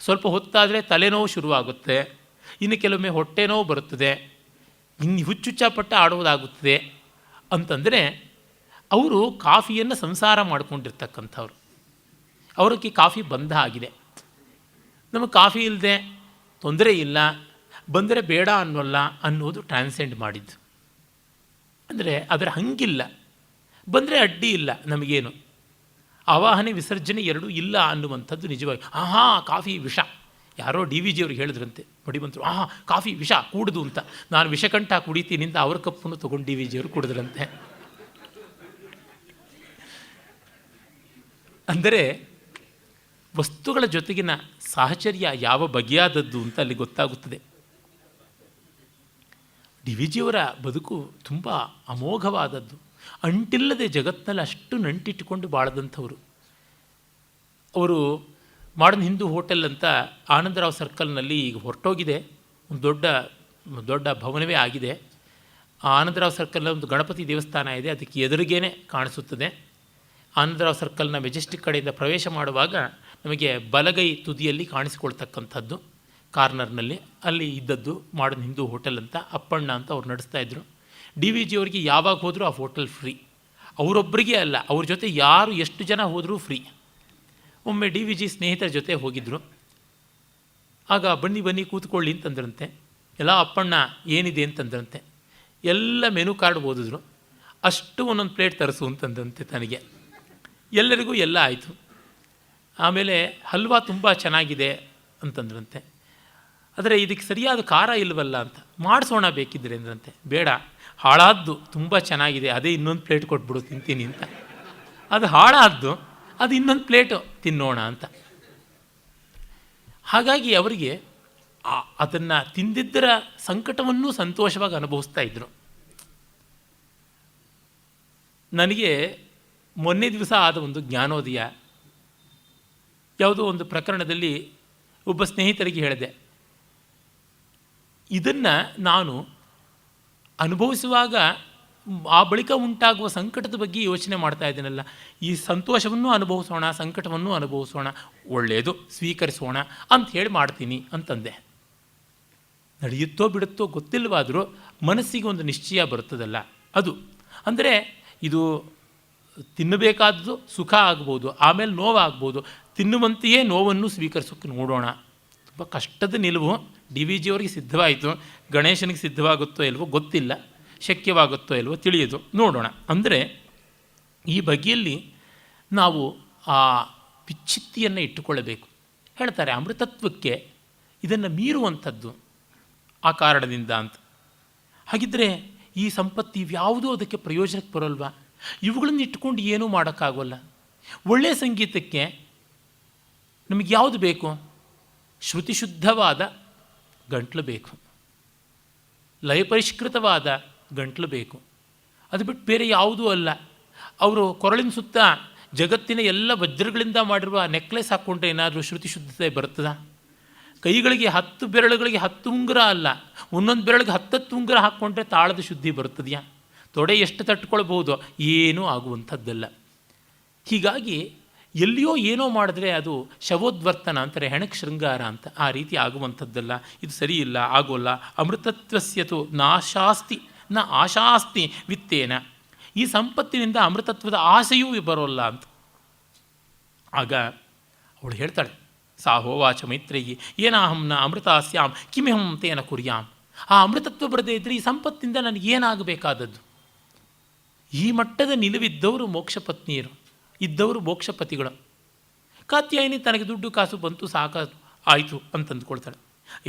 ಸ್ವಲ್ಪ ಹೊತ್ತಾದರೆ ತಲೆನೋವು ಶುರುವಾಗುತ್ತೆ, ಇನ್ನು ಕೆಲವೊಮ್ಮೆ ಹೊಟ್ಟೆ ನೋವು ಬರುತ್ತದೆ, ಇನ್ನು ಹುಚ್ಚುಚ್ಚಾಪಟ್ಟ ಆಡುವುದಾಗುತ್ತದೆ ಅಂತಂದರೆ ಅವರು ಕಾಫಿಯನ್ನು ಸಂಸಾರ ಮಾಡಿಕೊಂಡಿರ್ತಕ್ಕಂಥವ್ರು. ಅವ್ರಿಗೆ ಕಾಫಿ ಬಂಧ ಆಗಿದೆ. ನಮಗೆ ಕಾಫಿ ಇಲ್ಲದೆ ತೊಂದರೆ ಇಲ್ಲ, ಬಂದರೆ ಬೇಡ ಅನ್ನೋಲ್ಲ ಅನ್ನೋದು ಟ್ರಾನ್ಸೆಂಡ್ ಮಾಡಿದ್ದು. ಅಂದರೆ ಅದರ ಹಂಗಿಲ್ಲ, ಬಂದರೆ ಅಡ್ಡಿ ಇಲ್ಲ, ನಮಗೇನು ಆವಾಹನೆ ವಿಸರ್ಜನೆ ಎರಡೂ ಇಲ್ಲ ಅನ್ನುವಂಥದ್ದು ನಿಜವಾಗಿ. ಕಾಫಿ ವಿಷ. ಯಾರೋ DVG ಅವ್ರಿಗೆ ಹೇಳಿದ್ರಂತೆ, ಮಡಿಬಂತರು, ಕಾಫಿ ವಿಷ ಕೂಡುದು ಅಂತ. ನಾನು ವಿಷಕಂಠ ಕುಡಿತೀನಿ ಅಂತ ಅವ್ರ ಕಪ್ಪನ್ನು ತೊಗೊಂಡು DVG ಅವರು ಕುಡಿದ್ರಂತೆ. ಅಂದರೆ ವಸ್ತುಗಳ ಜೊತೆಗಿನ ಸಾಹಚರ್ಯ ಯಾವ ಬಗೆಯಾದದ್ದು ಅಂತ ಅಲ್ಲಿ ಗೊತ್ತಾಗುತ್ತದೆ. DVG ಅವರ ಬದುಕು ತುಂಬ ಅಮೋಘವಾದದ್ದು. ಅಂಟಿಲ್ಲದೆ ಜಗತ್ತಿನಲ್ಲಿ ಅಷ್ಟು ನಂಟಿಟ್ಟುಕೊಂಡು ಬಾಳದಂಥವರು. ಅವರು ಮಾಡರ್ನ್ ಹಿಂದೂ ಹೋಟೆಲ್ ಅಂತ ಆನಂದರಾವ್ ಸರ್ಕಲ್ನಲ್ಲಿ ಈಗ ಹೊರಟೋಗಿದೆ, ಒಂದು ದೊಡ್ಡ ಭವನವೇ ಆಗಿದೆ. ಆ ಆನಂದರಾವ್ ಸರ್ಕಲ್ನ ಒಂದು ಗಣಪತಿ ದೇವಸ್ಥಾನ ಇದೆ, ಅದಕ್ಕೆ ಎದುರಿಗೇನೆ ಕಾಣಿಸುತ್ತದೆ. ಆನಂದರಾವ್ ಸರ್ಕಲ್ನ ಮೆಜೆಸ್ಟಿಕ್ ಕಡೆಯಿಂದ ಪ್ರವೇಶ ಮಾಡುವಾಗ ನಮಗೆ ಬಲಗೈ ತುದಿಯಲ್ಲಿ ಕಾಣಿಸಿಕೊಳ್ತಕ್ಕಂಥದ್ದು ಕಾರ್ನರ್ನಲ್ಲಿ ಅಲ್ಲಿ ಇದ್ದದ್ದು ಮಾಡರ್ನ್ ಹಿಂದೂ ಹೋಟೆಲ್ ಅಂತ. ಅಪ್ಪಣ್ಣ ಅಂತ ಅವ್ರು ನಡೆಸ್ತಾಯಿದ್ರು. DVG ಅವರಿಗೆ ಯಾವಾಗ ಹೋದರೂ ಆ ಹೋಟೆಲ್ ಫ್ರೀ. ಅವರೊಬ್ಬರಿಗೆ ಅಲ್ಲ, ಅವ್ರ ಜೊತೆ ಯಾರು ಎಷ್ಟು ಜನ ಹೋದರೂ ಫ್ರೀ. ಒಮ್ಮೆ DVG ಸ್ನೇಹಿತರ ಜೊತೆ ಹೋಗಿದ್ದರು. ಆಗ ಬನ್ನಿ ಕೂತ್ಕೊಳ್ಳಿ ಅಂತಂದ್ರಂತೆ. ಎಲ್ಲ ಅಪ್ಪಣ್ಣ ಏನಿದೆ ಅಂತಂದ್ರಂತೆ. ಎಲ್ಲ ಮೆನು ಕಾರ್ಡ್ ಓದಿದ್ರು. ಅಷ್ಟು ಒಂದೊಂದು ಪ್ಲೇಟ್ ತರಿಸು ಅಂತಂದಂತೆ ತನಗೆ. ಎಲ್ಲರಿಗೂ ಎಲ್ಲ ಆಯಿತು. ಆಮೇಲೆ ಹಲ್ವಾ ತುಂಬ ಚೆನ್ನಾಗಿದೆ ಅಂತಂದ್ರಂತೆ. ಆದರೆ ಇದಕ್ಕೆ ಸರಿಯಾದ ಖಾರ ಇಲ್ವಲ್ಲ ಅಂತ. ಮಾಡಿಸೋಣ ಬೇಕಿದ್ರೆ ಅಂದ್ರಂತೆ. ಬೇಡ, ಹಾಳಾದ್ದು ತುಂಬ ಚೆನ್ನಾಗಿದೆ, ಅದೇ ಇನ್ನೊಂದು ಪ್ಲೇಟ್ ಕೊಟ್ಬಿಡು ತಿಂತೀನಿ ಅಂತ. ಅದು ಹಾಳಾದ್ದು, ಅದು ಇನ್ನೊಂದು ಪ್ಲೇಟು ತಿನ್ನೋಣ ಅಂತ. ಹಾಗಾಗಿ ಅವರಿಗೆ ಅದನ್ನು ತಿಂದಿದ್ದರ ಸಂಕಟವನ್ನೂ ಸಂತೋಷವಾಗಿ ಅನುಭವಿಸ್ತಾ ಇದ್ದರು. ನನಗೆ ಮೊನ್ನೆ ದಿವಸ ಆದ ಒಂದು ಜ್ಞಾನೋದಯ. ಯಾವುದೋ ಒಂದು ಪ್ರಕರಣದಲ್ಲಿ ಒಬ್ಬ ಸ್ನೇಹಿತರಿಗೆ ಹೇಳಿದೆ, ಇದನ್ನು ನಾನು ಅನುಭವಿಸುವಾಗ ಆ ಬಳಿಕ ಉಂಟಾಗುವ ಸಂಕಟದ ಬಗ್ಗೆ ಯೋಚನೆ ಮಾಡ್ತಾ ಇದ್ದೀನಲ್ಲ, ಈ ಸಂತೋಷವನ್ನು ಅನುಭವಿಸೋಣ, ಸಂಕಟವನ್ನು ಅನುಭವಿಸೋಣ, ಒಳ್ಳೆಯದು ಸ್ವೀಕರಿಸೋಣ ಅಂತ ಹೇಳಿ ಮಾಡ್ತೀನಿ ಅಂತಂದೆ. ನಡೆಯುತ್ತೋ ಬಿಡುತ್ತೋ ಗೊತ್ತಿಲ್ಲವಾದರೂ ಮನಸ್ಸಿಗೆ ಒಂದು ನಿಶ್ಚಯ ಬರುತ್ತದಲ್ಲ ಅದು. ಅಂದರೆ ಇದು ತಿನ್ನಬೇಕಾದ್ದು ಸುಖ ಆಗ್ಬೋದು, ಆಮೇಲೆ ನೋವಾಗ್ಬೋದು. ತಿನ್ನುವಂತೆಯೇ ನೋವನ್ನು ಸ್ವೀಕರಿಸೋಕ್ಕೆ ನೋಡೋಣ. ತುಂಬ ಕಷ್ಟದ ನಿಲುವು. ಡಿ ವಿ ಜಿಯವರಿಗೆ ಸಿದ್ಧವಾಯಿತು, ಗಣೇಶನಿಗೆ ಸಿದ್ಧವಾಗುತ್ತೋ ಇಲ್ವೋ ಗೊತ್ತಿಲ್ಲ, ಶಕ್ಯವಾಗುತ್ತೋ ಇಲ್ವೋ ತಿಳಿಯೋದು, ನೋಡೋಣ. ಅಂದರೆ ಈ ಬಗೆಯಲ್ಲಿ ನಾವು ಆ ಪಿಚ್ಚಿತ್ತಿಯನ್ನು ಇಟ್ಟುಕೊಳ್ಳಬೇಕು. ಹೇಳ್ತಾರೆ ಅಮೃತತ್ವಕ್ಕೆ ಇದನ್ನು ಮೀರುವಂಥದ್ದು ಆ ಕಾರಣದಿಂದ ಅಂತ. ಹಾಗಿದ್ದರೆ ಈ ಸಂಪತ್ತಿ ಇವ್ಯಾವುದೂ ಅದಕ್ಕೆ ಪ್ರಯೋಜನಕ್ಕೆ ಬರೋಲ್ವಾ? ಇವುಗಳನ್ನು ಇಟ್ಟುಕೊಂಡು ಏನೂ ಮಾಡೋಕ್ಕಾಗೋಲ್ಲ. ಒಳ್ಳೆಯ ಸಂಗೀತಕ್ಕೆ ನಮಗೆ ಯಾವುದು ಬೇಕು? ಶ್ರುತಿಶುದ್ಧವಾದ ಗಂಟ್ಲು ಬೇಕು, ಲಯಪರಿಷ್ಕೃತವಾದ ಗಂಟ್ಲು ಬೇಕು. ಅದು ಬಿಟ್ಟು ಬೇರೆ ಯಾವುದೂ ಅಲ್ಲ. ಅವರು ಕೊರಳಿನ ಸುತ್ತ ಜಗತ್ತಿನ ಎಲ್ಲ ವಜ್ರಗಳಿಂದ ಮಾಡಿರುವ ನೆಕ್ಲೆಸ್ ಹಾಕ್ಕೊಂಡ್ರೆ ಏನಾದರೂ ಶ್ರುತಿಶುದ್ಧತೆ ಬರ್ತದ? ಕೈಗಳಿಗೆ 10 ಬೆರಳುಗಳಿಗೆ 10 ಉಂಗುರ ಅಲ್ಲ, ಒಂದೊಂದು ಬೆರಳಿಗೆ 10 ಉಂಗುರ ಹಾಕ್ಕೊಂಡ್ರೆ ತಾಳದ ಶುದ್ಧಿ ಬರ್ತದೆಯಾ? ತೊಡೆ ಎಷ್ಟು ತಟ್ಕೊಳ್ಬೋದು? ಏನೂ ಆಗುವಂಥದ್ದಲ್ಲ. ಹೀಗಾಗಿ ಎಲ್ಲಿಯೋ ಏನೋ ಮಾಡಿದ್ರೆ ಅದು ಶವೋದ್ವರ್ತನ ಅಂತಾರೆ, ಹೆಣಕ್ಕೆ ಶೃಂಗಾರ ಅಂತ. ಆ ರೀತಿ ಆಗುವಂಥದ್ದಲ್ಲ, ಇದು ಸರಿಯಿಲ್ಲ, ಆಗೋಲ್ಲ. ಅಮೃತತ್ವಸ್ಯತು ನಾಶಾಸ್ತಿ ನ ಆಶಾಸ್ತಿ ವಿತ್ತೇನ. ಈ ಸಂಪತ್ತಿನಿಂದ ಅಮೃತತ್ವದ ಆಸೆಯೂ ಬರೋಲ್ಲ ಅಂತ. ಆಗ ಅವಳು ಹೇಳ್ತಾಳೆ, ಸಾಹೋವಾಚ ಮೈತ್ರೇಯಿ ಏನಾಹಂನ ಅಮೃತಾಸ್ಯಾಂ ಕಿಮಿಹಂ ತೇನ ಕುರ್ಯಾಂ. ಆ ಅಮೃತತ್ವ ಬರದೇ ಇದ್ದರೆ ಈ ಸಂಪತ್ತಿನಿಂದ ನನಗೇನಾಗಬೇಕಾದದ್ದು? ಈ ಮಟ್ಟದ ನಿಲುವಿದ್ದವರು ಮೋಕ್ಷ ಪತ್ನಿಯರು, ಇದ್ದವರು ಮೋಕ್ಷಪತಿಗಳು. ಕಾತ್ಯಾಯಿನಿ ತನಗೆ ದುಡ್ಡು ಕಾಸು ಬಂತು, ಸಾಕ ಆಯಿತು ಅಂತಂದುಕೊಳ್ತಾಳೆ.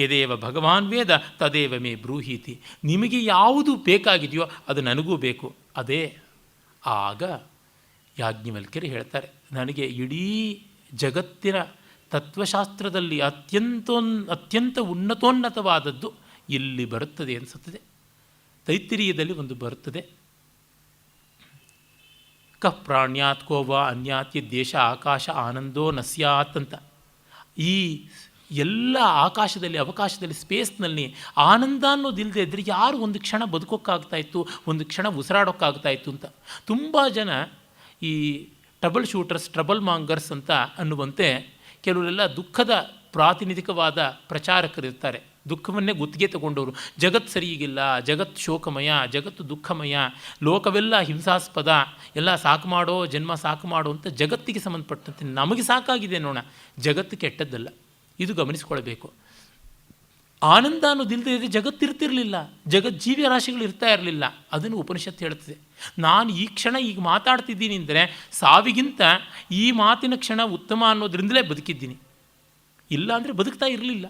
ಯದೇವ ಭಗವಾನ್ ವೇದ ತದೇವ ಮೇ ಬ್ರೂಹೀತಿ. ನಿಮಗೆ ಯಾವುದು ಬೇಕಾಗಿದೆಯೋ ಅದು ನನಗೂ ಬೇಕು, ಅದೇ. ಆಗ ಯಾಜ್ಞವಲ್ಕ್ಯರು ಹೇಳ್ತಾರೆ, ನನಗೆ ಇಡೀ ಜಗತ್ತಿನ ತತ್ವಶಾಸ್ತ್ರದಲ್ಲಿ ಅತ್ಯಂತ ಉನ್ನತೋನ್ನತವಾದದ್ದು ಇಲ್ಲಿ ಬರುತ್ತದೆ ಅನಿಸುತ್ತದೆ. ತೈತ್ತಿರೀಯದಲ್ಲಿ ಒಂದು ಬರುತ್ತದೆ, ಕಃ ಪ್ರಾಣ್ಯಾತ್ ಕೋವಾ ಅನ್ಯಾತ್ಯ ದೇಶ ಆಕಾಶ ಆನಂದೋ ನಸ್ಯಾತ್ ಅಂತ. ಈ ಎಲ್ಲ ಆಕಾಶದಲ್ಲಿ, ಅವಕಾಶದಲ್ಲಿ, ಸ್ಪೇಸ್ನಲ್ಲಿ ಆನಂದ ಅನ್ನೋದಿಲ್ಲದೆ ಇದ್ದರೆ ಯಾರು ಒಂದು ಕ್ಷಣ ಬದುಕೋಕ್ಕಾಗ್ತಾಯಿತ್ತು, ಒಂದು ಕ್ಷಣ ಉಸಿರಾಡೋಕ್ಕಾಗ್ತಾಯಿತ್ತು ಅಂತ. ತುಂಬ ಜನ ಈ ಟ್ರಬಲ್ ಶೂಟರ್ಸ್, ಟ್ರಬಲ್ ಮಾಂಗರ್ಸ್ ಅಂತ ಅನ್ನುವಂತೆ ಕೆಲವರೆಲ್ಲ ದುಃಖದ ಪ್ರಾತಿನಿಧಿಕವಾದ ಪ್ರಚಾರಕರಿರ್ತಾರೆ. ದುಃಖವನ್ನೇ ಗುತ್ತಿಗೆ ತಗೊಂಡವರು. ಜಗತ್ತು ಸರಿಯಿಗಿಲ್ಲ, ಜಗತ್ತು ಶೋಕಮಯ, ಜಗತ್ತು ದುಃಖಮಯ, ಲೋಕವೆಲ್ಲ ಹಿಂಸಾಸ್ಪದ, ಎಲ್ಲ ಸಾಕು ಮಾಡೋ, ಜನ್ಮ ಸಾಕು ಮಾಡೋ ಅಂತ ಜಗತ್ತಿಗೆ ಸಂಬಂಧಪಟ್ಟಂತೆ ನಮಗೆ ಸಾಕಾಗಿದೆ ನೋಡ, ಜಗತ್ತು ಕೆಟ್ಟದ್ದಲ್ಲ. ಇದು ಗಮನಿಸ್ಕೊಳ್ಬೇಕು. ಆನಂದ ಅನ್ನೋದಿಲ್ಲದೆ ಇದ್ದರೆ ಜಗತ್ತಿರ್ತಿರಲಿಲ್ಲ, ಜೀವ ರಾಶಿಗಳು ಇರ್ತಾ ಇರಲಿಲ್ಲ. ಅದನ್ನು ಉಪನಿಷತ್ತು ಹೇಳ್ತದೆ. ನಾನು ಈ ಕ್ಷಣ ಈಗ ಮಾತಾಡ್ತಿದ್ದೀನಿ ಅಂದರೆ ಸಾವಿಗಿಂತ ಈ ಮಾತಿನ ಕ್ಷಣ ಉತ್ತಮ ಅನ್ನೋದ್ರಿಂದಲೇ ಬದುಕಿದ್ದೀನಿ. ಇಲ್ಲ ಅಂದರೆ ಬದುಕ್ತಾ ಇರಲಿಲ್ಲ.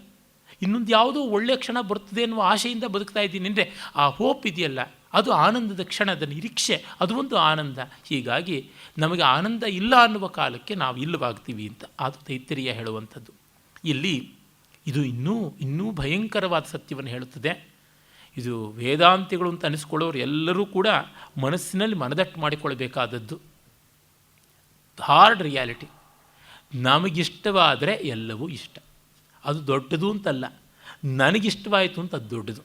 ಇನ್ನೊಂದು ಯಾವುದೋ ಒಳ್ಳೆಯ ಕ್ಷಣ ಬರ್ತದೆ ಅನ್ನುವ ಆಶೆಯಿಂದ ಬದುಕ್ತಾ ಇದ್ದೀನಿ ಅಂದರೆ ಆ ಹೋಪ್ ಇದೆಯಲ್ಲ, ಅದು ಆನಂದದ ಕ್ಷಣದ ನಿರೀಕ್ಷೆ, ಅದು ಒಂದು ಆನಂದ. ಹೀಗಾಗಿ ನಮಗೆ ಆನಂದ ಇಲ್ಲ ಅನ್ನುವ ಕಾಲಕ್ಕೆ ನಾವು ಇಲ್ಲವಾಗ್ತೀವಿ ಅಂತ ಅದು ತೈತ್ತಿರೀಯ ಹೇಳುವಂಥದ್ದು. ಇಲ್ಲಿ ಇದು ಇನ್ನೂ ಭಯಂಕರವಾದ ಸತ್ಯವನ್ನು ಹೇಳುತ್ತದೆ. ಇದು ವೇದಾಂತಿಗಳು ಅಂತ ಅನಿಸ್ಕೊಳ್ಳೋರು ಎಲ್ಲರೂ ಕೂಡ ಮನಸ್ಸಿನಲ್ಲಿ ಮನದಟ್ಟು ಮಾಡಿಕೊಳ್ಬೇಕಾದದ್ದು. Hard reality. ನಮಗಿಷ್ಟವಾದರೆ ಎಲ್ಲವೂ ಇಷ್ಟ, ಅದು ದೊಡ್ಡದು ಅಂತಲ್ಲ. ನನಗಿಷ್ಟವಾಯಿತು ಅಂತ ಅದು ದೊಡ್ಡದು.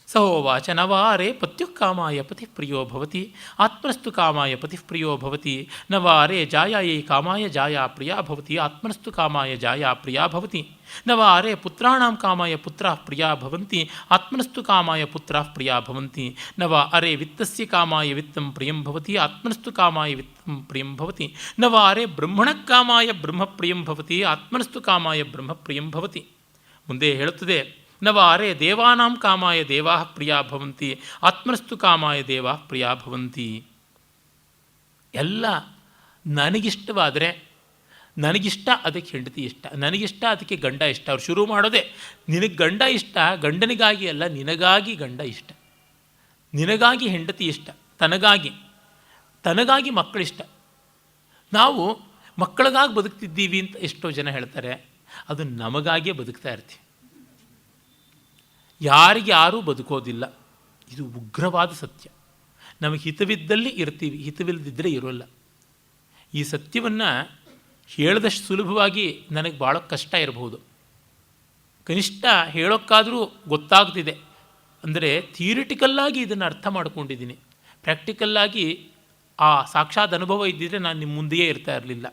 ಸಹೋವಾಚ ನವಾರೇ ಪತ್ಯುಃ ಕಾಮಾಯ ಪತಿಃ ಪ್ರಿಯೋ ಭವತಿ ಆತ್ಮನಸ್ತು ಕಾಮಾಯ ಪತಿಃ ಪ್ರಿಯೋ ಭವತಿ ನವಾರೇ ಜಾಯಾಯೈ ಕಾಮಾಯ ಜಾಯಾ ಪ್ರಿಯಾ ಭವತಿ ಆತ್ಮನಸ್ತು ಕಾಮಾಯ ಜಾಯಾ ಪ್ರಿಯಾ ಭವತಿ ನವಾರೇ ಪುತ್ರಾಣಾಂ ಕಾಮಾಯ ಪುತ್ರಾಃ ಪ್ರಿಯಾ ಭವಂತಿ ಆತ್ಮನಸ್ತು ಕಾಮಾಯ ಪುತ್ರಾಃ ಪ್ರಿಯಾ ಭವಂತಿ ನವ ಅರೆ ವಿತ್ತಸ್ಯ ಕಾಮಾಯ ವಿತ್ತಂ ಪ್ರಿಯಂ ಭವತಿ ಆತ್ಮನಸ್ತು ಕಾಮಾಯ ವಿತ್ತಂ ಪ್ರಿಯಂ ಭವತಿ ನವ ಅರೆ ಬ್ರಹ್ಮಣಃ ಕಾಮಾಯ ಬ್ರಹ್ಮ ಪ್ರಿಯಂ ಭವತಿ ಆತ್ಮನಸ್ತು ಕಾಮಾಯ ಬ್ರಹ್ಮ ಪ್ರಿಯಂ ಭವತಿ. ಮುಂದೆ ಹೇಳುತ್ತದೆ, ನವಾರೇ ದೇವಾನಾಂ ಕಾಮಾಯ ದೇವಾ ಪ್ರಿಯಾ ಭವಂತಿ, ಆತ್ಮನಸ್ತು ಕಾಮಾಯ ದೇವಾ ಪ್ರಿಯಾ ಭವಂತಿ. ಎಲ್ಲ ನನಗಿಷ್ಟವಾದರೆ, ನನಗಿಷ್ಟ ಅದಕ್ಕೆ ಹೆಂಡತಿ ಇಷ್ಟ, ನನಗಿಷ್ಟ ಅದಕ್ಕೆ ಗಂಡ ಇಷ್ಟ. ಅವ್ರು ಶುರು ಮಾಡೋದೇ ನಿನಗೆ ಗಂಡ ಇಷ್ಟ, ಗಂಡನಿಗಾಗಿ ಅಲ್ಲ ನಿನಗಾಗಿ ಗಂಡ ಇಷ್ಟ, ನಿನಗಾಗಿ ಹೆಂಡತಿ ಇಷ್ಟ, ತನಗಾಗಿ ಮಕ್ಕಳಿಷ್ಟ. ನಾವು ಮಕ್ಕಳಿಗಾಗಿ ಬದುಕ್ತಿದ್ದೀವಿ ಅಂತ ಎಷ್ಟೋ ಜನ ಹೇಳ್ತಾರೆ. ಅದು ನಮಗಾಗಿಯೇ ಬದುಕ್ತಾ ಇರ್ತೀವಿ, ಯಾರಿಗೆ ಯಾರೂ ಬದುಕೋದಿಲ್ಲ. ಇದು ಉಗ್ರವಾದ ಸತ್ಯ. ನಮಗೆ ಹಿತವಿದ್ದಲ್ಲಿ ಇರ್ತೀವಿ, ಹಿತವಿಲ್ಲದಿದ್ದರೆ ಇರೋಲ್ಲ. ಈ ಸತ್ಯವನ್ನು ಹೇಳಿದಷ್ಟು ಸುಲಭವಾಗಿ ನನಗೆ ಭಾಳ ಕಷ್ಟ ಇರಬಹುದು. ಕನಿಷ್ಠ ಹೇಳೋಕ್ಕಾದರೂ ಗೊತ್ತಾಗ್ತಿದೆ. ಅಂದರೆ ಥಿಯರಿಟಿಕಲ್ಲಾಗಿ ಇದನ್ನು ಅರ್ಥ ಮಾಡ್ಕೊಂಡಿದ್ದೀನಿ. ಪ್ರಾಕ್ಟಿಕಲ್ಲಾಗಿ ಆ ಸಾಕ್ಷಾತ್ ಅನುಭವ ಇದ್ದಿದ್ದರೆ ನಾನು ನಿಮ್ಮ ಮುಂದೆಯೇ ಇರ್ತಾ ಇರಲಿಲ್ಲ.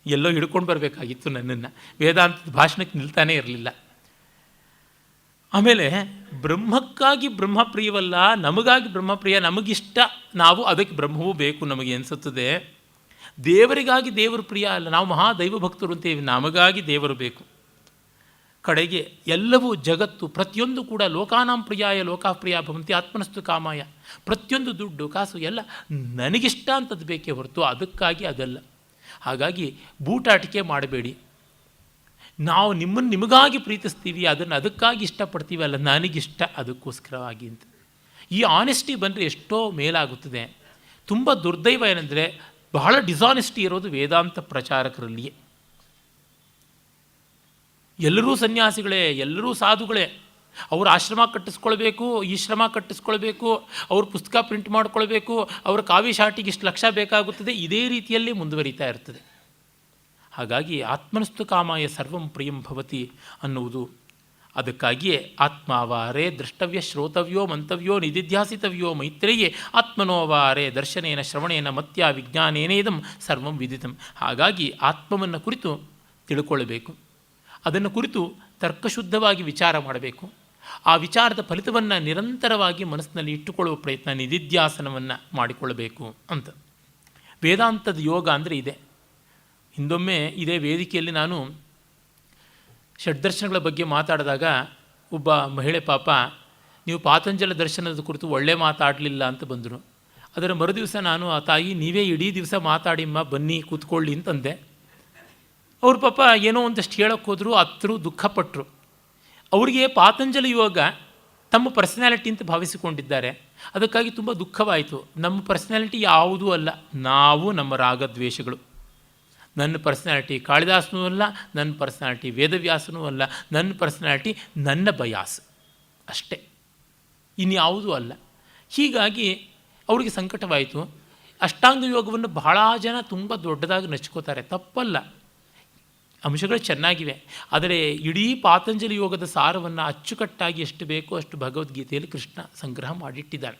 ಎಲ್ಲೋ ಹಿಡ್ಕೊಂಡು ಬರಬೇಕಾಗಿತ್ತು ನನ್ನನ್ನು. ವೇದಾಂತದ ಭಾಷಣಕ್ಕೆ ನಿಲ್ತಾನೇ ಇರಲಿಲ್ಲ. ಆಮೇಲೆ ಬ್ರಹ್ಮಕ್ಕಾಗಿ ಬ್ರಹ್ಮಪ್ರಿಯವಲ್ಲ, ನಮಗಾಗಿ ಬ್ರಹ್ಮಪ್ರಿಯ. ನಮಗಿಷ್ಟ, ನಾವು ಅದಕ್ಕೆ ಬ್ರಹ್ಮವೂ ಬೇಕು ನಮಗೆ ಅನಿಸುತ್ತದೆ. ದೇವರಿಗಾಗಿ ದೇವರು ಪ್ರಿಯ ಅಲ್ಲ. ನಾವು ಮಹಾದೈವ ಭಕ್ತರು ಅಂತೇವೆ, ನಮಗಾಗಿ ದೇವರು ಬೇಕು. ಕಡೆಗೆ ಎಲ್ಲವೂ ಜಗತ್ತು ಪ್ರತಿಯೊಂದು ಕೂಡ ಲೋಕಾನಾಂ ಪ್ರಿಯಾಯ ಲೋಕಾಪ್ರಿಯ ಭವಂತಿ ಆತ್ಮನಸ್ತು ಕಾಮಾಯ. ಪ್ರತಿಯೊಂದು ದುಡ್ಡು ಕಾಸು ಎಲ್ಲ ನನಗಿಷ್ಟ ಅಂತದ್ದು ಬೇಕೇ ಹೊರತು ಅದಕ್ಕಾಗಿ ಅದಲ್ಲ. ಹಾಗಾಗಿ ಬೂಟಾಟಿಕೆ ಮಾಡಬೇಡಿ. ನಾವು ನಿಮಗಾಗಿ ಪ್ರೀತಿಸ್ತೀವಿ, ಅದನ್ನು ಅದಕ್ಕಾಗಿ ಇಷ್ಟಪಡ್ತೀವಿ, ಅಲ್ಲ ನನಗಿಷ್ಟ ಅದಕ್ಕೋಸ್ಕರವಾಗಿ ಅಂತ. ಈ ಆನೆಸ್ಟಿ ಬಂದರೆ ಎಷ್ಟೋ ಮೇಲಾಗುತ್ತದೆ. ತುಂಬ ದುರ್ದೈವ ಏನೆಂದರೆ ಬಹಳ ಡಿಸಾನೆಸ್ಟಿ ಇರೋದು ವೇದಾಂತ ಪ್ರಚಾರಕರಲ್ಲಿಯೇ. ಎಲ್ಲರೂ ಸನ್ಯಾಸಿಗಳೇ, ಎಲ್ಲರೂ ಸಾಧುಗಳೇ. ಅವರು ಆಶ್ರಮ ಕಟ್ಟಿಸ್ಕೊಳ್ಬೇಕು, ಈ ಶ್ರಮ ಕಟ್ಟಿಸ್ಕೊಳ್ಬೇಕು, ಅವ್ರ ಪುಸ್ತಕ ಪ್ರಿಂಟ್ ಮಾಡ್ಕೊಳ್ಬೇಕು, ಅವರ ಕಾವ್ಯ ಶಾಟಿಗೆ ಇಷ್ಟು ಲಕ್ಷ ಬೇಕಾಗುತ್ತದೆ. ಇದೇ ರೀತಿಯಲ್ಲಿ ಮುಂದುವರಿತಾ ಇರ್ತದೆ. ಹಾಗಾಗಿ ಆತ್ಮನಸ್ತು ಕಾಮಾಯ ಸರ್ವಂ ಪ್ರಿಯಂ ಭವತಿ ಅನ್ನುವುದು ಅದಕ್ಕಾಗಿಯೇ ಆತ್ಮಾವಾರೇ ದ್ರಷ್ಟವ್ಯ ಶ್ರೋತವ್ಯೋ ಮಂತವ್ಯೋ ನಿಧಿಧ್ಯಾಸಿತವ್ಯೋ ಮೈತ್ರೇಯೇ ಆತ್ಮನೋವಾರೇ ದರ್ಶನೇನ ಶ್ರವಣೇನ ಮತ್ಯ ವಿಜ್ಞಾನೇನೇದಂ ಸರ್ವಂ ವಿದಿತಂ. ಹಾಗಾಗಿ ಆತ್ಮವನ್ನು ಕುರಿತು ತಿಳ್ಕೊಳ್ಬೇಕು, ಅದನ್ನು ಕುರಿತು ತರ್ಕಶುದ್ಧವಾಗಿ ವಿಚಾರ ಮಾಡಬೇಕು. ಆ ವಿಚಾರದ ಫಲಿತವನ್ನು ನಿರಂತರವಾಗಿ ಮನಸ್ಸಿನಲ್ಲಿ ಇಟ್ಟುಕೊಳ್ಳುವ ಪ್ರಯತ್ನ, ನಿಧಿಧ್ಯಾಸನವನ್ನು ಮಾಡಿಕೊಳ್ಳಬೇಕು ಅಂತ. ವೇದಾಂತದ ಯೋಗ ಅಂದರೆ ಇದೆ. ಹಿಂದೊಮ್ಮೆ ಇದೇ ವೇದಿಕೆಯಲ್ಲಿ ನಾನು ಷಡ್ದರ್ಶನಗಳ ಬಗ್ಗೆ ಮಾತಾಡಿದಾಗ ಒಬ್ಬ ಮಹಿಳೆ ಪಾಪ, ನೀವು ಪಾತಂಜಲ ದರ್ಶನದ ಕುರಿತು ಒಳ್ಳೆ ಮಾತಾಡಲಿಲ್ಲ ಅಂತ ಬಂದರು. ಅದರ ಮರುದಿವಸ ನಾನು, ಆ ತಾಯಿ ನೀವೇ ಇಡೀ ದಿವಸ ಮಾತಾಡಿಮ್ಮ, ಬನ್ನಿ ಕೂತ್ಕೊಳ್ಳಿ ಅಂತಂದೆ. ಅವ್ರ ಪಾಪ ಏನೋ ಒಂದಷ್ಟು ಹೇಳೋಕ್ಕೆ ಹೋದರು, ಅತ್ತರು ದುಃಖಪಟ್ಟರು. ಅವರಿಗೆ ಪಾತಂಜಲಿ ಯೋಗ ತಮ್ಮ ಪರ್ಸನ್ಯಾಲಿಟಿ ಅಂತ ಭಾವಿಸಿಕೊಂಡಿದ್ದಾರೆ. ಅದಕ್ಕಾಗಿ ತುಂಬ ದುಃಖವಾಯಿತು. ನಮ್ಮ ಪರ್ಸನ್ಯಾಲಿಟಿ ಯಾವುದೂ ಅಲ್ಲ, ನಾವು ನಮ್ಮ ರಾಗದ್ವೇಷಗಳು. ನನ್ನ ಪರ್ಸನ್ಯಾಲಿಟಿ ಕಾಳಿದಾಸನೂ ಅಲ್ಲ, ನನ್ನ ಪರ್ಸನ್ಯಾಲಿಟಿ ವೇದವ್ಯಾಸನೂ ಅಲ್ಲ, ನನ್ನ ಪರ್ಸನ್ಯಾಲಿಟಿ ನನ್ನ ಬಯಾಸ್ ಅಷ್ಟೇ, ಇನ್ಯಾವುದೂ ಅಲ್ಲ. ಹೀಗಾಗಿ ಅವರಿಗೆ ಸಂಕಟವಾಯಿತು. ಅಷ್ಟಾಂಗ ಯೋಗವನ್ನು ಬಹಳ ಜನ ತುಂಬ ದೊಡ್ಡದಾಗಿ ನಚ್ಕೋತಾರೆ, ತಪ್ಪಲ್ಲ, ಅಂಶಗಳು ಚೆನ್ನಾಗಿವೆ. ಆದರೆ ಇಡೀ ಪಾತಂಜಲಿ ಯೋಗದ ಸಾರವನ್ನು ಅಚ್ಚುಕಟ್ಟಾಗಿ ಎಷ್ಟು ಬೇಕೋ ಅಷ್ಟು ಭಗವದ್ಗೀತೆಯಲ್ಲಿ ಕೃಷ್ಣ ಸಂಗ್ರಹ ಮಾಡಿಟ್ಟಿದ್ದಾನೆ.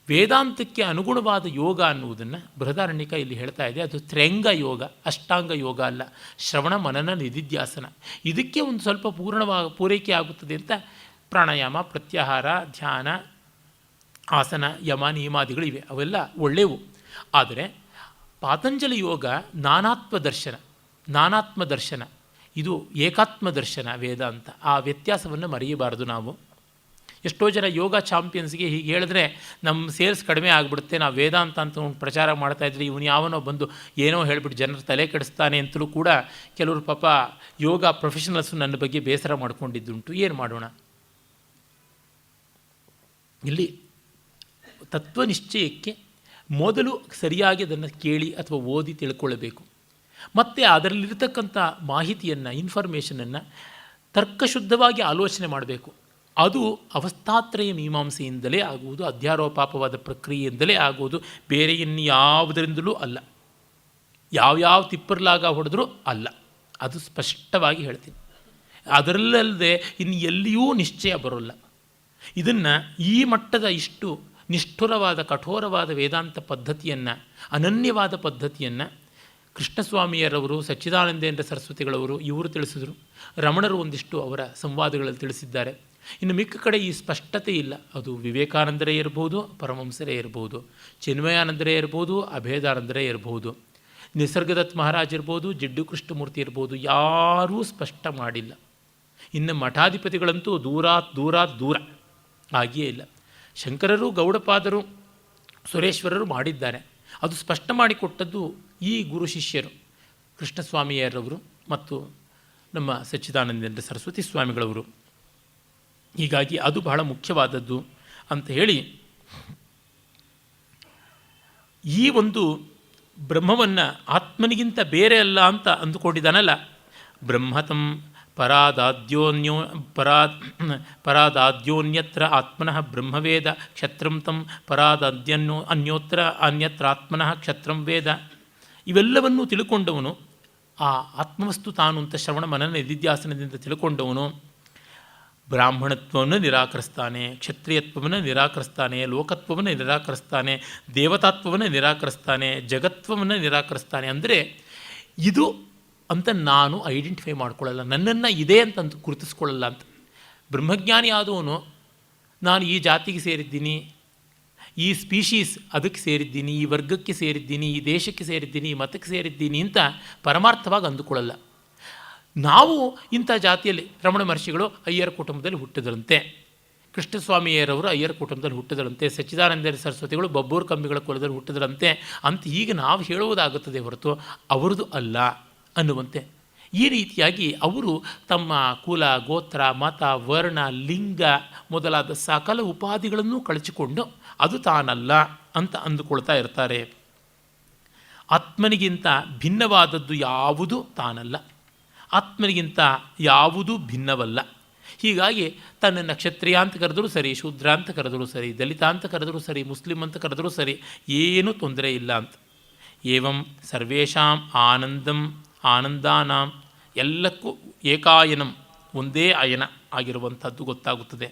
ವೇದಾಂತಕ್ಕೆ ಅನುಗುಣವಾದ ಯೋಗ ಅನ್ನುವುದನ್ನು ಬೃಹದಾರಣ್ಯಕ ಇಲ್ಲಿ ಹೇಳ್ತಾ ಇದೆ. ಅದು ತ್ರ್ಯಂಗ ಯೋಗ, ಅಷ್ಟಾಂಗ ಯೋಗ ಅಲ್ಲ. ಶ್ರವಣ ಮನನ ನಿಧಿಧ್ಯಾಸನ, ಇದಕ್ಕೆ ಒಂದು ಸ್ವಲ್ಪ ಪೂರೈಕೆ ಆಗುತ್ತದೆ ಅಂತ ಪ್ರಾಣಾಯಾಮ, ಪ್ರತ್ಯಾಹಾರ, ಧ್ಯಾನ, ಆಸನ, ಯಮ, ನಿಯಮಾದಿಗಳಿವೆ, ಅವೆಲ್ಲ ಒಳ್ಳೆಯವು. ಆದರೆ ಪಾತಂಜಲಿ ಯೋಗ ನಾನಾತ್ಮ ದರ್ಶನ, ಇದು ಏಕಾತ್ಮ ದರ್ಶನ ವೇದಾಂತ. ಆ ವ್ಯತ್ಯಾಸವನ್ನು ಮರೆಯಬಾರದು ನಾವು. ಎಷ್ಟೋ ಜನ ಯೋಗ ಚಾಂಪಿಯನ್ಸ್ಗೆ ಹೀಗೆ ಹೇಳಿದ್ರೆ ನಮ್ಮ ಸೇಲ್ಸ್ ಕಡಿಮೆ ಆಗಿಬಿಡುತ್ತೆ, ನಾವು ವೇದಾಂತ ಅಂತ ಒಂದು ಪ್ರಚಾರ ಮಾಡ್ತಾಯಿದ್ರೆ ಇವನು ಯಾವನೋ ಬಂದು ಏನೋ ಹೇಳಿಬಿಟ್ಟು ಜನರ ತಲೆ ಕೆಡಿಸ್ತಾನೆ ಅಂತಲೂ ಕೂಡ ಕೆಲವರು ಪಾಪ ಯೋಗ ಪ್ರೊಫೆಷನಲ್ಸು ನನ್ನ ಬಗ್ಗೆ ಬೇಸರ ಮಾಡ್ಕೊಂಡಿದ್ದುಂಟು. ಏನು ಮಾಡೋಣ? ಇಲ್ಲಿ ತತ್ವನಿಶ್ಚಯಕ್ಕೆ ಮೊದಲು ಸರಿಯಾಗಿ ಅದನ್ನು ಕೇಳಿ ಅಥವಾ ಓದಿ ತಿಳ್ಕೊಳ್ಳಬೇಕು. ಮತ್ತು ಅದರಲ್ಲಿರ್ತಕ್ಕಂಥ ಮಾಹಿತಿಯನ್ನು, ಇನ್ಫಾರ್ಮೇಷನನ್ನು ತರ್ಕಶುದ್ಧವಾಗಿ ಆಲೋಚನೆ ಮಾಡಬೇಕು. ಅದು ಅವಸ್ಥಾತ್ರಯ ಮೀಮಾಂಸೆಯಿಂದಲೇ ಆಗುವುದು, ಅಧ್ಯಾರೋಪಾಪವಾದ ಪ್ರಕ್ರಿಯೆಯಿಂದಲೇ ಆಗುವುದು, ಬೇರೆ ಇನ್ಯಾವುದರಿಂದಲೂ ಅಲ್ಲ. ಯಾವ್ಯಾವ ತಿಪ್ಪರ್ಲಾಗ ಹೊಡೆದ್ರೂ ಅಲ್ಲ, ಅದು ಸ್ಪಷ್ಟವಾಗಿ ಹೇಳ್ತೀನಿ. ಅದರಲ್ಲದೆ ಇನ್ನು ಎಲ್ಲಿಯೂ ನಿಶ್ಚಯ ಬರೋಲ್ಲ. ಇದನ್ನು ಈ ಮಟ್ಟದ ಇಷ್ಟು ನಿಷ್ಠುರವಾದ ಕಠೋರವಾದ ವೇದಾಂತ ಪದ್ಧತಿಯನ್ನು, ಅನನ್ಯವಾದ ಪದ್ಧತಿಯನ್ನು ಕೃಷ್ಣಸ್ವಾಮಿಯರವರು, ಸಚ್ಚಿದಾನಂದೇಂದ್ರ ಸರಸ್ವತಿಗಳವರು ಇವರು ತಿಳಿಸಿದರು. ರಮಣರು ಒಂದಿಷ್ಟು ಅವರ ಸಂವಾದಗಳಲ್ಲಿ ತಿಳಿಸಿದ್ದಾರೆ. ಇನ್ನು ಮಿಕ್ಕ ಕಡೆ ಈ ಸ್ಪಷ್ಟತೆ ಇಲ್ಲ. ಅದು ವಿವೇಕಾನಂದರೇ ಇರ್ಬೋದು, ಪರಮಹಂಸರೇ ಇರ್ಬೋದು, ಚಿನ್ಮಯಾನಂದರೇ ಇರ್ಬೋದು, ಅಭೇದಾನಂದರೇ ಇರ್ಬೋದು, ನಿಸರ್ಗದತ್ ಮಹಾರಾಜ್ ಇರ್ಬೋದು, ಜಿಡ್ಡು ಕೃಷ್ಣಮೂರ್ತಿ ಇರ್ಬೋದು, ಯಾರೂ ಸ್ಪಷ್ಟ ಮಾಡಿಲ್ಲ. ಇನ್ನು ಮಠಾಧಿಪತಿಗಳಂತೂ ದೂರ ಆಗಿಯೇ ಇಲ್ಲ. ಶಂಕರರು, ಗೌಡಪಾದರು, ಸುರೇಶ್ವರರು ಮಾಡಿದ್ದಾರೆ. ಅದು ಸ್ಪಷ್ಟ ಮಾಡಿಕೊಟ್ಟದ್ದು ಈ ಗುರು ಶಿಷ್ಯರು ಕೃಷ್ಣಸ್ವಾಮಿಯರವರು ಮತ್ತು ನಮ್ಮ ಸಚ್ಚಿದಾನಂದೇಂದ್ರ ಸರಸ್ವತಿ ಸ್ವಾಮಿಗಳವರು. ಹೀಗಾಗಿ ಅದು ಬಹಳ ಮುಖ್ಯವಾದದ್ದು ಅಂತ ಹೇಳಿ, ಈ ಒಂದು ಬ್ರಹ್ಮವನ್ನು ಆತ್ಮನಿಗಿಂತ ಬೇರೆ ಅಲ್ಲ ಅಂತ ಅಂದುಕೊಂಡಿದ್ದಾನಲ್ಲ, ಬ್ರಹ್ಮತಂ ಪರಾದಾದ್ಯೋನ್ಯತ್ರ ಆತ್ಮನಃ ಬ್ರಹ್ಮವೇದ ಕ್ಷತ್ರಂ ತಂ ಅನ್ಯೋತ್ರ ಆತ್ಮನಃ ಕ್ಷತ್ರಂ ವೇದ. ಇವೆಲ್ಲವನ್ನೂ ತಿಳ್ಕೊಂಡವನು, ಆ ಆತ್ಮವಸ್ತು ತಾನು ಅಂತ ಶ್ರವಣ ಮನನ ನಿಧಿಧ್ಯಾಸನದಿಂದ ತಿಳ್ಕೊಂಡವನು ಬ್ರಾಹ್ಮಣತ್ವವನ್ನು ನಿರಾಕರಿಸ್ತಾನೆ, ಕ್ಷತ್ರಿಯತ್ವವನ್ನು ನಿರಾಕರಿಸ್ತಾನೆ, ಲೋಕತ್ವವನ್ನು ನಿರಾಕರಿಸ್ತಾನೆ, ದೇವತಾತ್ವವನ್ನು ನಿರಾಕರಿಸ್ತಾನೆ, ಜಗತ್ವವನ್ನು ನಿರಾಕರಿಸ್ತಾನೆ. ಅಂದರೆ ಇದು ಅಂತ ನಾನು ಐಡೆಂಟಿಫೈ ಮಾಡ್ಕೊಳ್ಳಲ್ಲ, ನನ್ನನ್ನು ಇದೆ ಅಂತ ಗುರುತಿಸ್ಕೊಳ್ಳಲ್ಲ ಅಂತ. ಬ್ರಹ್ಮಜ್ಞಾನಿ ಆದವನು ನಾನು ಈ ಜಾತಿಗೆ ಸೇರಿದ್ದೀನಿ, ಈ ಸ್ಪೀಶೀಸ್ ಅದಕ್ಕೆ ಸೇರಿದ್ದೀನಿ, ಈ ವರ್ಗಕ್ಕೆ ಸೇರಿದ್ದೀನಿ, ಈ ದೇಶಕ್ಕೆ ಸೇರಿದ್ದೀನಿ, ಈ ಮತಕ್ಕೆ ಸೇರಿದ್ದೀನಿ ಅಂತ ಪರಮಾರ್ಥವಾಗಿ ಅಂದುಕೊಳ್ಳಲ್ಲ. ನಾವು ಇಂಥ ಜಾತಿಯಲ್ಲಿ ರಮಣ ಮಹರ್ಷಿಗಳು ಅಯ್ಯರ ಕುಟುಂಬದಲ್ಲಿ ಹುಟ್ಟಿದರಂತೆ, ಕೃಷ್ಣಸ್ವಾಮಿಯರವರು ಅಯ್ಯರ ಕುಟುಂಬದಲ್ಲಿ ಹುಟ್ಟಿದರಂತೆ, ಸಚ್ಚಿದಾನಂದ ಸರಸ್ವತಿಗಳು ಬಬ್ಬೂರು ಕಂಬಿಗಳ ಕುಲದಲ್ಲಿ ಹುಟ್ಟಿದರಂತೆ ಅಂತ ಈಗ ನಾವು ಹೇಳುವುದಾಗುತ್ತದೆ ಹೊರತು ಅವರದು ಅಲ್ಲ ಅನ್ನುವಂತೆ. ಈ ರೀತಿಯಾಗಿ ಅವರು ತಮ್ಮ ಕುಲ, ಗೋತ್ರ, ಮತ, ವರ್ಣ, ಲಿಂಗ ಮೊದಲಾದ ಸಕಲ ಉಪಾಧಿಗಳನ್ನು ಕಳಚಿಕೊಂಡು ಅದು ತಾನಲ್ಲ ಅಂತ ಅಂದುಕೊಳ್ತಾ ಇರ್ತಾರೆ. ಆತ್ಮನಿಗಿಂತ ಭಿನ್ನವಾದದ್ದು ಯಾವುದು ತಾನಲ್ಲ, ಆತ್ಮನಿಗಿಂತ ಯಾವುದೂ ಭಿನ್ನವಲ್ಲ. ಹೀಗಾಗಿ ತನ್ನನ್ನು ಕ್ಷತ್ರಿಯ ಅಂತ ಕರೆದರೂ ಸರಿ, ಶೂದ್ರ ಅಂತ ಕರೆದರೂ ಸರಿ, ದಲಿತ ಅಂತ ಕರೆದರೂ ಸರಿ, ಮುಸ್ಲಿಂ ಅಂತ ಕರೆದರೂ ಸರಿ, ಏನೂ ತೊಂದರೆ ಇಲ್ಲ ಅಂತ. ಏವಂ ಸರ್ವೇಷಾಂ ಆನಂದಾನಾಂ, ಎಲ್ಲಕ್ಕೂ ಏಕಾಯನಂ, ಒಂದೇ ಅಯನ ಆಗಿರುವಂಥದ್ದು ಗೊತ್ತಾಗುತ್ತದೆ.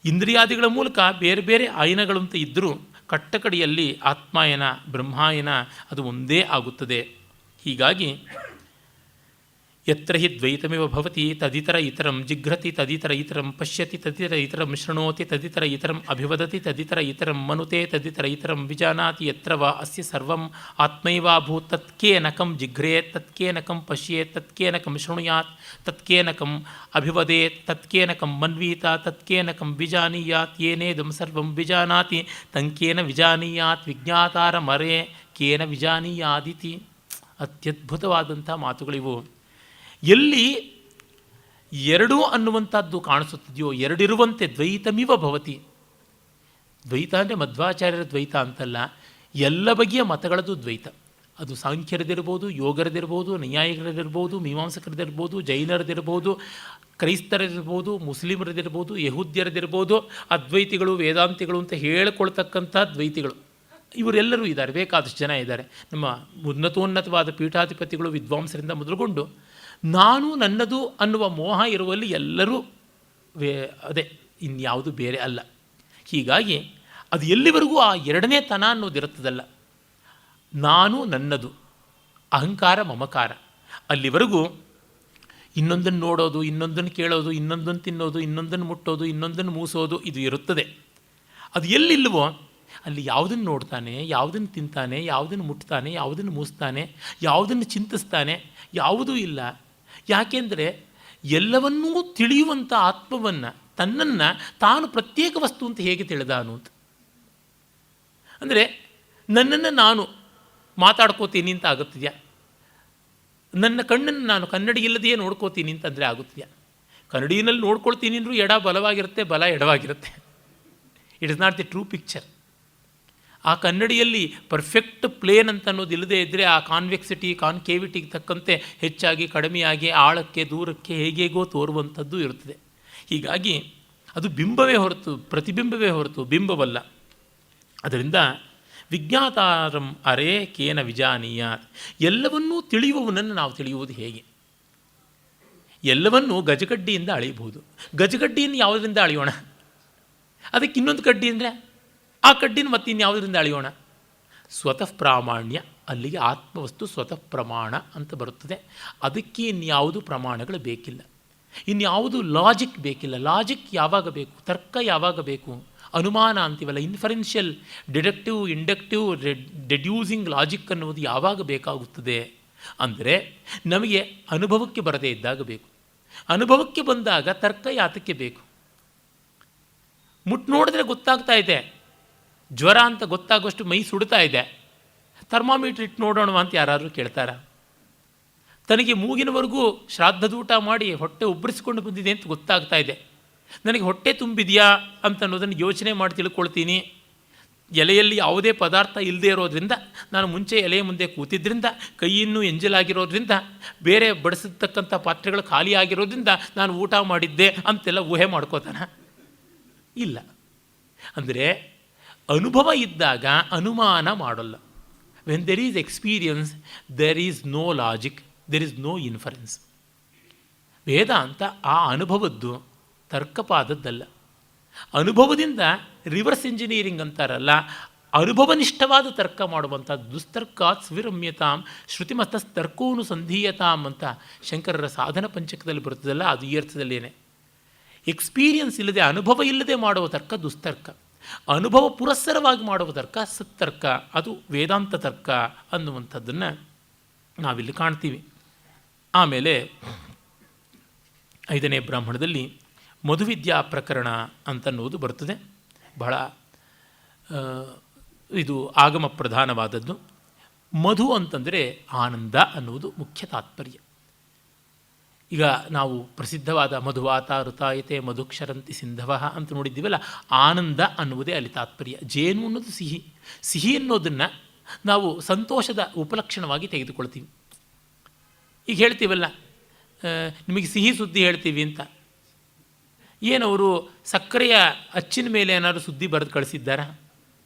ಇಂದ್ರಿಯಾದಿಗಳ ಮೂಲಕ ಬೇರೆ ಬೇರೆ ಆಯನಗಳಂತ ಇದ್ದರೂ ಕಟ್ಟಕಡಿಯಲ್ಲಿ ಆತ್ಮಾಯನ, ಬ್ರಹ್ಮಾಯನ ಅದು ಒಂದೇ ಆಗುತ್ತದೆ. ಹೀಗಾಗಿ ಯತ್ರ ಹಿ ದ್ವೈತಮಿವ ಭವತಿ ತದಿತರ ಇತರಂ ಜಿಘ್ರತಿ ತದಿತರ ಇತರಂ ಪಶ್ಯತಿ ತದಿತರ ಇತರಂ ಶೃಣೋತಿ ತದಿತರ ಇತರಂ ಅಭಿವದತಿ ತದಿತರ ಇತರಂ ಮನುತೆ ತದಿತರ ಇತರಂ ವಿಜಾನಾತಿ ಯತ್ರ ವಾ ಅಸ್ಯ ಸರ್ವಂ ಆತ್ಮೈವಾಭೂತ್ ತತ್ಕೇನಕಂ ಜಿಘ್ರೇತ್ ತತ್ಕೇನಕಂ ಪಶ್ಯೇತ್ ತತ್ಕೇನಕಂ ಶೃಣುಯಾತ್ ತತ್ಕೇನಕಂ ಅಭಿವದೇತ್ ತತ್ಕೇನಕಂ ಮನ್ವೀತ ತತ್ಕೇನಕಂ ವಿಜಾನೀಯಾತ್ ಯೇನೇದಂ ಸರ್ವಂ ವಿಜಾನಾತಿ ತಂಕೇನ ವಿಜಾನೀಯಾತ್ ವಿಜ್ಞಾತಾರ ಮರೆ ಕೇನ ವಿಜಾನೀಯಾದಿತಿ. ಅತ್ಯದ್ಭುತವಾದಂಥ ಮಾತುಗಳಿವು. ಎಲ್ಲಿ ಎರಡು ಅನ್ನುವಂಥದ್ದು ಕಾಣಿಸುತ್ತದೆಯೋ, ಎರಡಿರುವಂತೆ ದ್ವೈತಮಿವ ಭವತಿ. ದ್ವೈತ ಅಂದರೆ ಮಧ್ವಾಚಾರ್ಯರ ದ್ವೈತ ಅಂತಲ್ಲ, ಎಲ್ಲ ಬಗೆಯ ಮತಗಳದ್ದು ದ್ವೈತ. ಅದು ಸಾಂಖ್ಯರದಿರ್ಬೋದು, ಯೋಗರದಿರ್ಬೋದು, ನೈಯಾಯಿಕರದಿರ್ಬೋದು, ಮೀಮಾಂಸಕರದಿರ್ಬೋದು, ಜೈನರದಿರ್ಬೋದು, ಕ್ರೈಸ್ತರದಿರ್ಬೋದು, ಮುಸ್ಲಿಮರದಿರ್ಬೋದು, ಯಹೂದ್ಯರದಿರ್ಬೋದು, ಅದ್ವೈತಿಗಳು, ವೇದಾಂತಿಗಳು ಅಂತ ಹೇಳಿಕೊಳ್ತಕ್ಕಂಥ ದ್ವೈತಿಗಳು ಇವರೆಲ್ಲರೂ ಇದ್ದಾರೆ, ಬೇಕಾದಷ್ಟು ಜನ ಇದ್ದಾರೆ. ನಮ್ಮ ಉನ್ನತೋನ್ನತವಾದ ಪೀಠಾಧಿಪತಿಗಳು, ವಿದ್ವಾಂಸರಿಂದ ಮೊದಲುಗೊಂಡು ನಾನು ನನ್ನದು ಅನ್ನುವ ಮೋಹ ಇರುವಲ್ಲಿ ಎಲ್ಲರೂ ಅದೇ, ಇನ್ಯಾವುದು ಬೇರೆ ಅಲ್ಲ. ಹೀಗಾಗಿ ಅದು ಎಲ್ಲಿವರೆಗೂ ಆ ಎರಡನೇ ತನ ಅನ್ನೋದಿರುತ್ತದಲ್ಲ, ನಾನು ನನ್ನದು, ಅಹಂಕಾರ ಮಮಕಾರ, ಅಲ್ಲಿವರೆಗೂ ಇನ್ನೊಂದನ್ನು ನೋಡೋದು, ಇನ್ನೊಂದನ್ನು ಕೇಳೋದು, ಇನ್ನೊಂದನ್ನು ತಿನ್ನೋದು, ಇನ್ನೊಂದನ್ನು ಮುಟ್ಟೋದು, ಇನ್ನೊಂದನ್ನು ಮೂಸೋದು ಇದು ಇರುತ್ತದೆ. ಅದು ಎಲ್ಲಿಲ್ವೋ ಅಲ್ಲಿ ಯಾವುದನ್ನು ನೋಡ್ತಾನೆ, ಯಾವುದನ್ನು ತಿಂತಾನೆ, ಯಾವುದನ್ನು ಮುಟ್ತಾನೆ, ಯಾವುದನ್ನು ಮೂಸ್ತಾನೆ, ಯಾವುದನ್ನು ಚಿಂತಿಸ್ತಾನೆ, ಯಾವುದೂ ಇಲ್ಲ. ಯಾಕೆಂದರೆ ಎಲ್ಲವನ್ನೂ ತಿಳಿಯುವಂಥ ಆತ್ಮವನ್ನು, ತನ್ನನ್ನು ತಾನು ಪ್ರತ್ಯೇಕ ವಸ್ತು ಅಂತ ಹೇಗೆ ತಿಳಿದಾನು ಅಂತ. ಅಂದರೆ ನನ್ನನ್ನು ನಾನು ಮಾತಾಡ್ಕೋತೀನಿ ಅಂತ ಆಗುತ್ತಿದೆಯಾ? ನನ್ನ ಕಣ್ಣನ್ನು ನಾನು ಕನ್ನಡಿ ಇಲ್ಲದೆಯೇ ನೋಡ್ಕೋತೀನಿ ಅಂತಂದರೆ ಆಗುತ್ತಿದೆಯಾ? ಕನ್ನಡಿನಲ್ಲಿ ನೋಡ್ಕೊಳ್ತೀನಿ ಅಂದರೂ ಎಡ ಬಲವಾಗಿರುತ್ತೆ, ಬಲ ಎಡವಾಗಿರುತ್ತೆ. It is not the true picture. ಆ ಕನ್ನಡಿಯಲ್ಲಿ ಪರ್ಫೆಕ್ಟ್ ಪ್ಲೇನ್ ಅಂತ ಅನ್ನೋದು ಇಲ್ಲದೇ ಇದ್ದರೆ ಆ ಕಾನ್ವೆಕ್ಸಿಟಿ, ಕಾನ್ಕೇವಿಟಿಗೆ ತಕ್ಕಂತೆ ಹೆಚ್ಚಾಗಿ ಕಡಿಮೆಯಾಗಿ ಆಳಕ್ಕೆ ದೂರಕ್ಕೆ ಹೇಗೇಗೋ ತೋರುವಂಥದ್ದು ಇರುತ್ತದೆ. ಹೀಗಾಗಿ ಅದು ಬಿಂಬವೇ ಹೊರತು, ಪ್ರತಿಬಿಂಬವೇ ಹೊರತು ಬಿಂಬವಲ್ಲ. ಅದರಿಂದ ವಿಜ್ಞಾತಾರಂ ಅರೇ ಕೇನ ವಿಜಾನೀಯಾತ್, ಎಲ್ಲವನ್ನೂ ತಿಳಿಯುವವನನ್ನು ನಾವು ತಿಳಿಯುವುದು ಹೇಗೆ? ಎಲ್ಲವನ್ನೂ ಗಜಗಡ್ಡಿಯಿಂದ ಅಳೆಯಬಹುದು. ಗಜಗಡ್ಡಿಯನ್ನು ಯಾವುದರಿಂದ ಅಳೆಯೋಣ? ಅದಕ್ಕೆ ಇನ್ನೊಂದು ಕಡ್ಡಿ ಅಂದರೆ ಆ ಕಡ್ಡಿನ ಮತ್ತಿನ್ಯಾವುದರಿಂದ ಅಳೆಯೋಣ? ಸ್ವತಃ ಪ್ರಾಮಾಣ್ಯ, ಅಲ್ಲಿಗೆ ಆತ್ಮವಸ್ತು ಸ್ವತಃ ಪ್ರಮಾಣ ಅಂತ ಬರುತ್ತದೆ. ಅದಕ್ಕೆ ಇನ್ಯಾವುದು ಪ್ರಮಾಣಗಳು ಬೇಕಿಲ್ಲ, ಇನ್ಯಾವುದು ಲಾಜಿಕ್ ಬೇಕಿಲ್ಲ. ಲಾಜಿಕ್ ಯಾವಾಗ ಬೇಕು? ತರ್ಕ ಯಾವಾಗ ಬೇಕು? ಅನುಮಾನ ಅಂತೀವಲ್ಲ, ಇನ್ಫರೆನ್ಷಿಯಲ್, ಡಿಡಕ್ಟಿವ್, ಇಂಡಕ್ಟಿವ್, ಡೆಡ್ಯೂಸಿಂಗ್ ಲಾಜಿಕ್ ಅನ್ನುವುದು ಯಾವಾಗ ಬೇಕಾಗುತ್ತದೆ ಅಂದರೆ ನಮಗೆ ಅನುಭವಕ್ಕೆ ಬರದೇ ಇದ್ದಾಗ ಬೇಕು. ಅನುಭವಕ್ಕೆ ಬಂದಾಗ ತರ್ಕ ಯಾತಕ್ಕೆ ಬೇಕು? ಮುಟ್ಟು ನೋಡಿದ್ರೆ ಗೊತ್ತಾಗ್ತಾ ಇದೆ, ಜ್ವರ ಅಂತ ಗೊತ್ತಾಗುವಷ್ಟು ಮೈ ಸುಡ್ತಾ ಇದೆ, ಥರ್ಮಾಮೀಟ್ರ್ ಇಟ್ಟು ನೋಡೋಣ ಅಂತ ಯಾರಾದರೂ ಕೇಳ್ತಾರ? ತನಗೆ ಮೂಗಿನವರೆಗೂ ಶ್ರಾದ್ದದೂಟ ಮಾಡಿ ಹೊಟ್ಟೆ ಉಬ್ಬರಿಸಿಕೊಂಡು ಬಂದಿದೆ ಅಂತ ಗೊತ್ತಾಗ್ತಾ ಇದೆ, ನನಗೆ ಹೊಟ್ಟೆ ತುಂಬಿದೆಯಾ ಅಂತ ಅನ್ನೋದನ್ನು ಯೋಚನೆ ಮಾಡಿ ತಿಳ್ಕೊಳ್ತೀನಿ. ಎಲೆಯಲ್ಲಿ ಯಾವುದೇ ಪದಾರ್ಥ ಇಲ್ಲದೆ ಇರೋದ್ರಿಂದ, ನಾನು ಮುಂಚೆ ಎಲೆಯ ಮುಂದೆ ಕೂತಿದ್ದರಿಂದ, ಕೈಯಿನ್ನೂ ಎಂಜಲಾಗಿರೋದ್ರಿಂದ, ಬೇರೆ ಬಡಿಸತಕ್ಕಂಥ ಪಾತ್ರೆಗಳು ಖಾಲಿ ಆಗಿರೋದ್ರಿಂದ ನಾನು ಊಟ ಮಾಡಿದ್ದೆ ಅಂತೆಲ್ಲ ಊಹೆ ಮಾಡ್ಕೋತಾನ? ಇಲ್ಲ. ಅಂದರೆ ಅನುಭವ ಇದ್ದಾಗ ಅನುಮಾನ ಮಾಡೋಲ್ಲ. When there is experience there is no logic, there is no inference. ವೇದಾಂತ ಆ ಅನುಭವದ್ದು ತರ್ಕಪಾದದ್ದಲ್ಲ. ಅನುಭವದಿಂದ ರಿವರ್ಸ್ ಇಂಜಿನಿಯರಿಂಗ್ ಅಂತಾರಲ್ಲ, ಅನುಭವನಿಷ್ಠವಾದ ತರ್ಕ ಮಾಡುವಂಥ ದುಸ್ತರ್ಕಾತ್ ಸ್ವಿರಮ್ಯತಾಂ ಶ್ರುತಿಮತಸ್ತರ್ಕೋನು ಸಂಧೀಯತಾಂ ಅಂತ ಶಂಕರರ ಸಾಧನ ಪಂಚಕದಲ್ಲಿ ಬರುತ್ತದಲ್ಲ, ಅದು ಈ ಅರ್ಥದಲ್ಲೇನೆ. ಎಕ್ಸ್ಪೀರಿಯನ್ಸ್ ಇಲ್ಲದೆ, ಅನುಭವ ಇಲ್ಲದೆ ಮಾಡುವ ತರ್ಕ ದುಸ್ತರ್ಕ, ಅನುಭವ ಪುರಸ್ಸರವಾಗಿ ಮಾಡುವ ತರ್ಕ ಸತ್ತರ್ಕ, ಅದು ವೇದಾಂತ ತರ್ಕ ಅನ್ನುವಂಥದ್ದನ್ನು ನಾವಿಲ್ಲಿ ಕಾಣ್ತೀವಿ. ಆಮೇಲೆ 5ನೇ ಬ್ರಾಹ್ಮಣದಲ್ಲಿ ಮಧುವಿದ್ಯಾ ಪ್ರಕರಣ ಅಂತನ್ನುವುದು ಬರ್ತದೆ. ಬಹಳ ಇದು ಆಗಮ ಪ್ರಧಾನವಾದದ್ದು. ಮಧು ಅಂತಂದರೆ ಆನಂದ ಅನ್ನುವುದು ಮುಖ್ಯ ತಾತ್ಪರ್ಯ. ಈಗ ನಾವು ಪ್ರಸಿದ್ಧವಾದ ಮಧುವಾತ ಋತಾಯತೆ ಮಧುಕ್ಷರಂತಿ ಸಿಂಧವ ಅಂತ ನೋಡಿದ್ದೀವಲ್ಲ, ಆನಂದ ಅನ್ನುವುದೇ ಅಲ್ಲಿ ತಾತ್ಪರ್ಯ. ಜೇನು ಅನ್ನೋದು ಸಿಹಿ, ಸಿಹಿ ಅನ್ನೋದನ್ನು ನಾವು ಸಂತೋಷದ ಉಪಲಕ್ಷಣವಾಗಿ ತೆಗೆದುಕೊಳ್ತೀವಿ. ಈಗ ಹೇಳ್ತೀವಲ್ಲ, ನಿಮಗೆ ಸಿಹಿ ಸುದ್ದಿ ಹೇಳ್ತೀವಿ ಅಂತ, ಏನವರು ಸಕ್ಕರೆಯ ಅಚ್ಚಿನ ಮೇಲೆ ಏನಾದರೂ ಸುದ್ದಿ ಬರೆದು ಕಳಿಸಿದ್ದಾರಾ?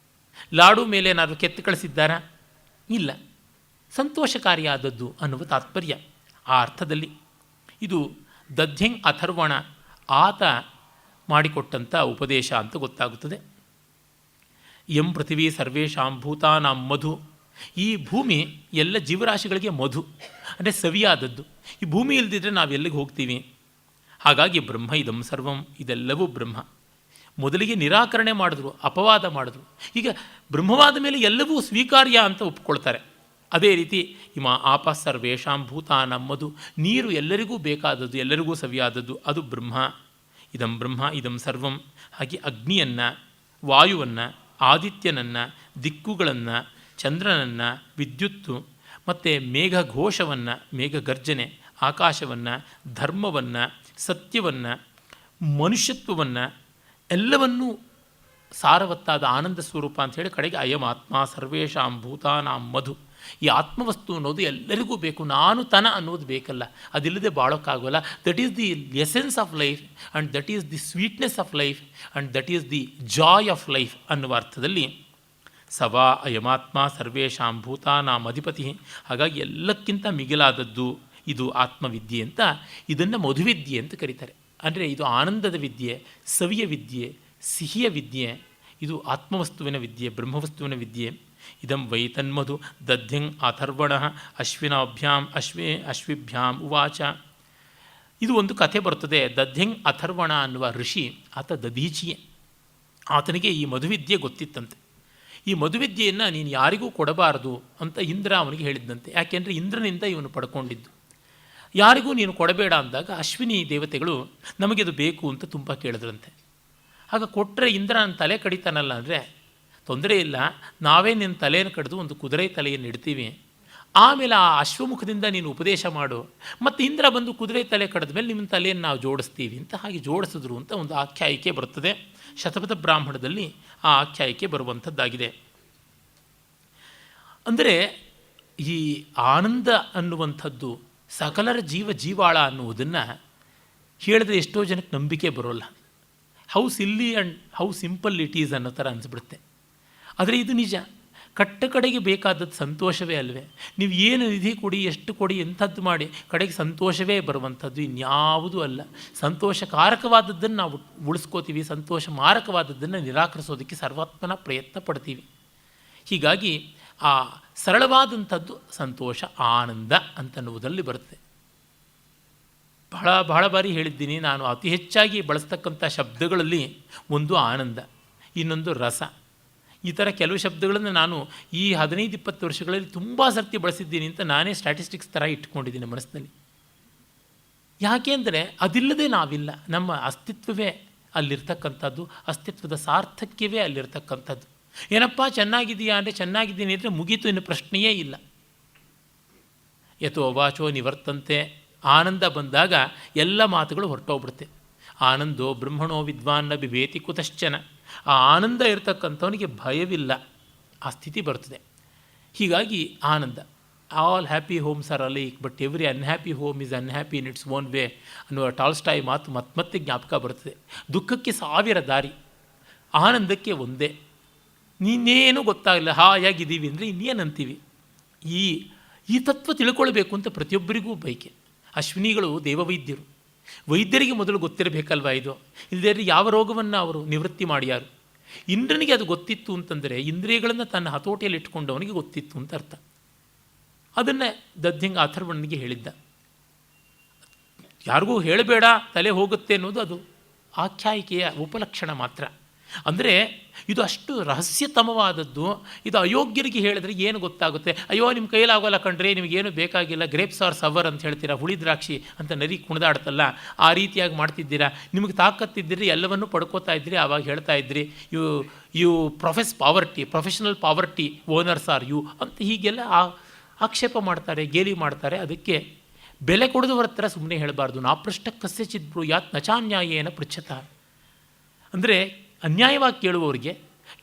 ಲಾಡು ಮೇಲೆ ಏನಾದರೂ ಕೆತ್ತು ಕಳಿಸಿದ್ದಾರಾ? ಇಲ್ಲ. ಸಂತೋಷಕಾರಿಯಾದದ್ದು ಅನ್ನುವ ತಾತ್ಪರ್ಯ ಆ ಅರ್ಥದಲ್ಲಿ. ಇದು ದಧ್ಯಂಗ್ ಅಥರ್ವಣ ಆತ ಮಾಡಿಕೊಟ್ಟಂಥ ಉಪದೇಶ ಅಂತ ಗೊತ್ತಾಗುತ್ತದೆ. ಎಂ ಪೃಥಿವೀ ಸರ್ವೇಷಾಂ ಭೂತಾನಾಂ ಮಧು. ಈ ಭೂಮಿ ಎಲ್ಲ ಜೀವರಾಶಿಗಳಿಗೆ ಮಧು ಅಂದರೆ ಸವಿಯಾದದ್ದು. ಈ ಭೂಮಿ ಇಲ್ದಿದ್ರೆ ನಾವು ಎಲ್ಲಿಗೆ ಹೋಗ್ತೀವಿ? ಹಾಗಾಗಿ ಬ್ರಹ್ಮ ಇದಂ ಸರ್ವಂ, ಇದೆಲ್ಲವೂ ಬ್ರಹ್ಮ. ಮೊದಲಿಗೆ ನಿರಾಕರಣೆ ಮಾಡಿದ್ರು, ಅಪವಾದ ಮಾಡಿದ್ರು. ಈಗ ಬ್ರಹ್ಮವಾದ ಮೇಲೆ ಎಲ್ಲವೂ ಸ್ವೀಕಾರ್ಯ ಅಂತ ಒಪ್ಕೊಳ್ತಾರೆ. ಅದೇ ರೀತಿ ಇಮ ಆಪ ಸರ್ವೇಷಾಂ ಭೂತಾನಾಂ ಮಧು, ನೀರು ಎಲ್ಲರಿಗೂ ಬೇಕಾದದ್ದು, ಎಲ್ಲರಿಗೂ ಸವಿಯಾದದ್ದು, ಅದು ಬ್ರಹ್ಮ. ಇದಂ ಬ್ರಹ್ಮ ಇದಂ ಸರ್ವಂ. ಹಾಗೆ ಅಗ್ನಿಯನ್ನು, ವಾಯುವನ್ನು, ಆದಿತ್ಯನನ್ನು, ದಿಕ್ಕುಗಳನ್ನು, ಚಂದ್ರನನ್ನು, ವಿದ್ಯುತ್ತು ಮತ್ತು ಮೇಘಘೋಷವನ್ನು, ಮೇಘಗರ್ಜನೆ, ಆಕಾಶವನ್ನು, ಧರ್ಮವನ್ನು, ಸತ್ಯವನ್ನು, ಮನುಷ್ಯತ್ವವನ್ನು ಎಲ್ಲವನ್ನೂ ಸಾರವತ್ತಾದ ಆನಂದ ಸ್ವರೂಪ ಅಂಥೇಳಿ ಕಡೆಗೆ ಅಯಂ ಆತ್ಮ ಸರ್ವೇಷಾಂ ಭೂತಾನಾಂ ಮಧು. ಈ ಆತ್ಮವಸ್ತು ಅನ್ನೋದು ಎಲ್ಲರಿಗೂ ಬೇಕು, ನಾನು ತನ ಅನ್ನೋದು ಬೇಕಲ್ಲ, ಅದಿಲ್ಲದೆ ಬಾಳೋಕ್ಕಾಗೋಲ್ಲ. That is the essence of life and that is the sweetness of life and that is the joy of life ಅನ್ನುವ ಅರ್ಥದಲ್ಲಿ ಸವಾ ಅಯಮಾತ್ಮ ಸರ್ವೇಷಾಂ ಭೂತಾನಾಂ ಅಧಿಪತಿ. ಹಾಗಾಗಿ ಎಲ್ಲಕ್ಕಿಂತ ಮಿಗಿಲಾದದ್ದು ಇದು ಆತ್ಮವಿದ್ಯೆ ಅಂತ ಇದನ್ನು ಮಧುವಿದ್ಯೆ ಅಂತ ಕರೀತಾರೆ. ಅಂದರೆ ಇದು ಆನಂದದ ವಿದ್ಯೆ, ಸವಿಯ ವಿದ್ಯೆ, ಸಿಹಿಯ ವಿದ್ಯೆ. ಇದು ಆತ್ಮವಸ್ತುವಿನ ವಿದ್ಯೆ, ಬ್ರಹ್ಮವಸ್ತುವಿನ ವಿದ್ಯೆ. ಇದಂ ವೈ ತನ್ಮಧು ದಧ್ಯಂಗ್ ಅಥರ್ವಣ ಅಶ್ವಿನಾಭ್ಯಾಂ ಅಶ್ವಿಭ್ಯಾಂ ಉವಾಚ. ಇದು ಒಂದು ಕಥೆ ಬರ್ತದೆ. ದಧ್ಯಂಗ್ ಅಥರ್ವಣ ಅನ್ನುವ ಋಷಿ, ಆತ ದಧೀಚಿಯೇ. ಆತನಿಗೆ ಈ ಮಧುವಿದ್ಯೆ ಗೊತ್ತಿತ್ತಂತೆ. ಈ ಮಧುವಿದ್ಯೆಯನ್ನು ನೀನು ಯಾರಿಗೂ ಕೊಡಬಾರದು ಅಂತ ಇಂದ್ರ ಅವನಿಗೆ ಹೇಳಿದ್ದಂತೆ. ಯಾಕೆಂದರೆ ಇಂದ್ರನಿಂದ ಇವನು ಪಡ್ಕೊಂಡಿದ್ದು. ಯಾರಿಗೂ ನೀನು ಕೊಡಬೇಡ ಅಂದಾಗ ಅಶ್ವಿನಿ ದೇವತೆಗಳು ನಮಗೆ ಅದು ಬೇಕು ಅಂತ ತುಂಬ ಕೇಳಿದ್ರಂತೆ. ಆಗ ಕೊಟ್ಟರೆ ಇಂದ್ರ ನನ್ನ ತಲೆ ಕಡಿತಾನಲ್ಲ ಅಂದರೆ ತೊಂದರೆ ಇಲ್ಲ, ನಾವೇ ನಿನ್ನ ತಲೆಯನ್ನು ಕಡಿದು ಒಂದು ಕುದುರೆ ತಲೆಯನ್ನು ಇಡ್ತೀವಿ, ಆಮೇಲೆ ಆ ಅಶ್ವಮುಖದಿಂದ ನೀನು ಉಪದೇಶ ಮಾಡು, ಮತ್ತು ಇಂದ್ರ ಬಂದು ಕುದುರೆ ತಲೆ ಕಡಿದ ಮೇಲೆ ನಿಮ್ಮ ತಲೆಯನ್ನು ನಾವು ಜೋಡಿಸ್ತೀವಿ ಅಂತ ಹಾಗೆ ಜೋಡಿಸಿದ್ರು ಅಂತ ಒಂದು ಆಖ್ಯಾಯಿಕೆ ಬರುತ್ತದೆ. ಶತಪಥ ಬ್ರಾಹ್ಮಣದಲ್ಲಿ ಆ ಆಖ್ಯಾಯಿಕೆ ಬರುವಂಥದ್ದಾಗಿದೆ. ಅಂದರೆ ಈ ಆನಂದ ಅನ್ನುವಂಥದ್ದು ಸಕಲರ ಜೀವಾಳ ಅನ್ನುವುದನ್ನು ಹೇಳಿದ್ರೆ ಎಷ್ಟೋ ಜನಕ್ಕೆ ನಂಬಿಕೆ ಬರೋಲ್ಲ. How silly and how simple it is ಅನ್ನೋ ಥರ ಅನಿಸ್ಬಿಡುತ್ತೆ. ಆದರೆ ಇದು ನಿಜ. ಕಟ್ಟ ಕಡೆಗೆ ಬೇಕಾದದ್ದು ಸಂತೋಷವೇ ಅಲ್ವೇ? ನೀವು ಏನು ನಿಧಿ ಕೊಡಿ, ಎಷ್ಟು ಕೊಡಿ, ಎಂಥದ್ದು ಮಾಡಿ, ಕಡೆಗೆ ಸಂತೋಷವೇ ಬರುವಂಥದ್ದು ಇನ್ಯಾವುದೂ ಅಲ್ಲ. ಸಂತೋಷಕಾರಕವಾದದ್ದನ್ನು ನಾವು ಉಳಿಸ್ಕೋತೀವಿ, ಸಂತೋಷ ಮಾರಕವಾದದ್ದನ್ನು ನಿರಾಕರಿಸೋದಕ್ಕೆ ಸರ್ವಾತ್ಮನ ಪ್ರಯತ್ನ ಪಡ್ತೀವಿ. ಹೀಗಾಗಿ ಆ ಸರಳವಾದಂಥದ್ದು ಸಂತೋಷ, ಆನಂದ ಅಂತನ್ನುವುದರಲ್ಲಿ ಬರುತ್ತೆ. ಬಹಳ ಬಾರಿ ಹೇಳಿದ್ದೀನಿ ನಾನು, ಅತಿ ಹೆಚ್ಚಾಗಿ ಬಳಸ್ತಕ್ಕಂಥ ಶಬ್ದಗಳಲ್ಲಿ ಒಂದು ಆನಂದ, ಇನ್ನೊಂದು ರಸ. ಈ ಥರ ಕೆಲವು ಶಬ್ದಗಳನ್ನು ನಾನು ಈ 15-20 ವರ್ಷಗಳಲ್ಲಿ ತುಂಬ ಸರ್ತಿ ಬಳಸಿದ್ದೀನಿ ಅಂತ ನಾನೇ ಸ್ಟ್ಯಾಟಿಸ್ಟಿಕ್ಸ್ ಥರ ಇಟ್ಕೊಂಡಿದ್ದೀನಿ ಮನಸ್ಸಿನಲ್ಲಿ. ಯಾಕೆಂದರೆ ಅದಿಲ್ಲದೆ ನಾವಿಲ್ಲ. ನಮ್ಮ ಅಸ್ತಿತ್ವವೇ ಅಲ್ಲಿರ್ತಕ್ಕಂಥದ್ದು, ಅಸ್ತಿತ್ವದ ಸಾರ್ಥಕ್ಯವೇ ಅಲ್ಲಿರ್ತಕ್ಕಂಥದ್ದು. ಏನಪ್ಪ ಚೆನ್ನಾಗಿದೆಯಾ ಅಂದರೆ ಚೆನ್ನಾಗಿದ್ದೀನಿ ಅಂದರೆ ಮುಗೀತು, ಇನ್ನು ಪ್ರಶ್ನೆಯೇ ಇಲ್ಲ. ಯಥೋ ವಾಚೋ ನಿವರ್ತಂತೆ. ಆನಂದ ಬಂದಾಗ ಎಲ್ಲ ಮಾತುಗಳು ಹೊರಟೋಗ್ಬಿಡುತ್ತೆ. ಆನಂದೋ ಬ್ರಹ್ಮಣೋ ವಿದ್ವಾನ್ನ ಬಿಭೇತಿ ಕುತಶ್ಚನ. ಆ ಆನಂದ ಇರತಕ್ಕಂಥವನಿಗೆ ಭಯವಿಲ್ಲ, ಆ ಸ್ಥಿತಿ ಬರ್ತದೆ. ಹೀಗಾಗಿ ಆನಂದ. All happy homes are alike but every unhappy home is unhappy in its own way ಅನ್ನುವ ಟಾಲ್ಸ್ಟಾಯ್ ಮಾತು ಮತ್ತೆ ಜ್ಞಾಪಕ ಬರ್ತದೆ. ದುಃಖಕ್ಕೆ 1000 ದಾರಿ, ಆನಂದಕ್ಕೆ ಒಂದೇ. ನೀನೇನು ಗೊತ್ತಾಗಲ್ಲ, ಹಾಯಾಗಿದ್ದೀವಿ ಅಂದರೆ ಇನ್ನೇನಂತೀವಿ. ಈ ತತ್ವ ತಿಳ್ಕೊಳ್ಬೇಕು ಅಂತ ಪ್ರತಿಯೊಬ್ಬರಿಗೂ ಬಯಕೆ. ಅಶ್ವಿನಿಗಳು ದೇವವೈದ್ಯರು, ವೈದ್ಯರಿಗೆ ಮೊದಲು ಗೊತ್ತಿರಬೇಕಲ್ವ ಇದು. ಇಲ್ಲದೇ ಯಾವ ರೋಗವನ್ನು ಅವರು ನಿವೃತ್ತಿ ಮಾಡ್ಯಾರು. ಇಂದ್ರನಿಗೆ ಅದು ಗೊತ್ತಿತ್ತು ಅಂತಂದರೆ ಇಂದ್ರಿಯಗಳನ್ನು ತನ್ನ ಹತೋಟಿಯಲ್ಲಿ ಇಟ್ಕೊಂಡವನಿಗೆ ಗೊತ್ತಿತ್ತು ಅಂತ ಅರ್ಥ. ಅದನ್ನೇ ದದ್ದಿಂಗ ಅಥರ್ವಣನಿಗೆ ಹೇಳಿದ್ದ. ಯಾರಿಗೂ ಹೇಳಬೇಡ, ತಲೆ ಹೋಗುತ್ತೆ ಅನ್ನೋದು ಅದು ಆಖ್ಯಾಯಿಕೆಯ ಉಪಲಕ್ಷಣ ಮಾತ್ರ. ಅಂದರೆ ಇದು ಅಷ್ಟು ರಹಸ್ಯತಮವಾದದ್ದು. ಇದು ಅಯೋಗ್ಯರಿಗೆ ಹೇಳಿದ್ರೆ ಏನು ಗೊತ್ತಾಗುತ್ತೆ? ಅಯ್ಯೋ ನಿಮ್ಮ ಕೈಲಾಗೋಲ್ಲ ಕಣ್ರಿ, ನಿಮಗೇನು ಬೇಕಾಗಿಲ್ಲ, ಗ್ರೇಪ್ಸ್ ಆರ್ ಸವರ್ ಅಂತ ಹೇಳ್ತೀರಾ, ಹುಳಿ ದ್ರಾಕ್ಷಿ ಅಂತ ನರಿ ಕುಣಿದಾಡ್ತಲ್ಲ, ಆ ರೀತಿಯಾಗಿ ಮಾಡ್ತಿದ್ದೀರಾ, ನಿಮಗೆ ತಾಕತ್ತಿದ್ದಿರಿ ಎಲ್ಲವನ್ನೂ ಪಡ್ಕೋತಾ ಇದ್ರಿ, ಆವಾಗ ಹೇಳ್ತಾ ಇದ್ರಿ you profess poverty, professional poverty, owners are you ಅಂತ ಹೀಗೆಲ್ಲ ಆಕ್ಷೇಪ ಮಾಡ್ತಾರೆ, ಗೇಲಿ ಮಾಡ್ತಾರೆ. ಅದಕ್ಕೆ ಬೆಲೆ ಕೊಡದವರ ಹತ್ರ ಸುಮ್ಮನೆ ಹೇಳಬಾರ್ದು. ನಾಪೃಷ್ಟ ಕಸ್ಯಚಿತ್ ಬ್ರೂಯಾತ್ ನಚಾನ್ಯಾಯೇನ ಪೃಚ್ಛತ. ಅಂದರೆ ಅನ್ಯಾಯವಾಗಿ ಕೇಳುವವರಿಗೆ,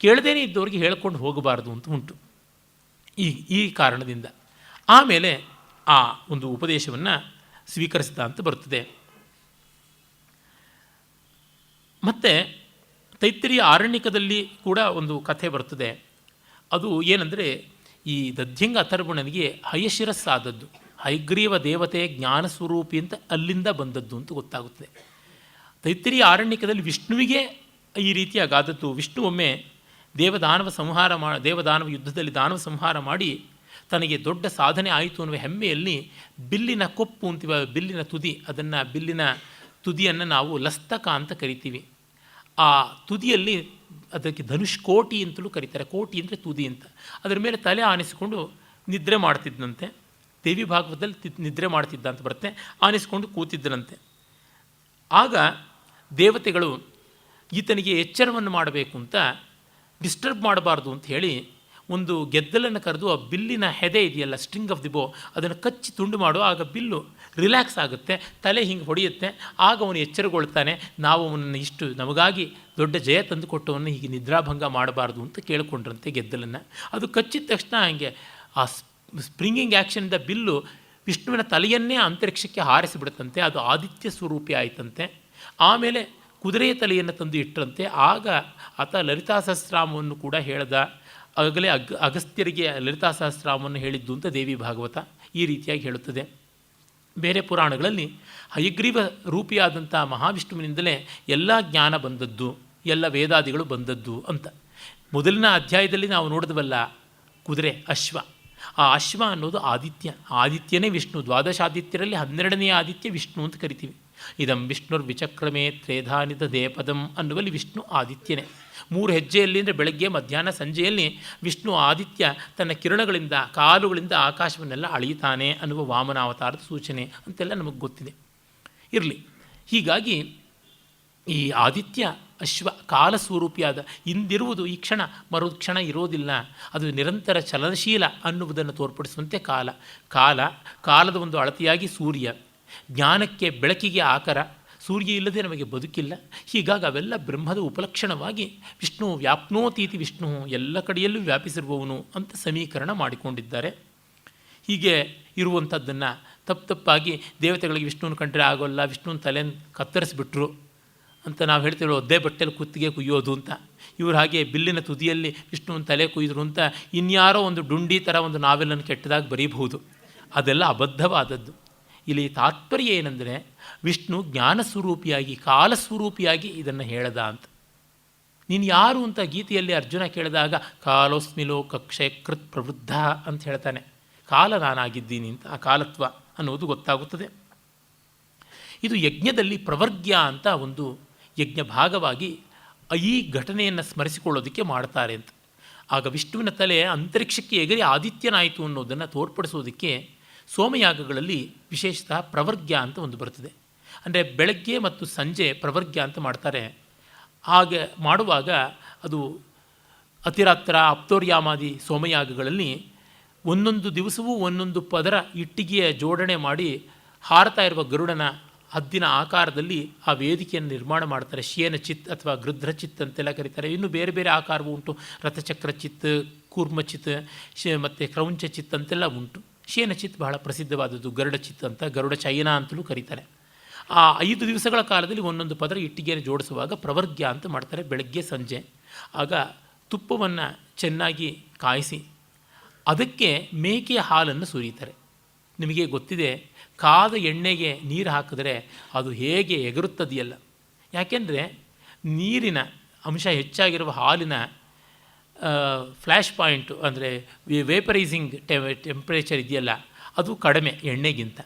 ಕೇಳದೇನೆ ಇದ್ದವರಿಗೆ ಹೇಳ್ಕೊಂಡು ಹೋಗಬಾರ್ದು ಅಂತ ಉಂಟು ಈ ಕಾರಣದಿಂದ. ಆಮೇಲೆ ಆ ಒಂದು ಉಪದೇಶವನ್ನು ಸ್ವೀಕರಿಸಿದ ಅಂತ ಬರ್ತದೆ. ಮತ್ತು ತೈತ್ತಿರೀಯ ಆರಣ್ಯಕದಲ್ಲಿ ಕೂಡ ಒಂದು ಕಥೆ ಬರ್ತದೆ. ಅದು ಏನಂದರೆ, ಈ ದಧ್ಯಂಗ ಅಥರ್ವಣನಿಗೆ ಹಯಶಿರಸ್ಸಾದದ್ದು, ಹಯಗ್ರೀವ ದೇವತೆ ಜ್ಞಾನಸ್ವರೂಪಿ ಅಂತ ಅಲ್ಲಿಂದ ಬಂದದ್ದು ಅಂತ ಗೊತ್ತಾಗುತ್ತದೆ. ತೈತ್ತಿರೀಯ ಆರಣ್ಯಕದಲ್ಲಿ ವಿಷ್ಣುವಿಗೆ ಈ ರೀತಿಯಾಗಾದದ್ದು. ವಿಷ್ಣು ಒಮ್ಮೆ ದೇವದಾನವ ಯುದ್ಧದಲ್ಲಿ ದಾನವ ಸಂಹಾರ ಮಾಡಿ ತನಗೆ ದೊಡ್ಡ ಸಾಧನೆ ಆಯಿತು ಅನ್ನುವ ಹೆಮ್ಮೆಯಲ್ಲಿ ಬಿಲ್ಲಿನ ಕೊಪ್ಪು ಅಂತೀವ, ಬಿಲ್ಲಿನ ತುದಿ, ಬಿಲ್ಲಿನ ತುದಿಯನ್ನು ನಾವು ಲಸ್ತಕ ಅಂತ ಕರಿತೀವಿ. ಆ ತುದಿಯಲ್ಲಿ ಅದಕ್ಕೆ ಧನುಷ್ಕೋಟಿ ಅಂತಲೂ ಕರೀತಾರೆ. ಕೋಟಿ ಅಂದರೆ ತುದಿ ಅಂತ. ಅದರ ಮೇಲೆ ತಲೆ ಆನಿಸಿಕೊಂಡು ನಿದ್ರೆ ಮಾಡ್ತಿದ್ದಂತೆ. ದೇವಿ ಭಾಗವತದಲ್ಲಿ ನಿದ್ರೆ ಮಾಡ್ತಿದ್ದ ಅಂತ ಬರುತ್ತೆ. ಆನಿಸಿಕೊಂಡು ಕೂತಿದ್ದನಂತೆ. ಆಗ ದೇವತೆಗಳು ಈತನಿಗೆ ಎಚ್ಚರವನ್ನು ಮಾಡಬೇಕು ಅಂತ, ಡಿಸ್ಟರ್ಬ್ ಮಾಡಬಾರ್ದು ಅಂತ ಹೇಳಿ ಒಂದು ಗೆದ್ದಲನ್ನು ಕರೆದು ಆ ಬಿಲ್ಲಿನ ಹೆದೆ ಇದೆಯಲ್ಲ, ಸ್ಟ್ರಿಂಗ್ ಆಫ್ ದಿ ಬೋ, ಅದನ್ನು ಕಚ್ಚಿ ತುಂಡು ಮಾಡು. ಆಗ ಬಿಲ್ಲು ರಿಲ್ಯಾಕ್ಸ್ ಆಗುತ್ತೆ, ತಲೆ ಹಿಂಗೆ ಹೊಡೆಯುತ್ತೆ. ಆಗ ಅವನು ಎಚ್ಚರಗೊಳ್ತಾನೆ. ನಾವು ಅವನನ್ನು ಇಷ್ಟು ನಮಗಾಗಿ ದೊಡ್ಡ ಜಯ ತಂದು ಕೊಟ್ಟವನ್ನು ಹೀಗೆ ನಿದ್ರಾಭಂಗ ಮಾಡಬಾರ್ದು ಅಂತ ಕೇಳಿಕೊಂಡ್ರಂತೆ ಗೆದ್ದಲನ್ನು. ಅದು ಕಚ್ಚಿದ ತಕ್ಷಣ ಹಂಗೆ ಆ ಸ್ಪ್ರಿಂಗಿಂಗ್ ಆ್ಯಕ್ಷನಿಂದ ಬಿಲ್ಲು ವಿಷ್ಣುವಿನ ತಲೆಯನ್ನೇ ಅಂತರಿಕ್ಷಕ್ಕೆ ಹಾರಿಸಿಬಿಡುತ್ತಂತೆ. ಅದು ಆದಿತ್ಯ ಸ್ವರೂಪಿ ಆಯಿತಂತೆ. ಆಮೇಲೆ ಕುದುರೆಯ ತಲೆಯನ್ನು ತಂದು ಇಟ್ಟರಂತೆ. ಆಗ ಆತ ಲಲಿತಾ ಸಹಸ್ರನಾಮವನ್ನು ಕೂಡ ಹೇಳ್ದ. ಆಗಲೇ ಅಗಸ್ತ್ಯರಿಗೆ ಲಲಿತಾ ಸಹಸ್ರನಾಮವನ್ನು ಹೇಳಿದ್ದು ಅಂತ ದೇವಿ ಭಾಗವತ ಈ ರೀತಿಯಾಗಿ ಹೇಳುತ್ತದೆ. ಬೇರೆ ಪುರಾಣಗಳಲ್ಲಿ ಹಯಗ್ರೀವ ರೂಪಿಯಾದಂಥ ಮಹಾವಿಷ್ಣುವಿನಿಂದಲೇ ಎಲ್ಲ ಜ್ಞಾನ ಬಂದದ್ದು, ಎಲ್ಲ ವೇದಾದಿಗಳು ಬಂದದ್ದು ಅಂತ. ಮೊದಲಿನ ಅಧ್ಯಾಯದಲ್ಲಿ ನಾವು ನೋಡಿದ್ವಲ್ಲ, ಕುದುರೆ, ಅಶ್ವ. ಆ ಅಶ್ವ ಅನ್ನೋದು ಆದಿತ್ಯ. ಆದಿತ್ಯನೇ ವಿಷ್ಣು. ದ್ವಾದಶಾದಿತ್ಯರಲ್ಲಿ 12ನೇ ಆದಿತ್ಯ ವಿಷ್ಣು ಅಂತ ಕರಿತೀವಿ. ಇದಂ ವಿಷ್ಣುರ್ ವಿಚಕ್ರಮೇ ತ್ರೇಧಾನಿತ ದೇಪದಂ ಅನ್ನುವಲ್ಲಿ ವಿಷ್ಣು ಆದಿತ್ಯನೇ. 3 ಹೆಜ್ಜೆಯಲ್ಲಿ ಅಂದರೆ ಬೆಳಗ್ಗೆ, ಮಧ್ಯಾಹ್ನ, ಸಂಜೆಯಲ್ಲಿ ವಿಷ್ಣು ಆದಿತ್ಯ ತನ್ನ ಕಿರಣಗಳಿಂದ, ಕಾಲುಗಳಿಂದ ಆಕಾಶವನ್ನೆಲ್ಲ ಅಳೆಯುತ್ತಾನೆ ಅನ್ನುವ ವಾಮನಾವತಾರದ ಸೂಚನೆ ಅಂತೆಲ್ಲ ನಮಗೆ ಗೊತ್ತಿದೆ. ಇರಲಿ. ಹೀಗಾಗಿ ಈ ಆದಿತ್ಯ ಅಶ್ವ ಕಾಲಸ್ವರೂಪಿಯಾದ, ಇಂದಿರುವುದು ಈ ಕ್ಷಣ, ಮರುಕ್ಷಣ ಇರೋದಿಲ್ಲ, ಅದು ನಿರಂತರ ಚಲನಶೀಲ ಅನ್ನುವುದನ್ನು ತೋರ್ಪಡಿಸುವಂತೆ ಕಾಲದ ಒಂದು ಅಳತೆಯಾಗಿ ಸೂರ್ಯ, ಜ್ಞಾನಕ್ಕೆ ಬೆಳಕಿಗೆ ಆಕಾರ, ಸೂರ್ಯ ಇಲ್ಲದೆ ನಮಗೆ ಬದುಕಿಲ್ಲ. ಹೀಗಾಗಿ ಅವೆಲ್ಲ ಬ್ರಹ್ಮದ ಉಪಲಕ್ಷಣವಾಗಿ ವಿಷ್ಣು ವ್ಯಾಪ್ನೋತೀತಿ ವಿಷ್ಣು, ಎಲ್ಲ ಕಡೆಯಲ್ಲೂ ವ್ಯಾಪಿಸಿರುವವನು ಅಂತ ಸಮೀಕರಣ ಮಾಡಿಕೊಂಡಿದ್ದಾರೆ. ಹೀಗೆ ಇರುವಂಥದ್ದನ್ನು ತಪ್ಪಾಗಿ ದೇವತೆಗಳಿಗೆ ವಿಷ್ಣುವನ್ನು ಕಂಡ್ರೆ ಆಗೋಲ್ಲ, ವಿಷ್ಣುವಿನ ತಲೆಯನ್ನು ಕತ್ತರಿಸಿಬಿಟ್ರು ಅಂತ ನಾವು ಹೇಳ್ತೀವಿ. ಒದ್ದೇ ಬಟ್ಟೆಯಲ್ಲಿ ಕುತ್ತಿಗೆ ಕುಯ್ಯೋದು ಅಂತ. ಇವರು ಹಾಗೆ ಬಿಲ್ಲಿನ ತುದಿಯಲ್ಲಿ ವಿಷ್ಣುವಿನ ತಲೆ ಕುಯ್ದರು ಅಂತ ಇನ್ಯಾರೋ ಒಂದು ಡುಂಡಿ ಥರ ಒಂದು ನಾವೆಲ್ಲನ್ನು ಕೆಟ್ಟದಾಗಿ ಬರೀಬಹುದು. ಅದೆಲ್ಲ ಅಬದ್ಧವಾದದ್ದು. ಇಲ್ಲಿ ತಾತ್ಪರ್ಯ ಏನಂದರೆ, ವಿಷ್ಣು ಜ್ಞಾನಸ್ವರೂಪಿಯಾಗಿ, ಕಾಲಸ್ವರೂಪಿಯಾಗಿ ಇದನ್ನು ಹೇಳ್ದ ಅಂತ. ನೀನು ಯಾರು ಅಂತ ಗೀತೆಯಲ್ಲಿ ಅರ್ಜುನ ಕೇಳಿದಾಗ ಕಾಲೋಸ್ಮಿ ಲೋಕಕ್ಷೇಕೃತ್ ಪ್ರವೃದ್ಧ ಅಂತ ಹೇಳ್ತಾನೆ. ಕಾಲ ನಾನಾಗಿದ್ದೀನಿ ಅಂತ. ಆ ಕಾಲತ್ವ ಅನ್ನೋದು ಗೊತ್ತಾಗುತ್ತದೆ. ಇದು ಯಜ್ಞದಲ್ಲಿ ಪ್ರವರ್ಗ್ಯ ಅಂತ ಒಂದು ಯಜ್ಞ ಭಾಗವಾಗಿ ಈ ಘಟನೆಯನ್ನು ಸ್ಮರಿಸಿಕೊಳ್ಳೋದಕ್ಕೆ ಮಾಡ್ತಾರೆ ಅಂತ. ಆಗ ವಿಷ್ಣುವಿನ ತಲೆ ಅಂತರಿಕ್ಷಕ್ಕೆ ಎಗರಿ ಆದಿತ್ಯನಾಯಿತು ಅನ್ನೋದನ್ನು ತೋರ್ಪಡಿಸೋದಕ್ಕೆ ಸೋಮಯಾಗಗಳಲ್ಲಿ ವಿಶೇಷತಃ ಪ್ರವರ್ಗ್ಯ ಅಂತ ಒಂದು ಬರ್ತದೆ. ಅಂದರೆ ಬೆಳಗ್ಗೆ ಮತ್ತು ಸಂಜೆ ಪ್ರವರ್ಗ್ಯ ಅಂತ ಮಾಡ್ತಾರೆ. ಹಾಗೆ ಮಾಡುವಾಗ ಅದು ಅತಿರಾತ್ರ ಅಪ್ತೋರ್ಯಾಮಾದಿ ಸೋಮಯಾಗಗಳಲ್ಲಿ ಒಂದೊಂದು ದಿವಸವೂ ಒಂದೊಂದು ಪದರ ಇಟ್ಟಿಗೆಯ ಜೋಡಣೆ ಮಾಡಿ ಹಾರತಾ ಇರುವ ಗರುಡನ ಹದ್ದಿನ ಆಕಾರದಲ್ಲಿ ಆ ವೇದಿಕೆಯನ್ನು ನಿರ್ಮಾಣ ಮಾಡ್ತಾರೆ. ಶಿಯನ ಚಿತ್ ಅಥವಾ ಗೃಧ್ರ ಚಿತ್ ಅಂತೆಲ್ಲ ಕರೀತಾರೆ. ಇನ್ನು ಬೇರೆ ಬೇರೆ ಆಕಾರವೂ ಉಂಟು. ರಥಚಕ್ರ ಚಿತ್, ಕೂರ್ಮ ಚಿತ್, ಮತ್ತು ಕ್ರೌಂಚ ಚಿತ್ ಅಂತೆಲ್ಲ ಉಂಟು. ಶಿಯನ ಚಿತ್ ಬಹಳ ಪ್ರಸಿದ್ಧವಾದದ್ದು, ಗರುಡ ಚಿತ್ ಅಂತ, ಗರುಡ ಚೈನ ಅಂತಲೂ ಕರೀತಾರೆ. ಆ 5 ದಿವಸಗಳ ಕಾಲದಲ್ಲಿ ಒಂದೊಂದು ಪದರ ಇಟ್ಟಿಗೆಯನ್ನು ಜೋಡಿಸುವಾಗ ಪ್ರವರ್ಗ್ಯ ಅಂತ ಮಾಡ್ತಾರೆ, ಬೆಳಗ್ಗೆ ಸಂಜೆ. ಆಗ ತುಪ್ಪವನ್ನು ಚೆನ್ನಾಗಿ ಕಾಯಿಸಿ ಅದಕ್ಕೆ ಮೇಕೆಯ ಹಾಲನ್ನು ಸುರಿತಾರೆ. ನಿಮಗೆ ಗೊತ್ತಿದೆ, ಕಾದ ಎಣ್ಣೆಗೆ ನೀರು ಹಾಕಿದ್ರೆ ಅದು ಹೇಗೆ ಎಗರುತ್ತದೆಯಲ್ಲ. ಯಾಕೆಂದರೆ ನೀರಿನ ಅಂಶ ಹೆಚ್ಚಾಗಿರುವ ಹಾಲಿನ ಫ್ಲ್ಯಾಶ್ ಪಾಯಿಂಟು ಅಂದರೆ ವೇಪರೈಸಿಂಗ್ ಟೆಂಪ್ರೇಚರ್ ಇದೆಯಲ್ಲ, ಅದು ಕಡಿಮೆ ಎಣ್ಣೆಗಿಂತ.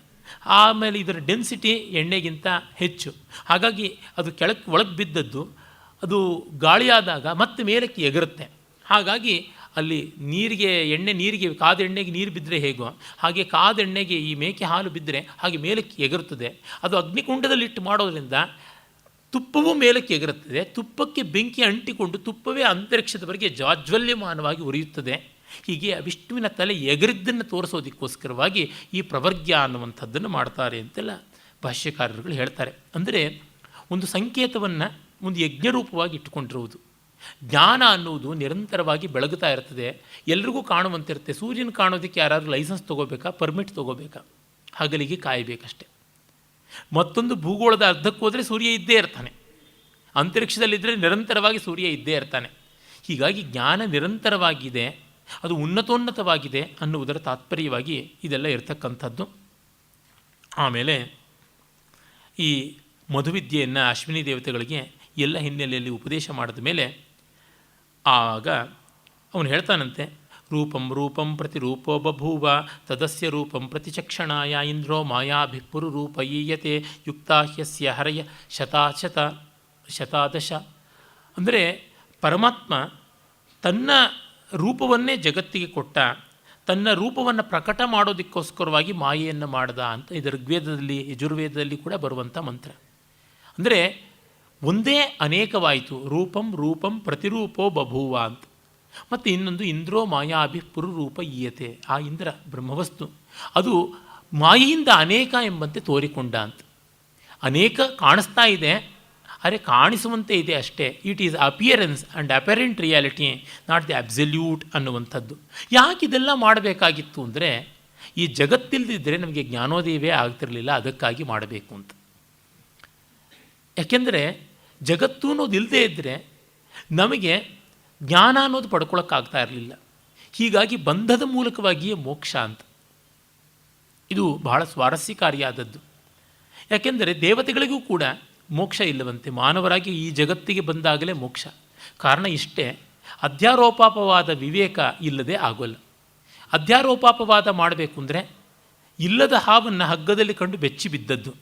ಆಮೇಲೆ ಇದರ ಡೆನ್ಸಿಟಿ ಎಣ್ಣೆಗಿಂತ ಹೆಚ್ಚು. ಹಾಗಾಗಿ ಅದು ಒಳಗೆ ಬಿದ್ದದ್ದು ಅದು ಗಾಳಿಯಾದಾಗ ಮತ್ತೆ ಮೇಲಕ್ಕೆ ಎಗರುತ್ತೆ. ಹಾಗಾಗಿ ಅಲ್ಲಿ ನೀರಿಗೆ ಕಾದ ಎಣ್ಣೆಗೆ ನೀರು ಬಿದ್ದರೆ ಹೇಗೋ ಹಾಗೆ ಕಾದ ಎಣ್ಣೆಗೆ ಈ ಮೇಕೆ ಹಾಲು ಬಿದ್ದರೆ ಹಾಗೆ ಮೇಲಕ್ಕೆ ಎಗರುತ್ತದೆ. ಅದು ಅಗ್ನಿಕುಂಡದಲ್ಲಿಟ್ಟು ಮಾಡೋದರಿಂದ ತುಪ್ಪವೂ ಮೇಲಕ್ಕೆ ಎಗರುತ್ತದೆ. ತುಪ್ಪಕ್ಕೆ ಬೆಂಕಿ ಅಂಟಿಕೊಂಡು ತುಪ್ಪವೇ ಅಂತರಿಕ್ಷದವರೆಗೆ ಜಾಜ್ವಲ್ಯಮಾನವಾಗಿ ಉರಿಯುತ್ತದೆ. ಹೀಗೆ ವಿಷ್ಣುವಿನ ತಲೆ ಎಗರಿದ್ದನ್ನು ತೋರಿಸೋದಕ್ಕೋಸ್ಕರವಾಗಿ ಈ ಪ್ರವರ್ಗ್ಯ ಅನ್ನುವಂಥದ್ದನ್ನು ಮಾಡ್ತಾರೆ ಅಂತೆಲ್ಲ ಭಾಷ್ಯಕಾರರುಗಳು ಹೇಳ್ತಾರೆ. ಅಂದರೆ ಒಂದು ಸಂಕೇತವನ್ನು ಒಂದು ಯಜ್ಞರೂಪವಾಗಿ ಇಟ್ಟುಕೊಂಡಿರುವುದು. ಜ್ಞಾನ ಅನ್ನುವುದು ನಿರಂತರವಾಗಿ ಬೆಳಗುತ್ತಾ ಇರ್ತದೆ, ಎಲ್ರಿಗೂ ಕಾಣುವಂತಿರುತ್ತೆ. ಸೂರ್ಯನ ಕಾಣೋದಕ್ಕೆ ಯಾರಾದರೂ ಲೈಸೆನ್ಸ್ ತೊಗೋಬೇಕಾ, ಪರ್ಮಿಟ್ ತೊಗೋಬೇಕಾ? ಹಗಲಿಗೆ ಕಾಯಬೇಕಷ್ಟೆ. ಮತ್ತೊಂದು ಭೂಗೋಳದ ಅರ್ಧಕ್ಕೆ ಹೋದರೆ ಸೂರ್ಯ ಇದ್ದೇ ಇರ್ತಾನೆ, ಅಂತರಿಕ್ಷದಲ್ಲಿದ್ದರೆ ನಿರಂತರವಾಗಿ ಸೂರ್ಯ ಇದ್ದೇ ಇರ್ತಾನೆ. ಹೀಗಾಗಿ ಜ್ಞಾನ ನಿರಂತರವಾಗಿದೆ, ಅದು ಉನ್ನತೋನ್ನತವಾಗಿದೆ ಅನ್ನುವುದರ ತಾತ್ಪರ್ಯವಾಗಿ ಇದೆಲ್ಲ ಇರತಕ್ಕಂಥದ್ದು. ಆಮೇಲೆ ಈ ಮಧುವಿದ್ಯೆಯನ್ನು ಅಶ್ವಿನಿ ದೇವತೆಗಳಿಗೆ ಎಲ್ಲ ಹಿನ್ನೆಲೆಯಲ್ಲಿ ಉಪದೇಶ ಮಾಡಿದ ಮೇಲೆ ಆಗ ಅವನು ಹೇಳ್ತಾನಂತೆ, ರೂಪಂ ರೂಪಂ ಪ್ರತಿರೂಪೋ ಬಭೂವ ತದಸ್ಯ ರೂಪಂ ಪ್ರತಿಚಕ್ಷಣಾಯ ಇಂದ್ರೋ ಮಾಯಾಭಿಪುರು ರೂಪಯೀಯತೆ ಯುಕ್ತಾಹ್ಯಸ್ಯ ಹರಯ ಶತಾದಶ. ಅಂದರೆ ಪರಮಾತ್ಮ ತನ್ನ ರೂಪವನ್ನೇ ಜಗತ್ತಿಗೆ ಕೊಟ್ಟ, ತನ್ನ ರೂಪವನ್ನು ಪ್ರಕಟ ಮಾಡೋದಕ್ಕೋಸ್ಕರವಾಗಿ ಮಾಯೆಯನ್ನು ಮಾಡ್ದ ಅಂತ ಇದು ಋಗ್ವೇದದಲ್ಲಿ ಯಜುರ್ವೇದದಲ್ಲಿ ಕೂಡ ಬರುವಂಥ ಮಂತ್ರ. ಅಂದರೆ ಒಂದೇ ಅನೇಕವಾಯಿತು, ರೂಪಂ ರೂಪಂ ಪ್ರತಿರೂಪೋ ಬಭೂವ ಅಂತ. ಮತ್ತು ಇನ್ನೊಂದು ಇಂದ್ರೋ ಮಾಯಾಭಿಪುರು ರೂಪ ಈಯತೆ, ಆ ಇಂದ್ರ ಬ್ರಹ್ಮವಸ್ತು ಅದು ಮಾಯೆಯಿಂದ ಅನೇಕ ಎಂಬಂತೆ ತೋರಿಕೊಂಡ ಅಂತ. ಅನೇಕ ಕಾಣಿಸ್ತಾ ಇದೆ, ಆದರೆ ಕಾಣಿಸುವಂತೆ ಇದೆ ಅಷ್ಟೇ. It is appearance and apparent reality, not the absolute ಅನ್ನುವಂಥದ್ದು. ಯಾಕೆ ಇದೆಲ್ಲ ಮಾಡಬೇಕಾಗಿತ್ತು ಅಂದರೆ, ಈ ಜಗತ್ತಿಲ್ದಿದ್ದರೆ ನಮಗೆ ಜ್ಞಾನೋದಯವೇ ಆಗ್ತಿರಲಿಲ್ಲ, ಅದಕ್ಕಾಗಿ ಮಾಡಬೇಕು ಅಂತ. ಯಾಕೆಂದರೆ ಜಗತ್ತು ಅನ್ನೋದು ಇಲ್ಲದೇ ಇದ್ದರೆ ನಮಗೆ ಜ್ಞಾನ ಅನ್ನೋದು ಪಡ್ಕೊಳ್ಳೋಕ್ಕಾಗ್ತಾ ಇರಲಿಲ್ಲ. ಹೀಗಾಗಿ ಬಂಧದ ಮೂಲಕವಾಗಿಯೇ ಮೋಕ್ಷ ಅಂತ. ಇದು ಬಹಳ ಸ್ವಾರಸ್ಯಕಾರಿಯಾದದ್ದು. ಯಾಕೆಂದರೆ ದೇವತೆಗಳಿಗೂ ಕೂಡ ಮೋಕ್ಷ ಇಲ್ಲವಂತೆ, ಮಾನವರಾಗಿ ಈ ಜಗತ್ತಿಗೆ ಬಂದಾಗಲೇ ಮೋಕ್ಷ. ಕಾರಣ ಇಷ್ಟೇ, ಅಧ್ಯಾರೋಪಾಪವಾದ ವಿವೇಕ ಇಲ್ಲದೆ ಆಗೋಲ್ಲ. ಅಧ್ಯಾರೋಪಾಪವಾದ ಮಾಡಬೇಕು ಅಂದರೆ ಇಲ್ಲದ ಹಾವನ್ನು ಹಗ್ಗದಲ್ಲಿ ಕಂಡು ಬೆಚ್ಚಿ ಬಿದ್ದದ್ದು,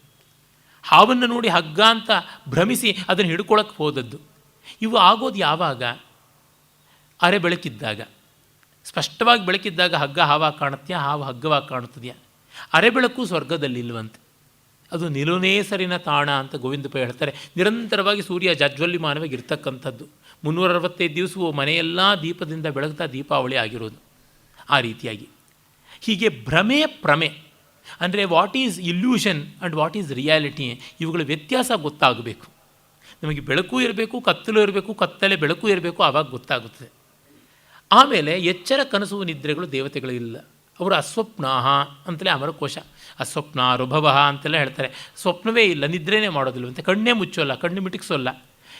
ಹಾವನ್ನು ನೋಡಿ ಹಗ್ಗ ಅಂತ ಭ್ರಮಿಸಿ ಅದನ್ನು ಹಿಡ್ಕೊಳ್ಳೋಕ್ಕೆ ಹೋದದ್ದು. ಇವು ಆಗೋದು ಯಾವಾಗ? ಅರೆ ಬೆಳಕಿದ್ದಾಗ. ಸ್ಪಷ್ಟವಾಗಿ ಬೆಳಕಿದ್ದಾಗ ಹಗ್ಗ ಹಾವಾಗಿ ಕಾಣುತ್ತೆಯಾ, ಹಾವು ಹಗ್ಗವಾಗಿ ಕಾಣುತ್ತದೆಯಾ? ಅರೆ ಬೆಳಕು ಸ್ವರ್ಗದಲ್ಲಿ ಇಲ್ಲವಂತೆ, ಅದು ನಿಲುನೇಸರಿನ ತಾಣ ಅಂತ ಗೋವಿಂದ ಪೈ ಹೇಳ್ತಾರೆ. ನಿರಂತರವಾಗಿ ಸೂರ್ಯ ಜಾಜ್ವಲ್ಯಮಾನವಾಗಿ ಇರ್ತಕ್ಕಂಥದ್ದು. 365 ದಿವಸವೂ ಮನೆಯೆಲ್ಲ ದೀಪದಿಂದ ಬೆಳಗ್ತಾ ದೀಪಾವಳಿ ಆಗಿರೋದು. ಆ ರೀತಿಯಾಗಿ ಹೀಗೆ ಭ್ರಮೆ ಪ್ರಮೆ ಅಂದರೆ what is illusion and what is reality, ಇವುಗಳ ವ್ಯತ್ಯಾಸ ಗೊತ್ತಾಗಬೇಕು. ನಮಗೆ ಬೆಳಕು ಇರಬೇಕು, ಕತ್ತಲು ಇರಬೇಕು, ಕತ್ತಲೆ ಬೆಳಕು ಇರಬೇಕು, ಆವಾಗ ಗೊತ್ತಾಗುತ್ತದೆ. ಆಮೇಲೆ ಎಚ್ಚರ ಕನಸು ನಿದ್ರೆಗಳು ದೇವತೆಗಳಿಲ್ಲ, ಅವರು ಅಸ್ವಪ್ನಾಹ ಅಂತಲೇ ಅಮರಕೋಶ, ಅಸ್ವಪ್ನಾರುಭವ ಅಂತೆಲ್ಲ ಹೇಳ್ತಾರೆ. ಸ್ವಪ್ನವೇ ಇಲ್ಲ, ನಿದ್ರೆನೇ ಮಾಡೋದಿಲ್ಲವಂತೆ, ಕಣ್ಣೇ ಮುಚ್ಚೋಲ್ಲ, ಕಣ್ಣು ಮಿಟುಕಿಸೋಲ್ಲ.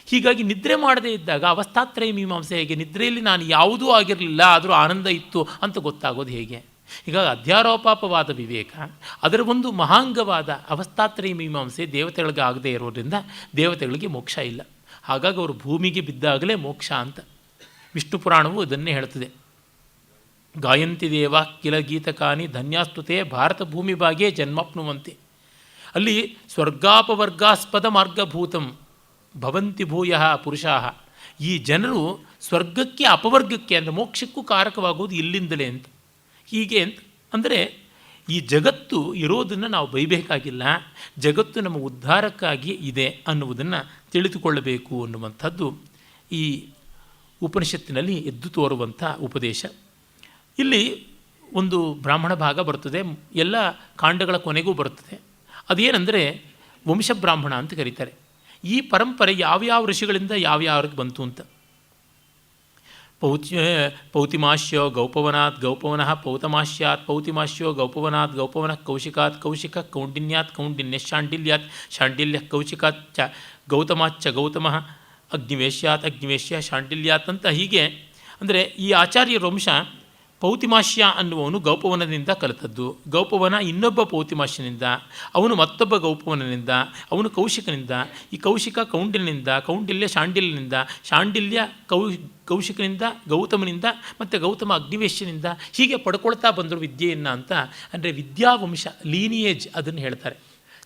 ಹೀಗಾಗಿ ನಿದ್ರೆ ಮಾಡದೇ ಇದ್ದಾಗ ಅವಸ್ಥಾತ್ರಯ ಮೀಮಾಂಸೆ ಹೇಗೆ? ನಿದ್ರೆಯಲ್ಲಿ ನಾನು ಯಾವುದೂ ಆಗಿರಲಿಲ್ಲ, ಆದರೂ ಆನಂದ ಇತ್ತು ಅಂತ ಗೊತ್ತಾಗೋದು ಹೇಗೆ? ಹೀಗಾಗಿ ಅಧ್ಯಾರೋಪಾಪವಾದ ವಿವೇಕ, ಅದರ ಒಂದು ಮಹಾಂಗವಾದ ಅವಸ್ಥಾತ್ರಯ ಮೀಮಾಂಸೆ ದೇವತೆಗಳಿಗೆ ಆಗದೇ ಇರೋದ್ರಿಂದ ದೇವತೆಗಳಿಗೆ ಮೋಕ್ಷ ಇಲ್ಲ. ಹಾಗಾಗಿ ಅವರು ಭೂಮಿಗೆ ಬಿದ್ದಾಗಲೇ ಮೋಕ್ಷ ಅಂತ ವಿಷ್ಣು ಪುರಾಣವು ಇದನ್ನೇ ಹೇಳ್ತದೆ. ಗಾಯಂತಿ ದೇವ ಕಿಲ ಗೀತಕಾನಿ ಧನ್ಯಾಸ್ತುತೆ ಭಾರತ ಭೂಮಿ ಭಾಗೇ ಜನ್ಮಾಪ್ನುವಂತೆ. ಅಲ್ಲಿ ಸ್ವರ್ಗಾಪವರ್ಗಾಸ್ಪದ ಮಾರ್ಗಭೂತಂ ಭವಂತಿ ಭೂಯ ಪುರುಷಾಹ. ಈ ಜನರು ಸ್ವರ್ಗಕ್ಕೆ ಅಪವರ್ಗಕ್ಕೆ ಅಂದರೆ ಮೋಕ್ಷಕ್ಕೂ ಕಾರಕವಾಗುವುದು ಇಲ್ಲಿಂದಲೇ ಅಂತ. ಹೀಗೆ ಅಂತ ಅಂದರೆ ಈ ಜಗತ್ತು ಇರೋದನ್ನು ನಾವು ಬೈಬೇಕಾಗಿಲ್ಲ, ಜಗತ್ತು ನಮ್ಮ ಉದ್ಧಾರಕ್ಕಾಗಿ ಇದೆ ಅನ್ನುವುದನ್ನು ತಿಳಿದುಕೊಳ್ಳಬೇಕು ಅನ್ನುವಂಥದ್ದು ಈ ಉಪನಿಷತ್ತಿನಲ್ಲಿ ಎದ್ದು ತೋರುವಂಥ ಉಪದೇಶ. ಇಲ್ಲಿ ಒಂದು ಬ್ರಾಹ್ಮಣ ಭಾಗ ಬರ್ತದೆ, ಎಲ್ಲ ಕಾಂಡಗಳ ಕೊನೆಗೂ ಬರ್ತದೆ. ಅದೇನೆಂದರೆ ವಂಶಬ್ರಾಹ್ಮಣ ಅಂತ ಕರೀತಾರೆ. ಈ ಪರಂಪರೆ ಯಾವ್ಯಾವ ಋಷಿಗಳಿಂದ ಯಾವ್ಯಾವ್ರಿಗೆ ಬಂತು ಅಂತ. ಪೌತಿಮಾಶ್ಯೋ ಗೌಪವನಾತ್ ಗೌಪವನಃ ಪೌತಮಾಶ್ಯಾತ್ ಪೌತಿಮಾಶ್ಯೋ ಗೌಪವನಾತ್ ಗೌಪವನಃ ಕೌಶಿಕಾತ್ ಕೌಶಿಕ ಕೌಂಡಿನ್ಯಾತ್ ಕೌಂಡಿನ್ಯ ಶಾಂಡಿಲ್ಯಾತ್ ಶಾಂಡಿಲ್ಯ ಕೌಶಿಕಾತ್ ಚ ಗೌತಮಾಚ್ಚ ಗೌತಮಃ ಅಗ್ನಿವೇಶ್ಯಾತ್ ಅಗ್ನಿವೇಶ್ಯ ಶಾಂಡಿಲ್ಯಾತ್ ಅಂತ. ಹೀಗೆ ಅಂದರೆ ಈ ಆಚಾರ್ಯರ ವಂಶ ಪೌತಿಮಾಶ್ಯ ಅನ್ನುವವನು ಗೌಪವನದಿಂದ ಕಲಿತದ್ದು, ಗೌಪವನ ಇನ್ನೊಬ್ಬ ಪೌತಿಮಾಶ್ಯನಿಂದ, ಅವನು ಮತ್ತೊಬ್ಬ ಗೌಪವನನಿಂದ, ಅವನು ಕೌಶಿಕನಿಂದ, ಈ ಕೌಶಿಕ ಕೌಂಡಿಲ್ಯನಿಂದ, ಕೌಂಡಿಲ್ಯ ಶಾಂಡಿಲ್ಯನಿಂದ, ಶಾಂಡಿಲ್ಯ ಕೌಶಿಕನಿಂದ, ಗೌತಮನಿಂದ, ಮತ್ತು ಗೌತಮ ಅಗ್ನಿವೇಶ್ಯನಿಂದ, ಹೀಗೆ ಪಡ್ಕೊಳ್ತಾ ಬಂದರು ವಿದ್ಯೆಯನ್ನು ಅಂತ. ಅಂದರೆ ವಿದ್ಯಾವಂಶ ಲೀನಿಯೇಜ್ ಅದನ್ನು ಹೇಳ್ತಾರೆ.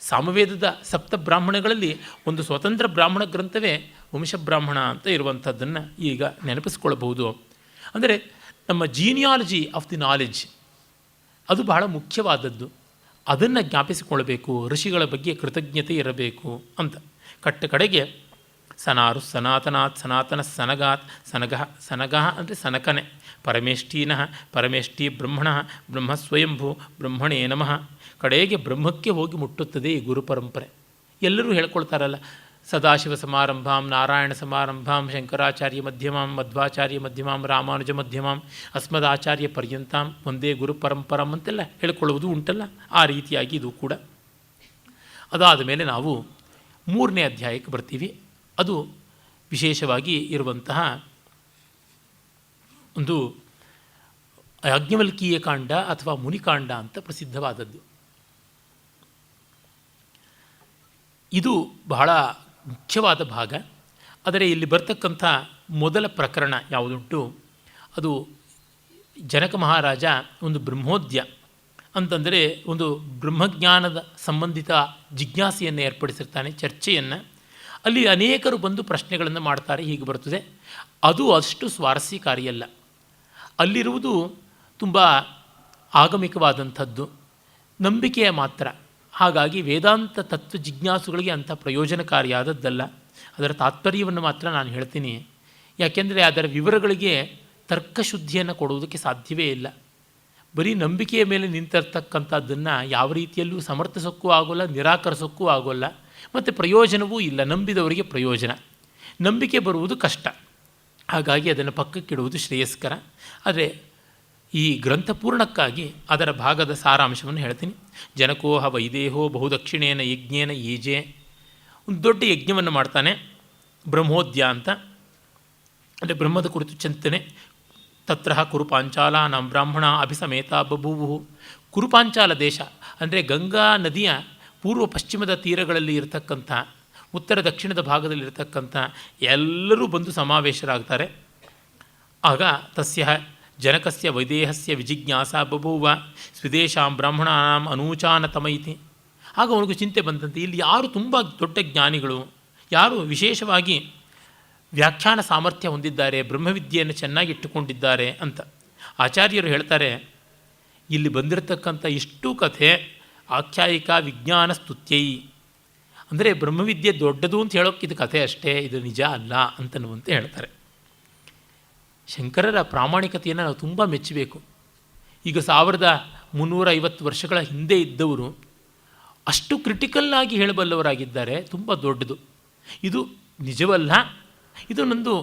ಸಾಮವೇದದ ಸಪ್ತ ಬ್ರಾಹ್ಮಣಗಳಲ್ಲಿ ಒಂದು ಸ್ವತಂತ್ರ ಬ್ರಾಹ್ಮಣ ಗ್ರಂಥವೇ ವಂಶಬ್ರಾಹ್ಮಣ ಅಂತ ಇರುವಂಥದ್ದನ್ನು ಈಗ ನೆನಪಿಸ್ಕೊಳ್ಬಹುದು. ಅಂದರೆ ನಮ್ಮ ಜೀನಿಯಾಲಜಿ ಆಫ್ ದಿ ನಾಲೆಡ್ಜ್ ಅದು ಬಹಳ ಮುಖ್ಯವಾದದ್ದು. ಅದನ್ನು ಜ್ಞಾಪಿಸಿಕೊಳ್ಬೇಕು, ಋಷಿಗಳ ಬಗ್ಗೆ ಕೃತಜ್ಞತೆ ಇರಬೇಕು ಅಂತ. ಕಡೆಗೆ ಸನಾರು ಸನಾತನಾತ್ ಸನಾತನ ಸನಗಾತ್ ಸನಗಃ ಸನಗಃ ಅಂದರೆ ಸನಕನೆ ಪರಮೇಷ್ಟೀನಃ ಪರಮೇಷ್ಠಿ ಬ್ರಹ್ಮಣ ಬ್ರಹ್ಮ ಸ್ವಯಂಭೂ ಬ್ರಹ್ಮಣೇ ನಮಃ. ಕಡೆಗೆ ಬ್ರಹ್ಮಕ್ಕೆ ಹೋಗಿ ಮುಟ್ಟುತ್ತದೆ ಈ ಗುರು ಪರಂಪರೆ. ಎಲ್ಲರೂ ಹೇಳ್ಕೊಳ್ತಾರಲ್ಲ, ಸದಾಶಿವ ಸಮಾರಂಭಾಂ ನಾರಾಯಣ ಸಮಾರಂಭಾಂ ಶಂಕರಾಚಾರ್ಯ ಮಧ್ಯಮಾಂ ಮಧ್ವಾಚಾರ್ಯ ಮಧ್ಯಮಾಂ ರಾಮಾನುಜ ಮಧ್ಯಮಾಂ ಅಸ್ಮದಾಚಾರ್ಯ ಪರ್ಯಂತಾಂ ಒಂದೇ ಗುರು ಪರಂಪರಂ ಅಂತೆಲ್ಲ ಹೇಳ್ಕೊಳ್ಳುವುದು ಉಂಟಲ್ಲ. ಆ ರೀತಿಯಾಗಿ ಇದು ಕೂಡ. ಅದಾದ ಮೇಲೆ ನಾವು 3ನೇ ಅಧ್ಯಾಯಕ್ಕೆ ಬರ್ತೀವಿ. ಅದು ವಿಶೇಷವಾಗಿ ಇರುವಂತಹ ಒಂದು ಯಾಜ್ಞವಲ್ಕೀಯ ಕಾಂಡ ಅಥವಾ ಮುನಿಕಾಂಡ ಅಂತ ಪ್ರಸಿದ್ಧವಾದದ್ದು. ಇದು ಬಹಳ ಮುಖ್ಯವಾದ ಭಾಗ. ಆದರೆ ಇಲ್ಲಿ ಬರ್ತಕ್ಕಂಥ ಮೊದಲ ಪ್ರಕರಣ ಯಾವುದುಂಟು ಅದು ಜನಕ ಮಹಾರಾಜ ಒಂದು ಬ್ರಹ್ಮೋದ್ಯ ಅಂತಂದರೆ ಒಂದು ಬ್ರಹ್ಮಜ್ಞಾನದ ಸಂಬಂಧಿತ ಜಿಜ್ಞಾಸೆಯನ್ನು ಏರ್ಪಡಿಸಿರ್ತಾನೆ, ಚರ್ಚೆಯನ್ನು. ಅಲ್ಲಿ ಅನೇಕರು ಬಂದು ಪ್ರಶ್ನೆಗಳನ್ನು ಮಾಡ್ತಾರೆ. ಹೀಗೆ ಬರ್ತದೆ. ಅದು ಅಷ್ಟು ಸ್ವಾರಸ್ಯಕಾರಿಯಲ್ಲ. ಅಲ್ಲಿರುವುದು ತುಂಬ ಆಗಮಿಕವಾದಂಥದ್ದು, ನಂಬಿಕೆಯ ಮಾತ್ರ. ಹಾಗಾಗಿ ವೇದಾಂತ ತತ್ವ ಜಿಜ್ಞಾಸುಗಳಿಗೆ ಅಂಥ ಪ್ರಯೋಜನಕಾರಿಯಾದದ್ದಲ್ಲ. ಅದರ ತಾತ್ಪರ್ಯವನ್ನು ಮಾತ್ರ ನಾನು ಹೇಳ್ತೀನಿ. ಯಾಕೆಂದರೆ ಅದರ ವಿವರಗಳಿಗೆ ತರ್ಕಶುದ್ಧಿಯನ್ನು ಕೊಡುವುದಕ್ಕೆ ಸಾಧ್ಯವೇ ಇಲ್ಲ. ಬರೀ ನಂಬಿಕೆಯ ಮೇಲೆ ನಿಂತಿರ್ತಕ್ಕಂಥದ್ದನ್ನು ಯಾವ ರೀತಿಯಲ್ಲೂ ಸಮರ್ಥಿಸೋಕ್ಕೂ ಆಗೋಲ್ಲ, ನಿರಾಕರಿಸೋಕ್ಕೂ ಆಗೋಲ್ಲ, ಮತ್ತು ಪ್ರಯೋಜನವೂ ಇಲ್ಲ. ನಂಬಿದವರಿಗೆ ಪ್ರಯೋಜನ, ನಂಬಿಕೆ ಬರುವುದು ಕಷ್ಟ. ಹಾಗಾಗಿ ಅದನ್ನು ಪಕ್ಕಕ್ಕಿಡುವುದು ಶ್ರೇಯಸ್ಕರ. ಆದರೆ ಈ ಗ್ರಂಥಪೂರ್ಣಕ್ಕಾಗಿ ಅದರ ಭಾಗದ ಸಾರಾಂಶವನ್ನು ಹೇಳ್ತೀನಿ. ಜನಕೋಹ ವೈದೇಹೋ ಬಹುದಕ್ಷಿಣೇನ ಯಜ್ಞೇನ ಈಜೆ. ಒಂದು ದೊಡ್ಡ ಯಜ್ಞವನ್ನು ಮಾಡ್ತಾನೆ, ಬ್ರಹ್ಮೋದ್ಯ ಅಂತ. ಅಂದರೆ ಬ್ರಹ್ಮದ ಕುರಿತು ಚಿಂತನೆ. ತತ್ರ ಕುರುಪಾಂಚಾಲ ನಮ್ಮ ಬ್ರಾಹ್ಮಣ ಅಭಿಸಮೇತ ಬಭೂವು. ಕುರುಪಾಂಚಾಲ ದೇಶ ಅಂದರೆ ಗಂಗಾ ನದಿಯ ಪೂರ್ವ ಪಶ್ಚಿಮದ ತೀರಗಳಲ್ಲಿ ಇರತಕ್ಕಂಥ, ಉತ್ತರ ದಕ್ಷಿಣದ ಭಾಗದಲ್ಲಿರ್ತಕ್ಕಂಥ ಎಲ್ಲರೂ ಬಂದು ಸಮಾವೇಶರಾಗ್ತಾರೆ. ಆಗ ತಸ್ಯ ಜನಕಸ್ಯ ವೈದೇಹಸ್ಯ ವಿಜಿಜ್ಞಾಸಾ ಬಭೂವ ಸ್ವದೇಶಾಂ ಬ್ರಾಹ್ಮಣಾನಾಂ ಅನೂಚಾನತಮ ಇತಿ. ಆಗ ಅವನಿಗೂ ಚಿಂತೆ ಬಂದಂತೆ, ಇಲ್ಲಿ ಯಾರು ತುಂಬ ದೊಡ್ಡ ಜ್ಞಾನಿಗಳು, ಯಾರು ವಿಶೇಷವಾಗಿ ವ್ಯಾಖ್ಯಾನ ಸಾಮರ್ಥ್ಯ ಹೊಂದಿದ್ದಾರೆ, ಬ್ರಹ್ಮವಿದ್ಯೆಯನ್ನು ಚೆನ್ನಾಗಿ ಇಟ್ಟುಕೊಂಡಿದ್ದಾರೆ ಅಂತ. ಆಚಾರ್ಯರು ಹೇಳ್ತಾರೆ, ಇಲ್ಲಿ ಬಂದಿರತಕ್ಕಂಥ ಇಷ್ಟು ಕಥೆ ಆಖ್ಯಾಯಿಕ ವಿಜ್ಞಾನ ಸ್ತುತ್ಯೈ. ಅಂದರೆ ಬ್ರಹ್ಮವಿದ್ಯೆ ದೊಡ್ಡದು ಅಂತ ಹೇಳೋಕ್ಕೆ ಇದು ಕಥೆ ಅಷ್ಟೇ, ಇದು ನಿಜ ಅಲ್ಲ ಅಂತನ್ನುವಂತೆ ಹೇಳ್ತಾರೆ. ಶಂಕರರ ಪ್ರಾಮಾಣಿಕತೆಯನ್ನು ನಾವು ತುಂಬ ಮೆಚ್ಚಬೇಕು. ಈಗ 1350 ವರ್ಷಗಳ ಹಿಂದೆ ಇದ್ದವರು ಅಷ್ಟು ಕ್ರಿಟಿಕಲ್ಲಾಗಿ ಹೇಳಬಲ್ಲವರಾಗಿದ್ದಾರೆ. ತುಂಬ ದೊಡ್ಡದು, ಇದು ನಿಜವಲ್ಲ, ಇದು ನಂದು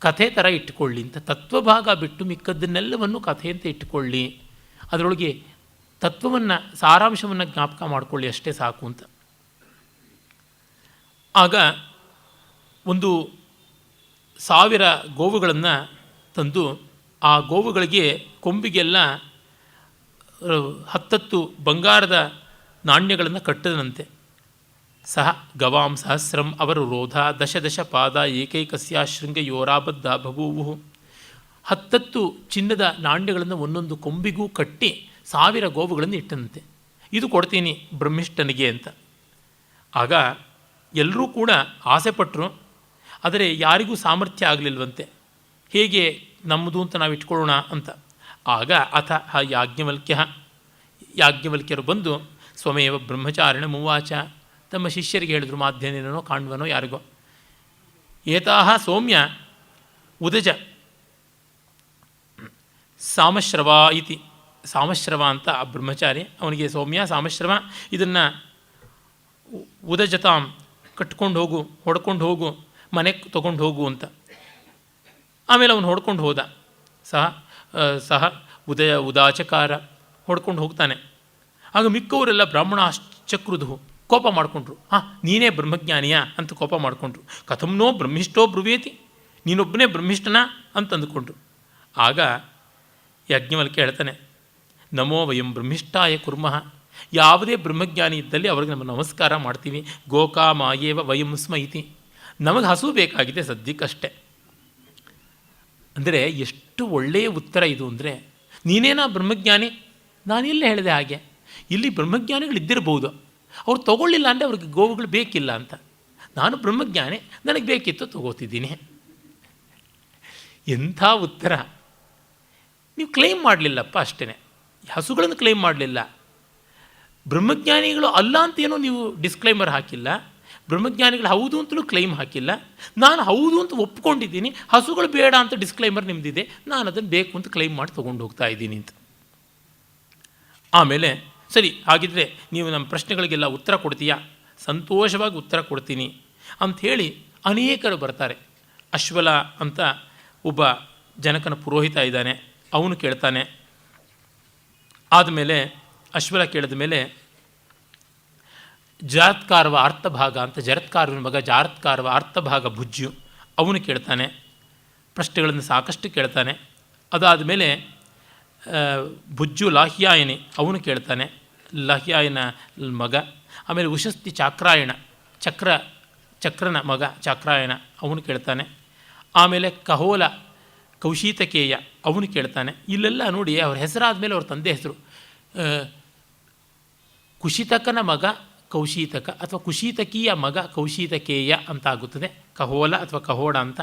ಕಥೆ ಥರ ಇಟ್ಟುಕೊಳ್ಳಿ ಅಂತ. ತತ್ವಭಾಗ ಬಿಟ್ಟು ಮಿಕ್ಕದ್ದನ್ನೆಲ್ಲವನ್ನು ಕಥೆ ಅಂತ ಇಟ್ಟುಕೊಳ್ಳಿ, ಅದರೊಳಗೆ ತತ್ವವನ್ನು ಸಾರಾಂಶವನ್ನು ಜ್ಞಾಪಕ ಮಾಡಿಕೊಳ್ಳಿ, ಅಷ್ಟೇ ಸಾಕು ಅಂತ. ಆಗ ಒಂದು 1000 ಗೋವುಗಳನ್ನು ತಂದು ಆ ಗೋವುಗಳಿಗೆ ಕೊಂಬಿಗೆಲ್ಲ 10 ಬಂಗಾರದ ನಾಣ್ಯಗಳನ್ನು ಕಟ್ಟದಂತೆ. ಸಹ ಗವಾಂ ಸಹಸ್ರಂ ಅವರು ರೋಧ ದಶ ಪಾದ ಏಕೈಕಸ್ಯ ಶೃಂಗಯೋರಾಬದ್ಧ ಬಭೂವು. 10 ಚಿನ್ನದ ನಾಣ್ಯಗಳನ್ನು ಒಂದೊಂದು ಕೊಂಬಿಗೂ ಕಟ್ಟಿ 1000 ಗೋವುಗಳನ್ನು ಇಟ್ಟಂತೆ. ಇದು ಕೊಡ್ತೀನಿ ಬ್ರಹ್ಮಿಷ್ಠನಿಗೆ ಅಂತ. ಆಗ ಎಲ್ಲರೂ ಕೂಡ ಆಸೆಪಟ್ಟರು. ಆದರೆ ಯಾರಿಗೂ ಸಾಮರ್ಥ್ಯ ಆಗಲಿಲ್ವಂತೆ. ಹೇಗೆ ನಮ್ಮದು ಅಂತ ನಾವು ಇಟ್ಕೊಳ್ಳೋಣ ಅಂತ. ಆಗ ಅಥ ಯಾಜ್ಞವಲ್ಕ್ಯ ಯಾಜ್ಞವಲ್ಕ್ಯರು ಬಂದು ಸ್ವಮೇವ ಬ್ರಹ್ಮಚಾರಿಣ ಮುವಾಚ, ತಮ್ಮ ಶಿಷ್ಯರಿಗೆ ಹೇಳಿದ್ರು, ಮಾಧ್ಯನೇನೋ ಕಾಣ್ವನೋ ಯಾರಿಗೋ, ಏತಾಹ ಸೌಮ್ಯ ಉದಜ ಸಾಮಶ್ರವ ಇತಿ. ಸಾಮಶ್ರವ ಅಂತ ಆ ಬ್ರಹ್ಮಚಾರಿ, ಅವನಿಗೆ ಸೌಮ್ಯ ಸಾಮಶ್ರವ ಇದನ್ನು ಉದಜತಾಂ ಕಟ್ಕೊಂಡು ಹೋಗು, ಹೊಡ್ಕೊಂಡು ಹೋಗು, ಮನೆಗೆ ತೊಗೊಂಡು ಹೋಗು ಅಂತ. ಆಮೇಲೆ ಅವನು ಹೊಡ್ಕೊಂಡು ಹೋದ. ಸಹ ಉದಾಚಕಾರ ಹೊಡ್ಕೊಂಡು ಹೋಗ್ತಾನೆ. ಆಗ ಮಿಕ್ಕವರೆಲ್ಲ ಬ್ರಾಹ್ಮಣಾಶ್ಚಕ್ರುಧು ಕೋಪ ಮಾಡಿಕೊಂಡ್ರು. ನೀನೇ ಬ್ರಹ್ಮಜ್ಞಾನಿಯಾ ಅಂತ ಕೋಪ ಮಾಡಿಕೊಂಡ್ರು. ಕಥಂನೋ ಬ್ರಹ್ಮಿಷ್ಟೋ ಬ್ರುವೇತಿ, ನೀನೊಬ್ಬನೇ ಬ್ರಹ್ಮಿಷ್ಟನಾ ಅಂತ ಅಂದುಕೊಂಡ್ರು. ಆಗ ಯಾಜ್ಞವಲ್ಕ್ಯ ಹೇಳ್ತಾನೆ, ನಮೋ ವಯಂ ಬ್ರಹ್ಮಿಷ್ಠಾಯ ಕುರ್ಮಃ, ಯಾವುದೇ ಬ್ರಹ್ಮಜ್ಞಾನಿ ಇದ್ದಲ್ಲಿ ಅವ್ರಿಗೆ ನಮ್ಮ ನಮಸ್ಕಾರ ಮಾಡ್ತೀವಿ. ಗೋಕಾಮಾಯೇವ ವಯಂ ಸ್ಮ ಇತಿ, ನಮಗೆ ಹಸು ಬೇಕಾಗಿದೆ ಸದ್ಯಕ್ಕಷ್ಟೇ. ಅಂದರೆ ಎಷ್ಟು ಒಳ್ಳೆಯ ಉತ್ತರ ಇದು ಅಂದರೆ, ನೀನೇನಾ ಬ್ರಹ್ಮಜ್ಞಾನಿ? ನಾನೆಲ್ಲ ಹೇಳಿದೆ ಹಾಗೆ. ಇಲ್ಲಿ ಬ್ರಹ್ಮಜ್ಞಾನಿಗಳು ಇದ್ದಿರ್ಬೋದು, ಅವ್ರು ತೊಗೊಳ್ಳಿಲ್ಲ ಅಂದರೆ ಅವ್ರಿಗೆ ಗೋವುಗಳು ಬೇಕಿಲ್ಲ ಅಂತ. ನಾನು ಬ್ರಹ್ಮಜ್ಞಾನಿ, ನನಗೆ ಬೇಕಿತ್ತು ತೊಗೋತಿದ್ದೀನಿ. ಎಂಥ ಉತ್ತರ! ನೀವು ಕ್ಲೈಮ್ ಮಾಡಲಿಲ್ಲಪ್ಪ ಅಷ್ಟೇ, ಹಸುಗಳನ್ನು ಕ್ಲೈಮ್ ಮಾಡಲಿಲ್ಲ. ಬ್ರಹ್ಮಜ್ಞಾನಿಗಳು ಅಲ್ಲ ಅಂತೇನೋ ನೀವು ಡಿಸ್ಕ್ಲೈಮರ್ ಹಾಕಿಲ್ಲ, ಬ್ರಹ್ಮಜ್ಞಾನಿಗಳು ಹೌದು ಅಂತಲೂ ಕ್ಲೈಮ್ ಹಾಕಿಲ್ಲ. ನಾನು ಹೌದು ಅಂತ ಒಪ್ಕೊಂಡಿದ್ದೀನಿ, ಹಸುಗಳು ಬೇಡ ಅಂತ ಡಿಸ್ಕ್ಲೈಮರ್ ನಿಮ್ಮದಿದೆ, ನಾನು ಅದನ್ನು ಬೇಕು ಅಂತ ಕ್ಲೈಮ್ ಮಾಡಿ ತೊಗೊಂಡು ಹೋಗ್ತಾ ಇದ್ದೀನಿ ಅಂತ. ಆಮೇಲೆ ಸರಿ, ಹಾಗಿದ್ರೆ ನೀವು ನಮ್ಮ ಪ್ರಶ್ನೆಗಳಿಗೆಲ್ಲ ಉತ್ತರ ಕೊಡ್ತೀಯಾ? ಸಂತೋಷವಾಗಿ ಉತ್ತರ ಕೊಡ್ತೀನಿ ಅಂಥೇಳಿ ಅನೇಕರು ಬರ್ತಾರೆ. ಅಶ್ವಲ ಅಂತ ಒಬ್ಬ ಜನಕನ ಪುರೋಹಿತ ಇದ್ದಾನೆ, ಅವನು ಕೇಳ್ತಾನೆ. ಆದಮೇಲೆ ಅಶ್ವಲ ಕೇಳಿದ ಮೇಲೆ ಜಾರತ್ಕಾರವ ಅರ್ಥಭಾಗ ಅಂತ, ಜರತ್ಕಾರನ ಮಗ ಜಾರತ್ಕಾರವ ಅರ್ಥಭಾಗ ಭುಜ್ಯು ಅವನು ಕೇಳ್ತಾನೆ. ಪ್ರಶ್ನೆಗಳನ್ನು ಸಾಕಷ್ಟು ಕೇಳ್ತಾನೆ. ಅದಾದ ಮೇಲೆ ಭುಜ್ಜು ಲಾಹ್ಯಾಯನಿ ಅವನು ಕೇಳ್ತಾನೆ, ಲಾಹ್ಯಾಯನ ಮಗ. ಆಮೇಲೆ ಉಶಸ್ತಿ ಚಾಕ್ರಾಯಣ, ಚಕ್ರನ ಮಗ ಚಾಕ್ರಾಯಣ ಅವನು ಕೇಳ್ತಾನೆ. ಆಮೇಲೆ ಕಹೋಲ ಕೌಶೀತಕೇಯ ಅವನು ಕೇಳ್ತಾನೆ. ಇಲ್ಲೆಲ್ಲ ನೋಡಿ ಅವ್ರ ಹೆಸರಾದ ಮೇಲೆ ಅವ್ರ ತಂದೆ ಹೆಸರು. ಕುಶಿತಕನ ಮಗ ಕೌಶೀತಕ ಅಥವಾ ಕುಶೀತಕೀಯ ಮಗ ಕೌಶೀತಕೇಯ ಅಂತ ಆಗುತ್ತದೆ, ಕಹೋಲ ಅಥವಾ ಕಹೋಡ ಅಂತ.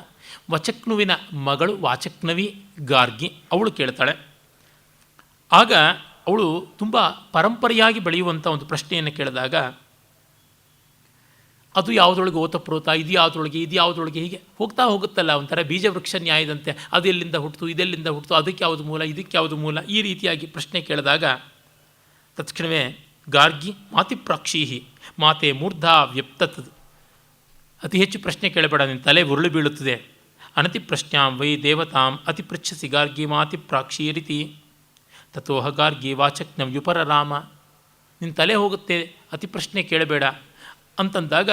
ವಚಕ್ನುವಿನ ಮಗಳು ವಾಚಕ್ನವಿ ಗಾರ್ಗಿ ಅವಳು ಕೇಳ್ತಾಳೆ. ಆಗ ಅವಳು ತುಂಬ ಪರಂಪರೆಯಾಗಿ ಬೆಳೆಯುವಂಥ ಒಂದು ಪ್ರಶ್ನೆಯನ್ನು ಕೇಳಿದಾಗ, ಅದು ಯಾವುದರೊಳಗೆ ಓತಪ್ರೋತ, ಇದು ಯಾವುದರೊಳಗೆ ಹೀಗೆ ಹೋಗ್ತಾ ಹೋಗುತ್ತಲ್ಲ, ಒಂಥರ ಬೀಜವೃಕ್ಷ ನ್ಯಾಯದಂತೆ. ಅದು ಎಲ್ಲಿಂದ ಹುಟ್ಟಿತು, ಇದೆಲ್ಲಿಂದ ಹುಟ್ಟಿತು, ಅದಕ್ಕೆ ಯಾವುದು ಮೂಲ, ಇದಕ್ಕೆ ಯಾವುದು ಮೂಲ, ಈ ರೀತಿಯಾಗಿ ಪ್ರಶ್ನೆ ಕೇಳಿದಾಗ ತತ್ಕ್ಷಣವೇ ಗಾರ್ಗಿ ಮಾತಿಪ್ರಾಕ್ಷೀಹಿ ಮಾತೆ ಮೂರ್ಧಾ ವ್ಯಪ್ತತದು, ಅತಿ ಹೆಚ್ಚು ಪ್ರಶ್ನೆ ಕೇಳಬೇಡ, ನಿನ್ನ ತಲೆ ಉರುಳು ಬೀಳುತ್ತದೆ. ಅನತಿ ಪ್ರಶ್ನಾಂ ವೈ ದೇವತಾಂ ಅತಿ ಪೃಚ್ಛಸಿ ಗಾರ್ಗಿ ಮಾತಿಪ್ರಾಕ್ಷಿ ರೀತಿ ತಥೋಹ ಗಾರ್ಗಿ ವಾಚಕ್ನಂ ಯುಪರ ರಾಮ, ನಿನ್ನ ತಲೆ ಹೋಗುತ್ತೆ, ಅತಿ ಪ್ರಶ್ನೆ ಕೇಳಬೇಡ ಅಂತಂದಾಗ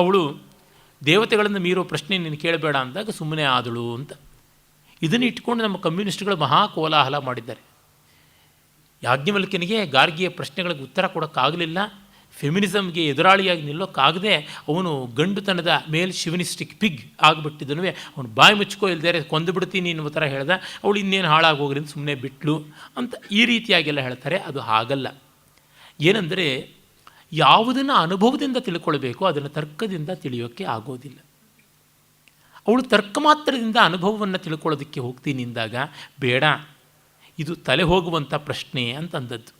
ಅವಳು ದೇವತೆಗಳನ್ನು ಮೀರೋ ಪ್ರಶ್ನೆ ನೀನು ಕೇಳಬೇಡ ಅಂದಾಗ ಸುಮ್ಮನೆ ಆದಳು ಅಂತ. ಇದನ್ನು ಇಟ್ಕೊಂಡು ನಮ್ಮ ಕಮ್ಯುನಿಸ್ಟ್ಗಳು ಮಹಾ ಕೋಲಾಹಲ ಮಾಡಿದ್ದಾರೆ. ಯಾಜ್ಞವಲ್ಕ್ಯನಿಗೆ ಗಾರ್ಗಿಯ ಪ್ರಶ್ನೆಗಳಿಗೆ ಉತ್ತರ ಕೊಡೋಕ್ಕಾಗಲಿಲ್ಲ, ಫೆಮಿನಿಸಮ್ಗೆ ಎದುರಾಳಿಯಾಗಿ ನಿಲ್ಲೋಕ್ಕಾಗದೆ ಅವನು ಗಂಡುತನದ ಮೇಲ್ ಶಿವನಿಸ್ಟಿಕ್ ಪಿಗ್ ಆಗಿಬಿಟ್ಟಿದ್ದನು. ಅವನು ಬಾಯಿ ಮುಚ್ಕೋ ಇಲ್ದೇ ಕೊಂದು ಬಿಡ್ತೀನಿ ಅನ್ನೋ ಥರ ಹೇಳ್ದ. ಅವಳು ಇನ್ನೇನು ಹಾಳಾಗೋಗ್ರಿ ಅಂತ ಸುಮ್ಮನೆ ಬಿಟ್ಲು ಅಂತ ಈ ರೀತಿಯಾಗೆಲ್ಲ ಹೇಳ್ತಾರೆ. ಅದು ಹಾಗಲ್ಲ. ಏನೆಂದರೆ ಯಾವುದನ್ನು ಅನುಭವದಿಂದ ತಿಳ್ಕೊಳ್ಬೇಕು ಅದನ್ನು ತರ್ಕದಿಂದ ತಿಳಿಯೋಕ್ಕೆ ಆಗೋದಿಲ್ಲ. ಅವಳು ತರ್ಕ ಮಾತ್ರದಿಂದ ಅನುಭವವನ್ನು ತಿಳ್ಕೊಳ್ಳೋದಕ್ಕೆ ಹೋಗ್ತೀನಿ ಅಂದಾಗ ಬೇಡ, ಇದು ತಲೆ ಹೋಗುವಂಥ ಪ್ರಶ್ನೆ ಅಂತಂದದ್ದು.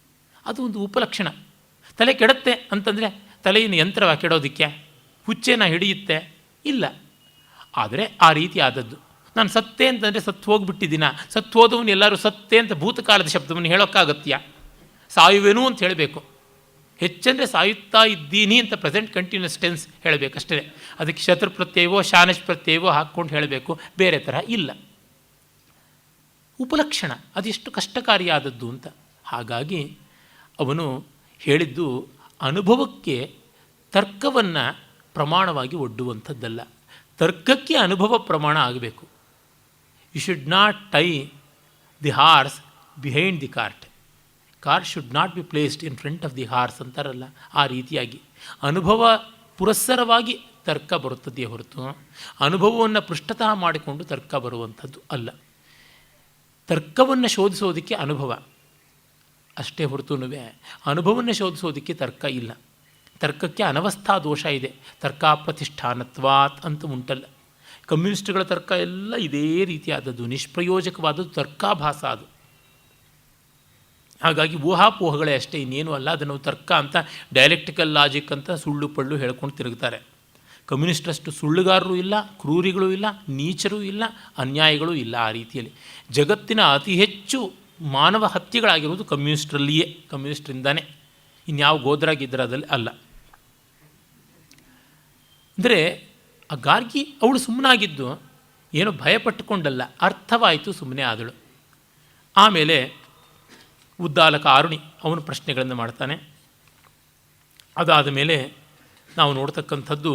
ಅದು ಒಂದು ಉಪಲಕ್ಷಣ. ತಲೆ ಕೆಡುತ್ತೆ ಅಂತಂದರೆ ತಲೆಯನ್ನು ಯಂತ್ರವ ಕೆಡೋದಕ್ಕೆ, ಹುಚ್ಚೇನ ಹಿಡಿಯುತ್ತೆ ಇಲ್ಲ. ಆದರೆ ಆ ರೀತಿ ಆದದ್ದು. ನಾನು ಸತ್ತೆ ಅಂತಂದರೆ ಸತ್ತು ಹೋಗಿಬಿಟ್ಟಿದ್ದೀನ, ಸತ್ತು ಹೋದವನು ಎಲ್ಲರೂ ಸತ್ತೆ ಅಂತ ಭೂತಕಾಲದ ಶಬ್ದವನ್ನು ಹೇಳೋಕ್ಕಾಗತ್ತೀಯ? ಸಾಯುವೆನು ಅಂತ ಹೇಳಬೇಕು. ಹೆಚ್ಚಂದರೆ ಸಾಯುತ್ತಾ ಇದ್ದೀನಿ ಅಂತ ಪ್ರೆಸೆಂಟ್ ಕಂಟಿನ್ಯೂಸ್ ಟೆನ್ಸ್ ಹೇಳಬೇಕಷ್ಟೇ. ಅದಕ್ಕೆ ಶತ್ರು ಪ್ರತ್ಯಯವೋ ಶಾನಶ್ ಪ್ರತ್ಯಯವೋ ಹಾಕ್ಕೊಂಡು ಹೇಳಬೇಕು, ಬೇರೆ ಥರ ಇಲ್ಲ. ಉಪಲಕ್ಷಣ ಅದೆಷ್ಟು ಕಷ್ಟಕಾರಿಯಾದದ್ದು ಅಂತ. ಹಾಗಾಗಿ ಅವನು ಹೇಳಿದ್ದು ಅನುಭವಕ್ಕೆ ತರ್ಕವನ್ನು ಪ್ರಮಾಣವಾಗಿ ಒಡ್ಡುವಂಥದ್ದಲ್ಲ, ತರ್ಕಕ್ಕೆ ಅನುಭವ ಪ್ರಮಾಣ ಆಗಬೇಕು. You should not tie the horse behind the cart, car should not be placed in front of the horse ಅಂತಾರಲ್ಲ, ಆ ರೀತಿಯಾಗಿ ಅನುಭವ ಪುರಸ್ಸರವಾಗಿ ತರ್ಕ ಬರುತ್ತದೆಯೇ ಹೊರತು ಅನುಭವವನ್ನು ಪೃಷ್ಠತಃ ಮಾಡಿಕೊಂಡು ತರ್ಕ ಬರುವಂಥದ್ದು ಅಲ್ಲ. ತರ್ಕವನ್ನು ಶೋಧಿಸೋದಕ್ಕೆ ಅನುಭವ ಅಷ್ಟೇ ಹೊರತುನುವೆ ಅನುಭವವನ್ನು ಶೋಧಿಸೋದಕ್ಕೆ ತರ್ಕ ಇಲ್ಲ. ತರ್ಕಕ್ಕೆ ಅನವಸ್ಥಾ ದೋಷ ಇದೆ, ತರ್ಕಾಪ್ರತಿಷ್ಠಾನತ್ವಾತ್ ಅಂತ ಉಂಟಲ್ಲ. ಕಮ್ಯುನಿಸ್ಟ್ಗಳ ತರ್ಕ ಎಲ್ಲ ಇದೇ ರೀತಿಯಾದದ್ದು, ನಿಷ್ಪ್ರಯೋಜಕವಾದದ್ದು, ತರ್ಕಾಭಾಸ ಅದು. ಹಾಗಾಗಿ ಊಹಾಪೋಹಗಳೇ ಅಷ್ಟೇ, ಇನ್ನೇನು ಅಲ್ಲ. ಅದನ್ನು ತರ್ಕ ಅಂತ, ಡೈಲೆಕ್ಟಿಕಲ್ ಲಾಜಿಕ್ ಅಂತ ಸುಳ್ಳು ಪಳ್ಳು ಹೇಳ್ಕೊಂಡು ತಿರುಗ್ತಾರೆ. ಕಮ್ಯುನಿಸ್ಟರಷ್ಟು ಸುಳ್ಳುಗಾರರು ಇಲ್ಲ, ಕ್ರೂರಿಗಳೂ ಇಲ್ಲ, ನೀಚರೂ ಇಲ್ಲ, ಅನ್ಯಾಯಿಗಳೂ ಇಲ್ಲ. ಆ ರೀತಿಯಲ್ಲಿ ಜಗತ್ತಿನ ಅತಿ ಹೆಚ್ಚು ಮಾನವ ಹತ್ಯೆಗಳಾಗಿರುವುದು ಕಮ್ಯುನಿಸ್ಟ್ರಲ್ಲಿಯೇ, ಕಮ್ಯುನಿಸ್ಟ್ರಿಂದಾನೇ, ಇನ್ಯಾವ ಗೋದ್ರಾಗಿದ್ದರದಲ್ಲಿ ಅಲ್ಲ. ಅಂದರೆ ಆ ಗಾರ್ಗಿ ಅವಳು ಸುಮ್ಮನಾಗಿದ್ದು ಏನೋ ಭಯಪಟ್ಟುಕೊಂಡಲ್ಲ, ಅರ್ಥವಾಯಿತು, ಸುಮ್ಮನೆ ಆದಳು. ಆಮೇಲೆ ಉದ್ದಾಲಕ ಆರುಣಿ ಅವನು ಪ್ರಶ್ನೆಗಳನ್ನು ಮಾಡ್ತಾನೆ. ಅದಾದ ಮೇಲೆ ನಾವು ನೋಡ್ತಕ್ಕಂಥದ್ದು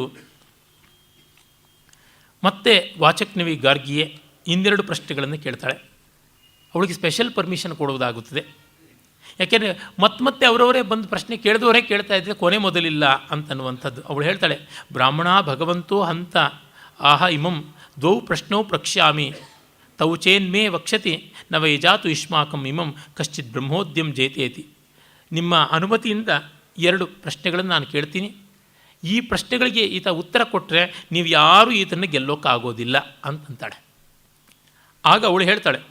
ಮತ್ತೆ ವಾಚಕ್ನವಿ ಗಾರ್ಗಿಯೇ ಇನ್ನೆರಡು ಪ್ರಶ್ನೆಗಳನ್ನು ಕೇಳ್ತಾಳೆ. ಅವಳಿಗೆ ಸ್ಪೆಷಲ್ ಪರ್ಮಿಷನ್ ಕೊಡುವುದಾಗುತ್ತದೆ. ಯಾಕೆಂದರೆ ಮತ್ತೆ ಅವರವರೇ ಬಂದು ಪ್ರಶ್ನೆ ಕೇಳಿದವರೇ ಕೇಳ್ತಾ ಇದ್ದರೆ ಕೊನೆ ಮೊದಲಿಲ್ಲ ಅಂತನ್ನುವಂಥದ್ದು. ಅವಳು ಹೇಳ್ತಾಳೆ, ಬ್ರಾಹ್ಮಣ ಭಗವಂತೋ ಹಂತ ಆಹ ಇಮಂ ದ್ವೌ ಪ್ರಶ್ನೋ ಪ್ರಕ್ಷ್ಯಾಮಿ ತೌ ಚೇನ್ಮೇ ವಕ್ಷತಿ ನವೈಜಾತು ಯುಷ್ಮಾಕಂ ಇಮಂ ಕಶ್ಚಿತ್ ಬ್ರಹ್ಮೋದ್ಯಂ ಜೇತೇತಿ. ನಿಮ್ಮ ಅನುಮತಿಯಿಂದ ಎರಡು ಪ್ರಶ್ನೆಗಳನ್ನು ನಾನು ಕೇಳ್ತೀನಿ. ಈ ಪ್ರಶ್ನೆಗಳಿಗೆ ಈತ ಉತ್ತರ ಕೊಟ್ಟರೆ ನೀವು ಯಾರೂ ಈತನ್ನು ಗೆಲ್ಲೋಕ್ಕಾಗೋದಿಲ್ಲ ಅಂತಂತಾಳೆ. ಆಗ ಅವಳು ಹೇಳ್ತಾಳೆ,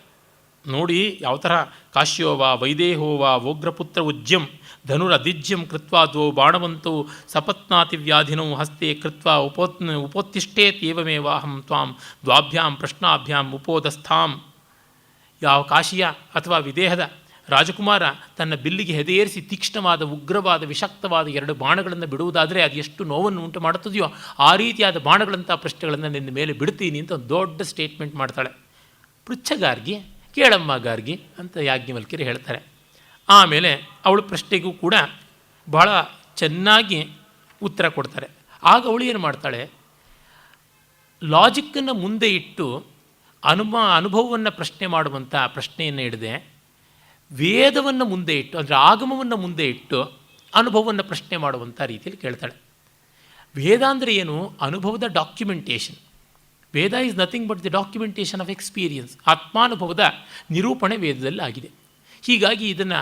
ನೋಡಿ ಯಾವ ಥರ ಕಾಶ್ಯೋವಾ ವೈದೇಹೋವಾ ವೋಗ್ರಪುತ್ರ ಉಜ್ಯಂ ಧನುರದಿಜ್ಯಂ ಕೃತ್ವಾ ದ್ವೌ ಬಾಣವಂತೌ ಸಪತ್ನಾತಿವ್ಯಾಧಿನೌ ಹಸ್ತೆ ಕೃತ್ವಾ ಉಪೋತ್ತಿಷ್ಟೇತ್ಯೇವಮೇವಾಹಂ ತ್ವಾಂ ದ್ವಾಭ್ಯಾಂ ಪ್ರಶ್ನಾಭ್ಯಾಂ ಉಪೋದಸ್ಥಾಂ. ಯಾವ ಕಾಶಿಯ ಅಥವಾ ವಿದೇಹದ ರಾಜಕುಮಾರ ತನ್ನ ಬಿಲ್ಲಿಗೆ ಹೆದೆಯೇರಿಸಿ ತೀಕ್ಷ್ಣವಾದ ಉಗ್ರವಾದ ವಿಷಾಕ್ತವಾದ ಎರಡು ಬಾಣಗಳನ್ನು ಬಿಡುವುದಾದರೆ ಅದು ಎಷ್ಟು ನೋವನ್ನು ಉಂಟು ಮಾಡುತ್ತದೆಯೋ ಆ ರೀತಿಯಾದ ಬಾಣಗಳಂಥ ಪ್ರಶ್ನೆಗಳನ್ನು ನಿನ್ನ ಮೇಲೆ ಬಿಡ್ತೀನಿ ಅಂತ ಒಂದು ದೊಡ್ಡ ಸ್ಟೇಟ್ಮೆಂಟ್ ಮಾಡ್ತಾಳೆ. ಪೃಚ್ಛಗಾರ್ಗಿ, ಕೇಳಮ್ಮ ಗಾರ್ಗಿ ಅಂತ ಯಾಜ್ಞವಲ್ಕ್ಯರು ಹೇಳ್ತಾರೆ. ಆಮೇಲೆ ಅವಳ ಪ್ರಶ್ನೆಗೂ ಕೂಡ ಬಹಳ ಚೆನ್ನಾಗಿ ಉತ್ತರ ಕೊಡ್ತಾರೆ. ಆಗ ಅವಳು ಏನು ಮಾಡ್ತಾಳೆ, ಲಾಜಿಕ್ಕನ್ನು ಮುಂದೆ ಇಟ್ಟು ಅನುಭವವನ್ನು ಪ್ರಶ್ನೆ ಮಾಡುವಂಥ ಪ್ರಶ್ನೆಯನ್ನು ಹಿಡಿದೆ ವೇದವನ್ನು ಮುಂದೆ ಇಟ್ಟು, ಅಂದರೆ ಆಗಮವನ್ನು ಮುಂದೆ ಇಟ್ಟು ಅನುಭವವನ್ನು ಪ್ರಶ್ನೆ ಮಾಡುವಂಥ ರೀತಿಯಲ್ಲಿ ಕೇಳ್ತಾಳೆ. ವೇದ ಅಂದರೆ ಏನು? ಅನುಭವದ documentation. Veda is nothing but the documentation of experience. ಆತ್ಮಾನುಭವದ ನಿರೂಪಣೆ ವೇದದಲ್ಲಿ ಆಗಿದೆ. ಹೀಗಾಗಿ ಇದನ್ನು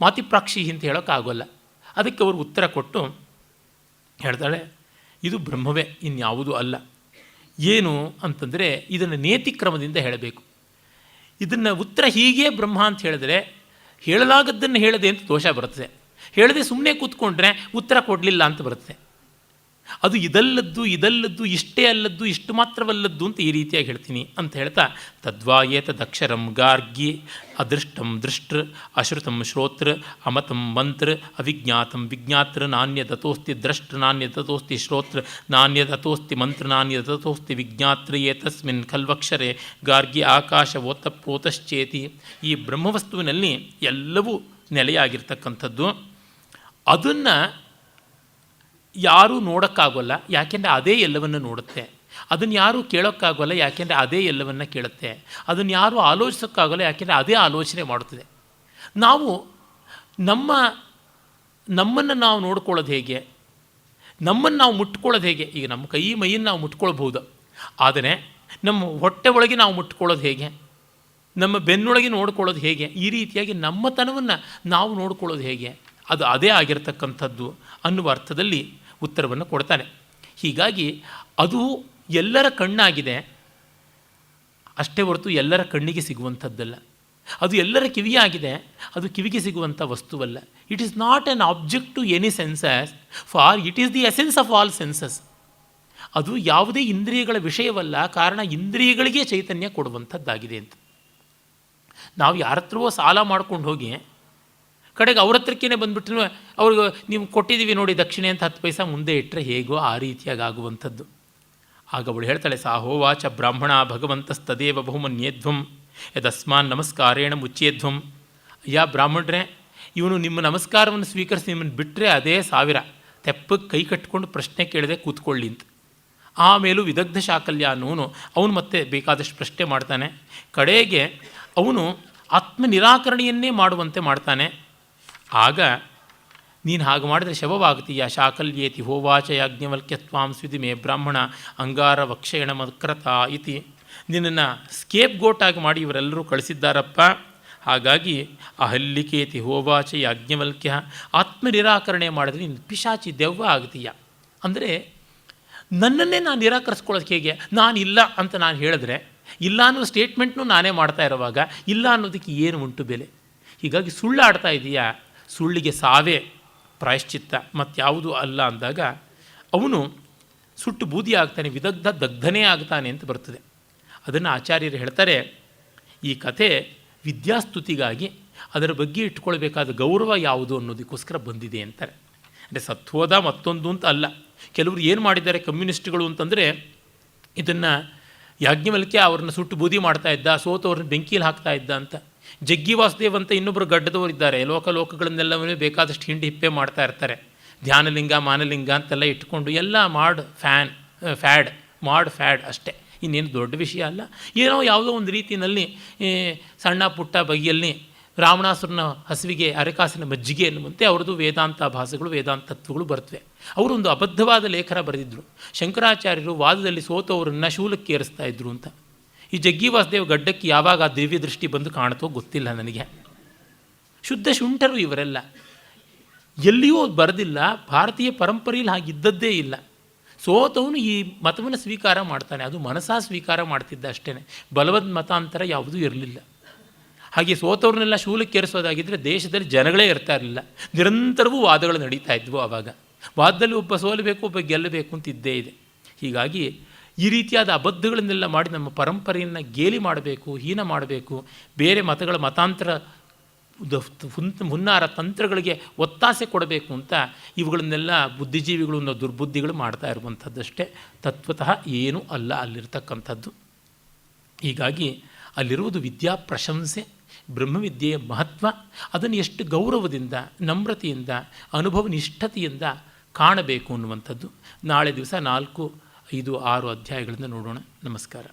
ಮಾತಿಪ್ರಾಕ್ಷಿ ಅಂತ ಹೇಳೋಕ್ಕಾಗೋಲ್ಲ. ಅದಕ್ಕೆ ಅವರು ಉತ್ತರ ಕೊಟ್ಟು ಹೇಳ್ತಾಳೆ, ಇದು ಬ್ರಹ್ಮವೇ, ಇನ್ಯಾವುದೂ ಅಲ್ಲ. ಏನು ಅಂತಂದರೆ ಇದನ್ನು ನೇತಿಕ್ರಮದಿಂದ ಹೇಳಬೇಕು. ಇದನ್ನು ಉತ್ತರ ಹೀಗೇ ಬ್ರಹ್ಮ ಅಂತ ಹೇಳಿದ್ರೆ ಹೇಳಲಾಗದ್ದನ್ನು ಹೇಳದೆ ಅಂತ ದೋಷ ಬರ್ತದೆ. ಹೇಳದೆ ಸುಮ್ಮನೆ ಕೂತ್ಕೊಂಡ್ರೆ ಉತ್ತರ ಕೊಡಲಿಲ್ಲ ಅಂತ ಬರುತ್ತೆ. ಅದು ಇದಲ್ಲದ್ದು ಇಷ್ಟೇ ಅಲ್ಲದ್ದು ಇಷ್ಟು ಮಾತ್ರವಲ್ಲದ್ದು ಅಂತ ಈ ರೀತಿಯಾಗಿ ಹೇಳ್ತೀನಿ ಅಂತ ಹೇಳ್ತಾ, ತದ್ವಾಯೇತದಕ್ಷರಂ ಗಾರ್ಗಿ ಅದೃಷ್ಟಂ ದೃಷ್ಟೃ ಅಶ್ರುತಂ ಶ್ರೋತೃ ಅಮತಂ ಮಂತ್ರ ಅವಿಜ್ಞಾತಂ ವಿಜ್ಞಾತೃ ನಾಣ್ಯದತೋಸ್ತಿ ದ್ರಷ್ಟೃ ನಾಣ್ಯದತೋಸ್ತಿ ಶ್ರೋತೃ ನಾಣ್ಯದತೋಸ್ತಿ ಮಂತ್ರ ನಾಣ್ಯದತೋಸ್ತಿ ವಿಜ್ಞಾತೃ ಏತಸ್ಮಿನ್ ಖಲ್ವಕ್ಷರೆ ಗಾರ್ಗಿ ಆಕಾಶ ಓತಪ್ರೋತಶ್ಚೇತಿ. ಈ ಬ್ರಹ್ಮವಸ್ತುವಿನಲ್ಲಿ ಎಲ್ಲವೂ ನೆಲೆಯಾಗಿರ್ತಕ್ಕಂಥದ್ದು. ಅದನ್ನು ಯಾರೂ ನೋಡೋಕ್ಕಾಗೋಲ್ಲ, ಯಾಕೆಂದರೆ ಅದೇ ಎಲ್ಲವನ್ನು ನೋಡುತ್ತೆ. ಅದನ್ನು ಯಾರೂ ಕೇಳೋಕ್ಕಾಗೋಲ್ಲ, ಯಾಕೆಂದರೆ ಅದೇ ಎಲ್ಲವನ್ನು ಕೇಳುತ್ತೆ. ಅದನ್ನು ಯಾರೂ ಆಲೋಚಿಸೋಕ್ಕಾಗೋಲ್ಲ, ಯಾಕೆಂದರೆ ಅದೇ ಆಲೋಚನೆ ಮಾಡುತ್ತದೆ. ನಾವು ನಮ್ಮನ್ನು ನಾವು ನೋಡ್ಕೊಳ್ಳೋದು ಹೇಗೆ, ನಮ್ಮನ್ನು ನಾವು ಮುಟ್ಕೊಳ್ಳೋದು ಹೇಗೆ? ಈಗ ನಮ್ಮ ಕೈ ಮೈಯನ್ನು ನಾವು ಮುಟ್ಕೊಳ್ಬೋದು, ಆದರೆ ನಮ್ಮ ಹೊಟ್ಟೆ ಒಳಗೆ ನಾವು ಮುಟ್ಕೊಳ್ಳೋದು ಹೇಗೆ, ನಮ್ಮ ಬೆನ್ನೊಳಗೆ ನೋಡ್ಕೊಳ್ಳೋದು ಹೇಗೆ, ಈ ರೀತಿಯಾಗಿ ನಮ್ಮತನವನ್ನು ನಾವು ನೋಡ್ಕೊಳ್ಳೋದು ಹೇಗೆ, ಅದು ಅದೇ ಆಗಿರತಕ್ಕಂಥದ್ದು ಅನ್ನುವ ಅರ್ಥದಲ್ಲಿ ಉತ್ತರವನ್ನು ಕೊಡ್ತಾನೆ. ಹೀಗಾಗಿ ಅದು ಎಲ್ಲರ ಕಣ್ಣಾಗಿದೆ ಅಷ್ಟೇ ಹೊರತು ಎಲ್ಲರ ಕಣ್ಣಿಗೆ ಸಿಗುವಂಥದ್ದಲ್ಲ. ಅದು ಎಲ್ಲರ ಕಿವಿಯಾಗಿದೆ, ಅದು ಕಿವಿಗೆ ಸಿಗುವಂಥ ವಸ್ತುವಲ್ಲ. It is not an object to any senses, for it is the essence of all senses. ಅದು ಯಾವುದೇ ಇಂದ್ರಿಯಗಳ ವಿಷಯವಲ್ಲ, ಕಾರಣ ಇಂದ್ರಿಯಗಳಿಗೆ ಚೈತನ್ಯ ಕೊಡುವಂಥದ್ದಾಗಿದೆ ಅಂತ. ನಾವು ಯಾರ ಹತ್ರವೋ ಸಾಲ ಮಾಡ್ಕೊಂಡು ಹೋಗಿ ಕಡೆಗೆ ಅವ್ರ ಹತ್ರಕ್ಕೇ ಬಂದುಬಿಟ್ರು, ಅವ್ರಿಗೆ ನೀವು ಕೊಟ್ಟಿದ್ದೀವಿ ನೋಡಿ ದಕ್ಷಿಣೆ ಅಂತ 10 ಪೈಸಾ ಮುಂದೆ ಇಟ್ಟರೆ ಹೇಗೋ ಆ ರೀತಿಯಾಗಿ ಆಗುವಂಥದ್ದು. ಆಗ ಅವಳು ಹೇಳ್ತಾಳೆ, ಸಾಹೋವಾಚ ಬ್ರಾಹ್ಮಣ ಭಗವಂತಸ್ತದೇವ ಬಹುಮನ್ಯೇಧ್ವಂ ಯದಸ್ಮಾನ್ ನಮಸ್ಕಾರೇಣ ಮುಚ್ಚೇಧ್ವಂ. ಅಯ್ಯ ಬ್ರಾಹ್ಮಣರೇ, ಇವನು ನಿಮ್ಮ ನಮಸ್ಕಾರವನ್ನು ಸ್ವೀಕರಿಸಿ ನಿಮ್ಮನ್ನು ಬಿಟ್ಟರೆ ಅದೇ 1000 ತೆಪ್ಪಕ್ಕೆ ಕೈ ಕಟ್ಕೊಂಡು ಪ್ರಶ್ನೆ ಕೇಳದೆ ಕೂತ್ಕೊಳ್ಳಿ ಅಂತ. ಆಮೇಲೂ ವಿದಗ್ಧ ಶಾಕಲ್ಯ ಅನ್ನೋನು ಅವನು ಮತ್ತೆ ಬೇಕಾದಷ್ಟು ಪ್ರಶ್ನೆ ಮಾಡ್ತಾನೆ. ಕಡೆಗೆ ಅವನು ಆತ್ಮ ನಿರಾಕರಣೆಯನ್ನೇ ಮಾಡುವಂತೆ ಮಾಡ್ತಾನೆ. ಆಗ ನೀನು ಹಾಗೆ ಮಾಡಿದರೆ ಶವವಾಗ್ತೀಯ. ಶಾಕಲ್ಯೇತಿ ಹೋವಾಚ ಯಾಜ್ಞವಲ್ಕ್ಯತ್ವಾಂ ಸ್ವಿದಿ ಮೇ ಬ್ರಾಹ್ಮಣ ಅಂಗಾರ ವಕ್ಷೇಣ ಮಕೃತ ಇತಿ. ನಿನ್ನನ್ನು ಸ್ಕೇಪ್ ಗೋಟಾಗಿ ಮಾಡಿ ಇವರೆಲ್ಲರೂ ಕಳಿಸಿದ್ದಾರಪ್ಪ. ಹಾಗಾಗಿ ಅಹಲ್ಲಿಕೇತಿ ಹೋವಾಚ ಯಾಜ್ಞವಲ್ಕ್ಯ, ಆತ್ಮ ನಿರಾಕರಣೆ ಮಾಡಿದ್ರೆ ನೀನು ಪಿಶಾಚಿ ದೆವ್ವ ಆಗ್ತೀಯ. ಅಂದರೆ ನನ್ನನ್ನೇ ನಾನು ನಿರಾಕರಿಸ್ಕೊಳ್ಳೋದಕ್ಕೆ ಹೇಗೆ? ನಾನು ಇಲ್ಲ ಅಂತ ನಾನು ಹೇಳಿದ್ರೆ, ಇಲ್ಲ ಅನ್ನೋ ಸ್ಟೇಟ್ಮೆಂಟ್ನೂ ನಾನೇ ಮಾಡ್ತಾ ಇರುವಾಗ ಇಲ್ಲ ಅನ್ನೋದಕ್ಕೆ ಏನು ಉಂಟು ಬೆಲೆ? ಹೀಗಾಗಿ ಸುಳ್ಳಾಡ್ತಾ ಇದೆಯಾ, ಸುಳ್ಳಿಗೆ ಸಾವೇ ಪ್ರಾಯಶ್ಚಿತ್ತ ಮತ್ತಾವುದು ಅಲ್ಲ ಅಂದಾಗ ಅವನು ಸುಟ್ಟು ಬೂದಿ ಆಗ್ತಾನೆ, ವಿದಗ್ಧ ದಗ್ಧನೇ ಆಗ್ತಾನೆ ಅಂತ ಬರ್ತದೆ. ಅದನ್ನು ಆಚಾರ್ಯರು ಹೇಳ್ತಾರೆ, ಈ ಕಥೆ ವಿದ್ಯಾಸ್ತುತಿಗಾಗಿ ಅದರ ಬಗ್ಗೆ ಇಟ್ಕೊಳ್ಬೇಕಾದ ಗೌರವ ಯಾವುದು ಅನ್ನೋದಕ್ಕೋಸ್ಕರ ಬಂದಿದೆ ಅಂತಾರೆ. ಅಂದರೆ ಸತ್ವದ ಮತ್ತೊಂದು ಅಂತ ಅಲ್ಲ. ಕೆಲವರು ಏನು ಮಾಡಿದ್ದಾರೆ ಕಮ್ಯುನಿಸ್ಟ್ಗಳು ಅಂತಂದರೆ, ಇದನ್ನು ಯಾಜ್ಞವಲ್ಕ್ಯ ಅವ್ರನ್ನ ಸುಟ್ಟು ಬೂದಿ ಮಾಡ್ತಾ ಇದ್ದ, ಸೋತವ್ರನ್ನ ಬೆಂಕಿಯಲ್ಲಿ ಹಾಕ್ತಾ ಇದ್ದ ಅಂತ. ಜಗ್ಗಿ ವಾಸುದೇವ್ ಅಂತ ಇನ್ನೊಬ್ಬರು ಗಡ್ಡದವರಿದ್ದಾರೆ, ಲೋಕಲೋಕಗಳನ್ನೆಲ್ಲವೇ ಬೇಕಾದಷ್ಟು ಹಿಂಡಿ ಹಿಪ್ಪೆ ಮಾಡ್ತಾ ಇರ್ತಾರೆ. ಧ್ಯಾನಲಿಂಗ ಮಾನಲಿಂಗ ಅಂತೆಲ್ಲ ಇಟ್ಕೊಂಡು ಎಲ್ಲ ಫ್ಯಾಡ್ ಅಷ್ಟೇ, ಇನ್ನೇನು ದೊಡ್ಡ ವಿಷಯ ಅಲ್ಲ. ಏನೋ ಯಾವುದೋ ಒಂದು ರೀತಿಯಲ್ಲಿ ಸಣ್ಣ ಪುಟ್ಟ ಬಗೆಯಲ್ಲಿ ರಾವಣಾಸುರನ ಹಸುವಿಗೆ ಅರೆಕಾಸಿನ ಮಜ್ಜಿಗೆ ಎನ್ನುವಂತೆ ಅವ್ರದ್ದು ವೇದಾಂತ ಭಾಷೆಗಳು, ವೇದಾಂತ ತತ್ವಗಳು ಬರ್ತವೆ. ಅವರೊಂದು ಅಬದ್ಧವಾದ ಲೇಖನ ಬರೆದಿದ್ದರು. ಶಂಕರಾಚಾರ್ಯರು ವಾದದಲ್ಲಿ ಸೋತವರನ್ನು ಶೂಲಕ್ಕೆ ಏರಿಸ್ತಾ ಇದ್ರು ಅಂತ. ಈ ಜಗ್ಗಿ ವಾಸುದೇವ್ ಗಡ್ಡಕ್ಕೆ ಯಾವಾಗ ಆ ದಿವ್ಯ ದೃಷ್ಟಿ ಬಂದು ಕಾಣ್ತೋ ಗೊತ್ತಿಲ್ಲ ನನಗೆ. ಶುದ್ಧ ಶುಂಠರು ಇವರೆಲ್ಲ, ಎಲ್ಲಿಯೂ ಬರೆದಿಲ್ಲ. ಭಾರತೀಯ ಪರಂಪರೆಯಲ್ಲಿ ಹಾಗಿದ್ದದ್ದೇ ಇಲ್ಲ. ಸೋತವನು ಈ ಮತವನ್ನು ಸ್ವೀಕಾರ ಮಾಡ್ತಾನೆ, ಅದು ಮನಸಾ ಸ್ವೀಕಾರ ಮಾಡ್ತಿದ್ದ ಅಷ್ಟೇ, ಬಲವದ್ ಮತಾಂತರ ಯಾವುದೂ ಇರಲಿಲ್ಲ. ಹಾಗೆ ಸೋತವ್ರನ್ನೆಲ್ಲ ಶೂಲಕ್ಕೆ ಏರಿಸೋದಾಗಿದ್ದರೆ ದೇಶದಲ್ಲಿ ಜನಗಳೇ ಇರ್ತಾ ಇರಲಿಲ್ಲ. ನಿರಂತರವೂ ವಾದಗಳು ನಡೀತಾ ಇದ್ವು. ಆವಾಗ ವಾದದಲ್ಲಿ ಒಬ್ಬ ಸೋಲಬೇಕು, ಒಬ್ಬ ಗೆಲ್ಲಬೇಕು ಅಂತ ಇದ್ದೇ ಇದೆ. ಹೀಗಾಗಿ ಈ ರೀತಿಯಾದ ಅಬದ್ಧಗಳನ್ನೆಲ್ಲ ಮಾಡಿ ನಮ್ಮ ಪರಂಪರೆಯನ್ನು ಗೇಲಿ ಮಾಡಬೇಕು, ಹೀನ ಮಾಡಬೇಕು, ಬೇರೆ ಮತಗಳ ಮತಾಂತರ ಹುನ್ನಾರ ತಂತ್ರಗಳಿಗೆ ಒತ್ತಾಸೆ ಕೊಡಬೇಕು ಅಂತ ಇವುಗಳನ್ನೆಲ್ಲ ಬುದ್ಧಿಜೀವಿಗಳು ಅನ್ನೋ ದುರ್ಬುದ್ಧಿಗಳು ಮಾಡ್ತಾ ಇರುವಂಥದ್ದಷ್ಟೇ. ತತ್ವತಃ ಏನೂ ಅಲ್ಲ ಅಲ್ಲಿರ್ತಕ್ಕಂಥದ್ದು. ಹೀಗಾಗಿ ಅಲ್ಲಿರುವುದು ವಿದ್ಯಾ ಪ್ರಶಂಸೆ, ಬ್ರಹ್ಮವಿದ್ಯೆಯ ಮಹತ್ವ, ಅದನ್ನು ಎಷ್ಟು ಗೌರವದಿಂದ, ನಮ್ರತೆಯಿಂದ, ಅನುಭವ ನಿಷ್ಠತೆಯಿಂದ ಕಾಣಬೇಕು ಅನ್ನುವಂಥದ್ದು. ನಾಳೆ ದಿವಸ 4, 5, 6 ಅಧ್ಯಾಯಗಳಿಂದ ನೋಡೋಣ. ನಮಸ್ಕಾರ.